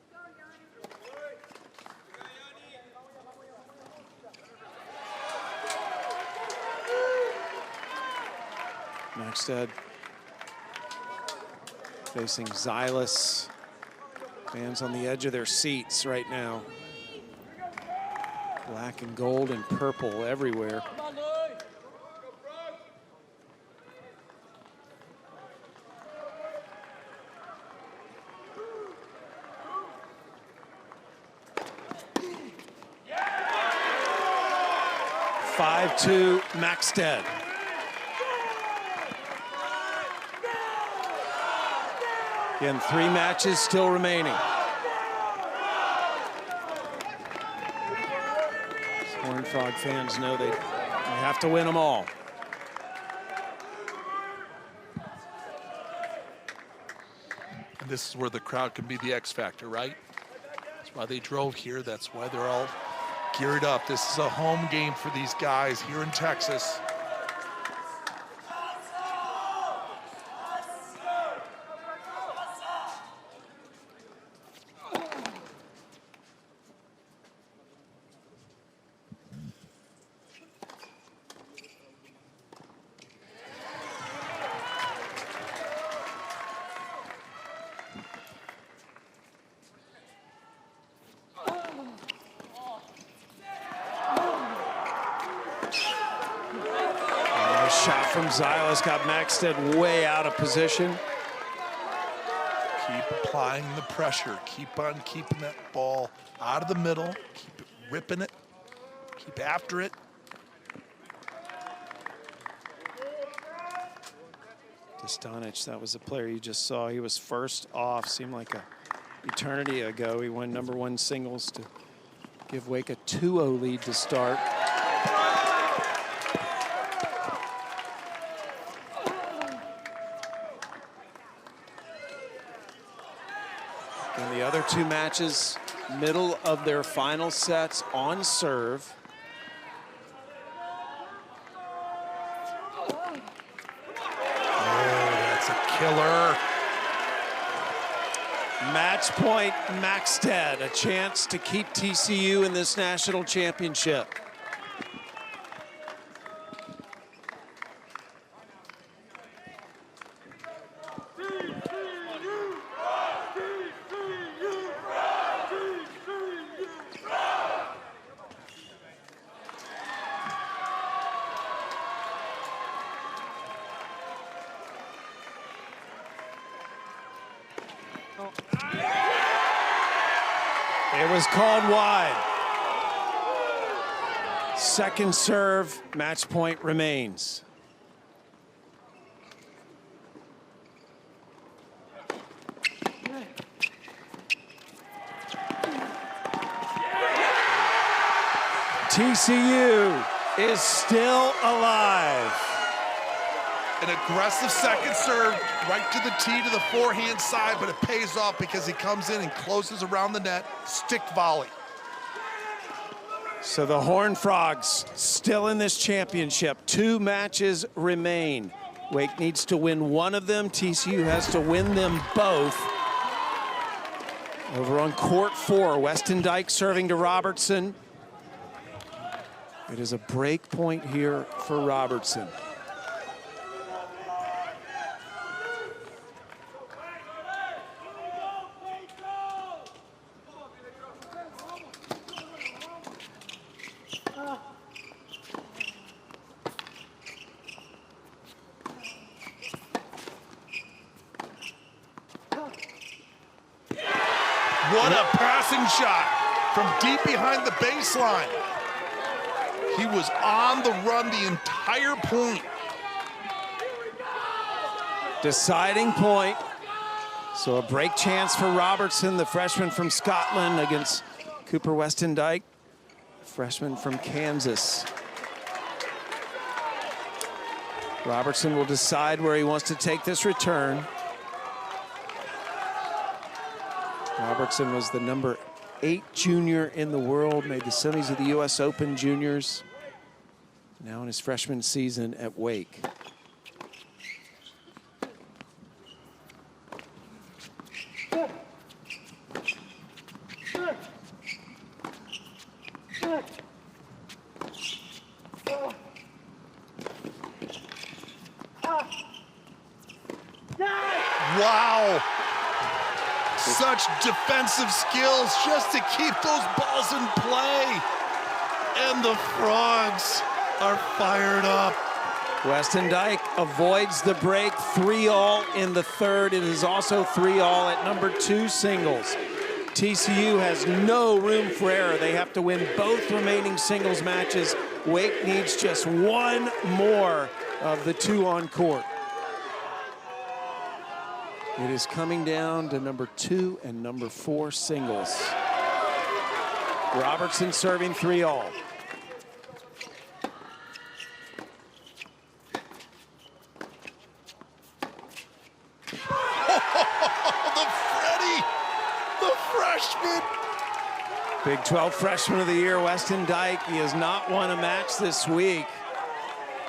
Maxted facing Zylas. Fans on the edge of their seats right now. Black and gold and purple everywhere. Yeah! 5-2 Maxted. Again, 3 matches still remaining. Horned Frog fans know they have to win them all. And this is where the crowd can be the X factor, right? That's why they drove here. That's why they're all geared up. This is a home game for these guys here in Texas. Shot from Zylas got Maxted way out of position. Keep applying the pressure. Keep on keeping that ball out of the middle. Keep ripping it. Keep after it. Dostanic, that was the player you just saw. He was first off, seemed like an eternity ago. He won number 1 singles to give Wake a 2-0 lead to start. And the other 2 matches, middle of their final sets on serve. Oh, killer. Match point, Maxted, a chance to keep TCU in this national championship. It was called wide. Second serve, match point remains. TCU is still alive. An aggressive second serve, right to the tee to the forehand side, but it pays off because he comes in and closes around the net. Stick volley. So the Horned Frogs still in this championship. 2 matches remain. Wake needs to win one of them. TCU has to win them both. Over on court 4, Weston Dyke serving to Robertson. It is a break point here for Robertson. What a passing shot from deep behind the baseline. He was on the run the entire point. Deciding point. So a break chance for Robertson, the freshman from Scotland, against Cooper Weston Dyke, freshman from Kansas. Robertson will decide where he wants to take this return. Robertson was the number 8 junior in the world, made the semis of the US Open Juniors. Now in his freshman season at Wake. Wow. Such defensive skills just to keep those balls in play. And the Frogs are fired up. Weston Dyke avoids the break, 3-all in the third. It is also 3-all at number 2 singles. TCU has no room for error. They have to win both remaining singles matches. Wake needs just one more of the 2 on court. It is coming down to number 2 and number 4 singles. Robertson serving 3-all. The freshman. Big 12 freshman of the year, Weston Dyke. He has not won a match this week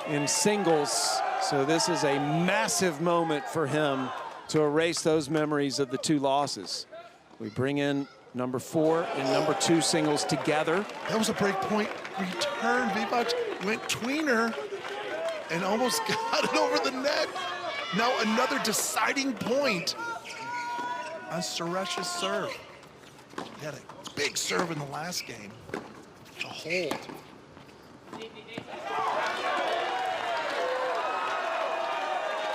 in singles. So this is a massive moment for him to erase those memories of the 2 losses. We bring in number 4 and number 2 singles together. That was a break point return. Vivac went tweener and almost got it over the net. Now another deciding point on Suresh's serve. He had a big serve in the last game to hold.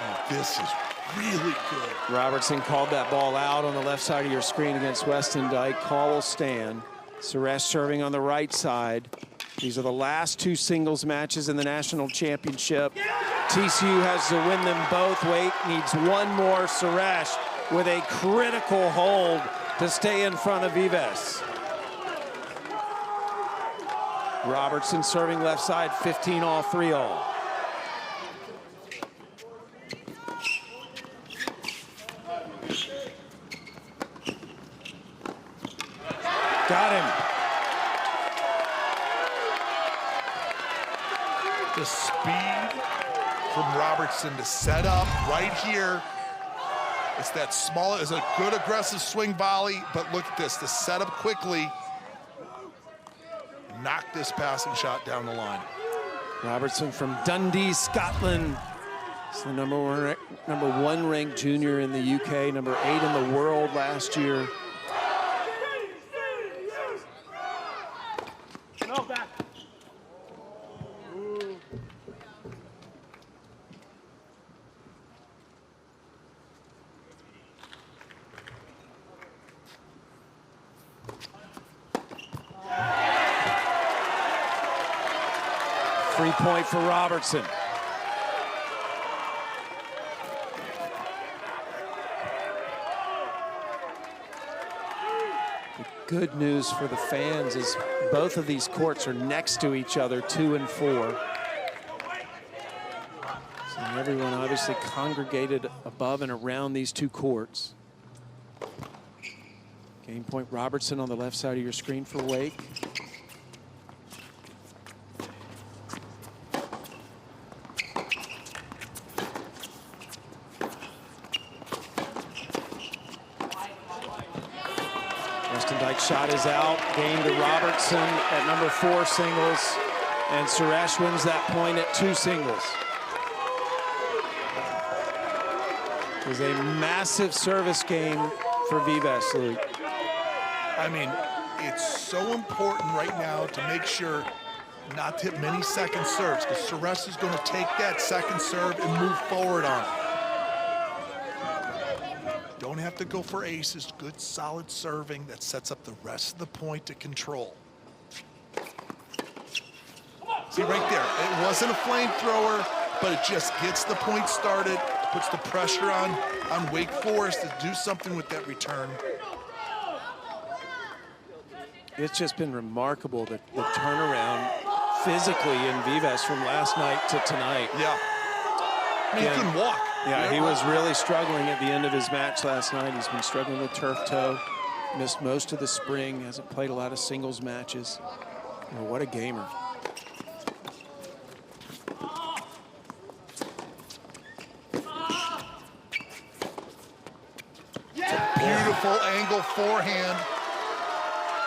Oh, this is really good. Robertson called that ball out on the left side of your screen against Weston Dyke. Call will stand. Suresh serving on the right side. These are the last 2 singles matches in the national championship. TCU has to win them both. Wake needs one more. Suresh with a critical hold to stay in front of Vives. Robertson serving left side, 15-all, 3-all. Got him. The speed from Robertson to set up right here It's that small, it's a good aggressive swing volley, but look at this, the setup quickly. Knock this passing shot down the line. Robertson from Dundee, Scotland. He's the number one ranked junior in the UK, number 8 in the world last year. No, back. 3-point for Robertson. The good news for the fans is both of these courts are next to each other, 2 and 4. So everyone obviously congregated above and around these two courts. Game point Robertson on the left side of your screen for Wake. Shot is out, game to Robertson at number 4 singles, and Suresh wins that point at 2 singles. It was a massive service game for Vives, Luke. I mean, it's so important right now to make sure not to hit many second serves, because Suresh is going to take that second serve and move forward on it. Don't have to go for aces. Good, solid serving that sets up the rest of the point to control. See right there, it wasn't a flamethrower, but it just gets the point started, puts the pressure on Wake Forest to do something with that return. It's just been remarkable, the turnaround physically in Vives from last night to tonight. Yeah. I mean, he couldn't walk. Yeah, he was really struggling at the end of his match last night. He's been struggling with turf toe, missed most of the spring, hasn't played a lot of singles matches. Oh, what a gamer. Beautiful angle forehand.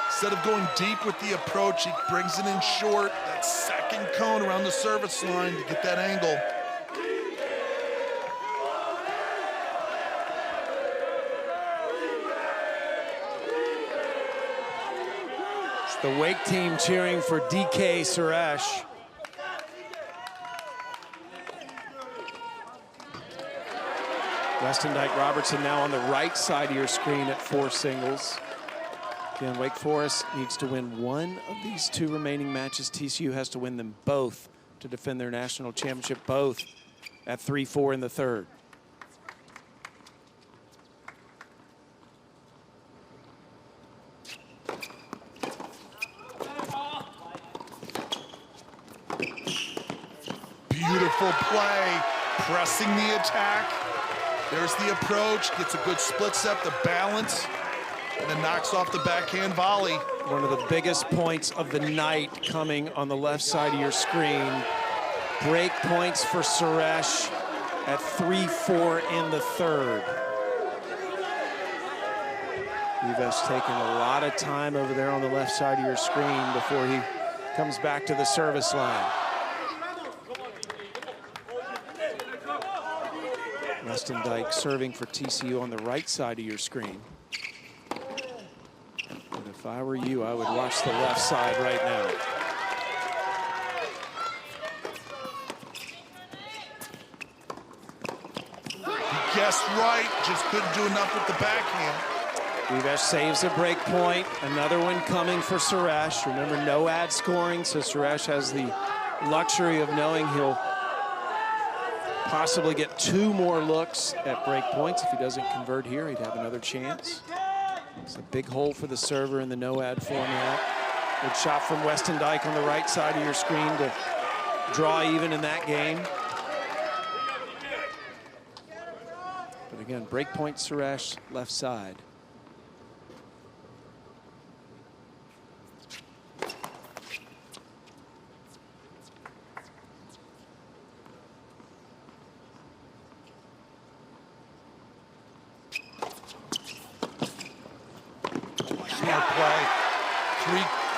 Instead of going deep with the approach, he brings it in short. That second cone around the service line to get that angle. It's the Wake team cheering for DK Suresh. Weston Dyke Robertson now on the right side of your screen at 4 singles. Again, Wake Forest needs to win one of these 2 remaining matches. TCU has to win them both to defend their national championship, both at 3-4 in the third. Beautiful play, pressing the attack. There's the approach, gets a good split step, the balance, and then knocks off the backhand volley. One of the biggest points of the night coming on the left side of your screen. Break points for Suresh at 3-4 in the third. Vives taking a lot of time over there on the left side of your screen before he comes back to the service line. Weston Dyke serving for TCU on the right side of your screen. But if I were you, I would watch the left side right now. He guessed right, just couldn't do enough with the backhand. Vives saves a break point. Another one coming for Suresh. Remember, no ad scoring, so Suresh has the luxury of knowing he'll possibly get 2 more looks at break points. If he doesn't convert here, he'd have another chance. It's a big hole for the server in the no-ad format. Good shot from Weston Dyke on the right side of your screen to draw even in that game. But again, break point Suresh, left side.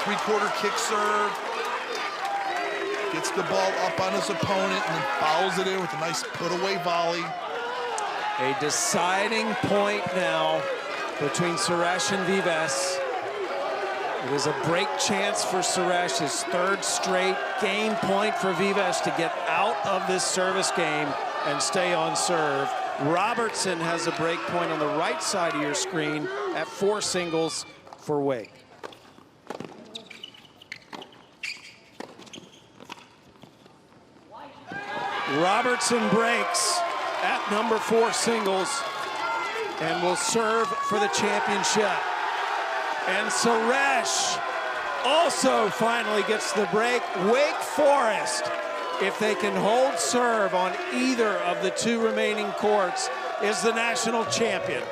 three-quarter kick serve. Gets the ball up on his opponent and then fouls it in with a nice put-away volley. A deciding point now between Suresh and Vives. It is a break chance for Suresh, his third straight game point for Vives to get out of this service game and stay on serve. Robertson has a break point on the right side of your screen at 4 singles for Wake. Robertson breaks at number 4 singles and will serve for the championship. And Suresh also finally gets the break. Wake Forest, if they can hold serve on either of the 2 remaining courts, is the national champion.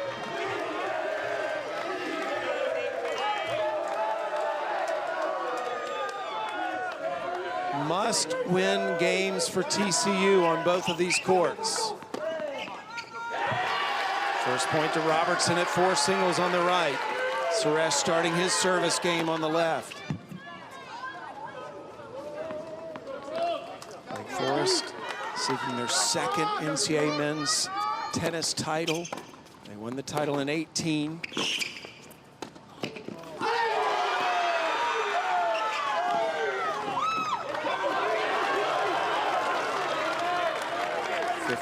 Must-win games for TCU on both of these courts. First point to Robertson at 4 singles on the right. Suresh starting his service game on the left. Wake Forest seeking their second NCAA men's tennis title. They won the title in 18.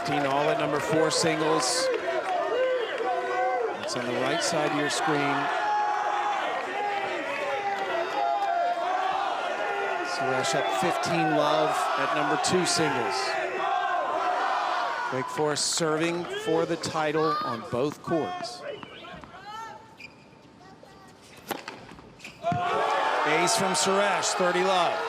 All at number 4 singles. It's on the right side of your screen. Suresh up 15 love at number 2 singles. Wake Forest serving for the title on both courts. Ace from Suresh, 30 love.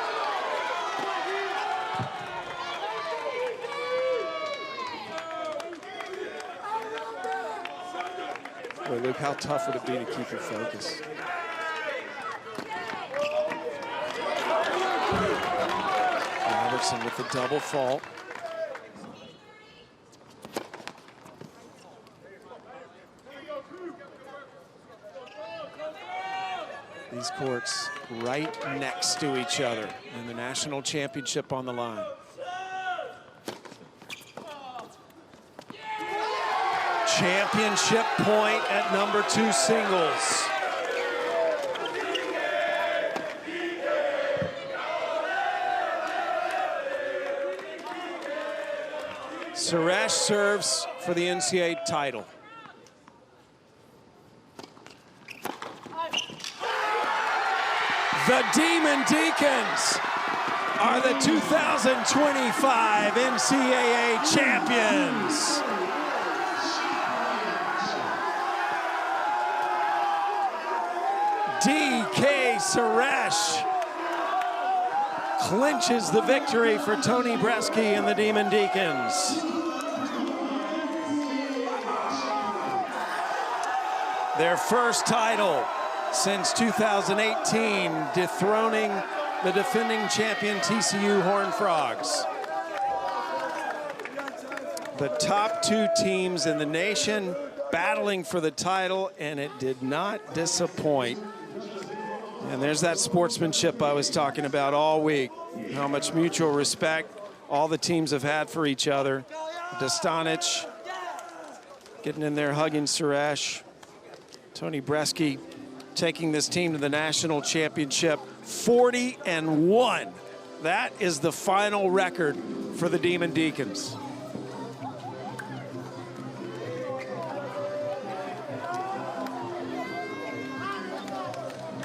Boy, Luke, how tough would it be to keep your focus? Robertson with the double fault. These courts right next to each other and the national championship on the line. Championship point at number 2 singles. Suresh serves for the NCAA title. The Demon Deacons are the 2025 NCAA champions. D.K. Suresh clinches the victory for Tony Bresky and the Demon Deacons. Their first title since 2018, dethroning the defending champion TCU Horned Frogs. The top 2 teams in the nation battling for the title, and it did not disappoint. And there's that sportsmanship I was talking about all week. How much mutual respect all the teams have had for each other. Dostanic getting in there, hugging Suresh. Tony Bresky taking this team to the national championship, 40-1. That is the final record for the Demon Deacons.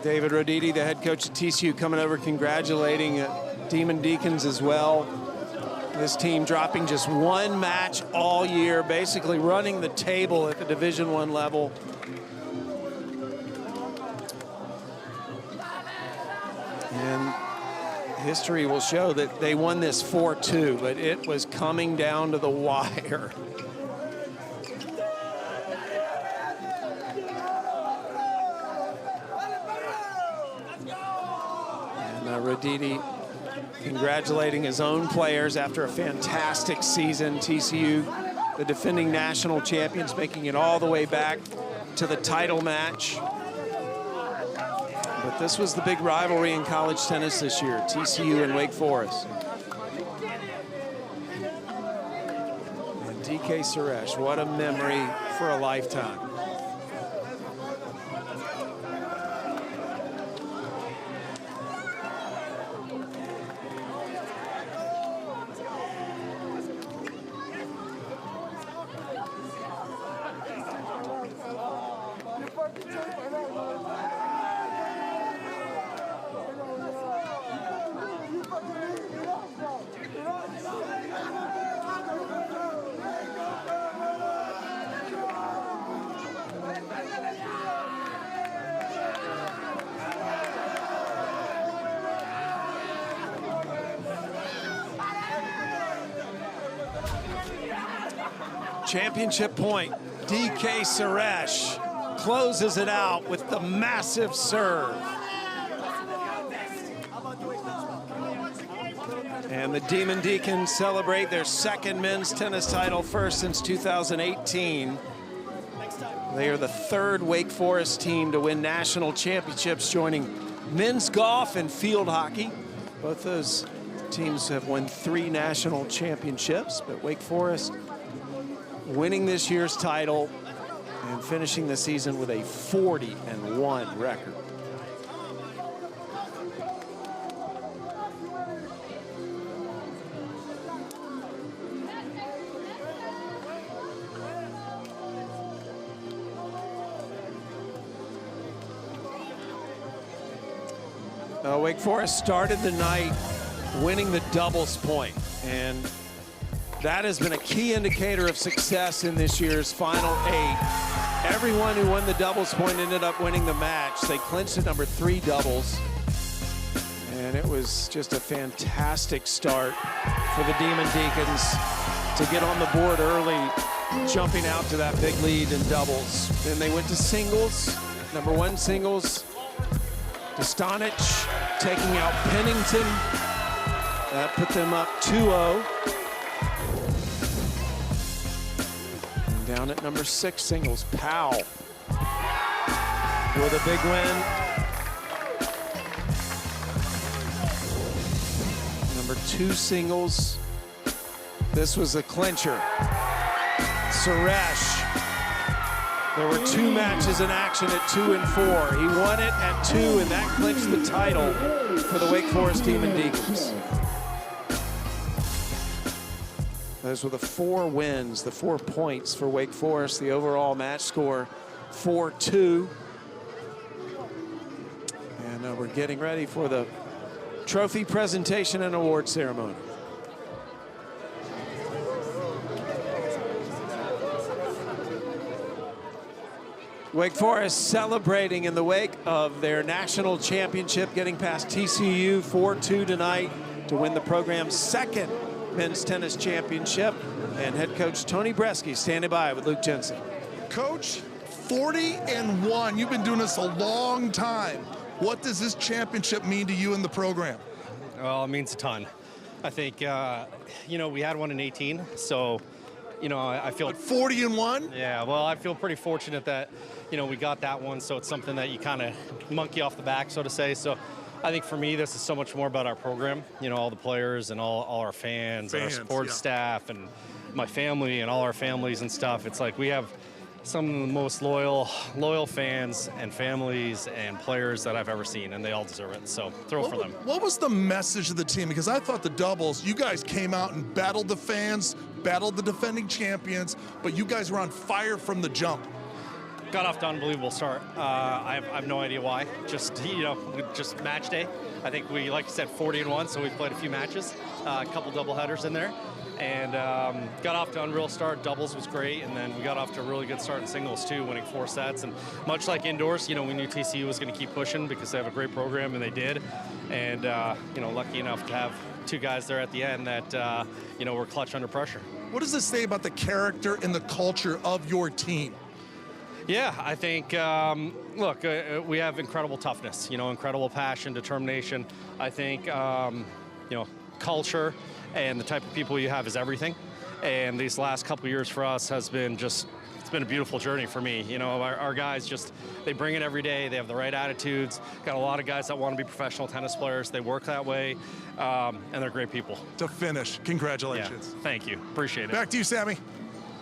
David Roditi, the head coach of TCU, coming over congratulating Demon Deacons as well. This team dropping just 1 match all year, basically running the table at the Division I level. And history will show that they won this 4-2, but it was coming down to the wire. Roditi congratulating his own players after a fantastic season. TCU, the defending national champions, making it all the way back to the title match. But This was the big rivalry in college tennis this year, TCU and Wake Forest. And DK Suresh, what a memory for a lifetime. Championship point, DK Suresh closes it out with the massive serve. And the Demon Deacons celebrate their second men's tennis title, first since 2018. They are the third Wake Forest team to win national championships, joining men's golf and field hockey. Both those teams have won 3 national championships, but Wake Forest winning this year's title and finishing the season with a 40-1 record. Wake Forest started the night winning the doubles point, and that has been a key indicator of success in this year's Final 8. Everyone who won the doubles point ended up winning the match. They clinched the number 3 doubles, and it was just a fantastic start for the Demon Deacons to get on the board early, jumping out to that big lead in doubles. Then they went to singles, number 1 singles. Dostanic taking out Pennington. That put them up 2-0. And down at number 6 singles, Powell with a big win. Number 2 singles. This was a clincher. Suresh. There were 2 matches in action at 2 and 4. He won it at 2, and that clinched the title for the Wake Forest Demon Deacons. Those were the 4 wins, the 4 points for Wake Forest. The overall match score, 4-2. And we're getting ready for the trophy presentation and award ceremony. Wake Forest celebrating in the wake of their national championship, getting past TCU 4-2 tonight to win the program's 2nd men's tennis championship. And head coach Tony Bresky standing by with Luke Jensen. Coach, 40-1. You've been doing this a long time. What does this championship mean to you and the program? Well, it means a ton. I think, you know, we had one in 18, so, you know, I feel... But 40-1? Yeah, well, I feel pretty fortunate that, you know, we got that one, so it's something that you kind of monkey off the back, so to say. So I think for me, this is so much more about our program, you know, all the players and all our fans and our support staff and my family and all our families and stuff. It's like we have some of the most loyal fans and families and players that I've ever seen, and they all deserve it. So throw it for them. What was the message of the team? Because I thought the doubles, you guys came out and battled the fans, battled the defending champions, but you guys were on fire from the jump. Got off to an unbelievable start. I have no idea why. Just, you know, just match day. I think we, like you said, 40-1, so we played a few matches, a couple doubleheaders in there, and got off to an unreal start. Doubles was great, and then we got off to a really good start in singles too, winning 4 sets. And much like indoors, you know, we knew TCU was going to keep pushing because they have a great program, and they did. And you know, lucky enough to have 2 guys there at the end that you know, were clutch under pressure. What does this say about the character and the culture of your team? Yeah, I think, look, we have incredible toughness, you know, incredible passion, determination. I think, you know, culture and the type of people you have is everything. And these last couple of years for us has been just, it's been a beautiful journey for me. You know, our guys just, they bring it every day. They have the right attitudes. Got a lot of guys that want to be professional tennis players. They work that way, and they're great people. To finish, congratulations. Yeah, thank you. Appreciate it. Back to you, Sammy.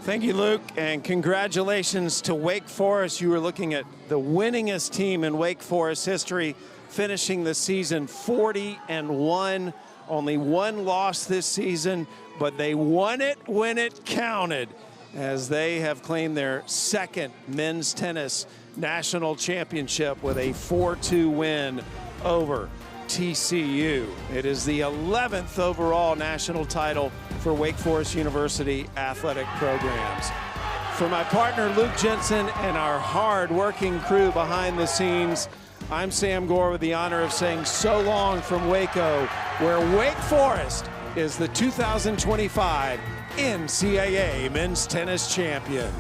Thank you, Luke, and congratulations to Wake Forest. You were looking at the winningest team in Wake Forest history, finishing the season 40-1. Only one loss this season, but they won it when it counted, as they have claimed their second men's tennis national championship with a 4-2 win over TCU. It is the 11th overall national title for Wake Forest University athletic programs. For my partner Luke Jensen and our hard-working crew behind the scenes, I'm Sam Gore with the honor of saying so long from Waco, where Wake Forest is the 2025 NCAA Men's Tennis Champion.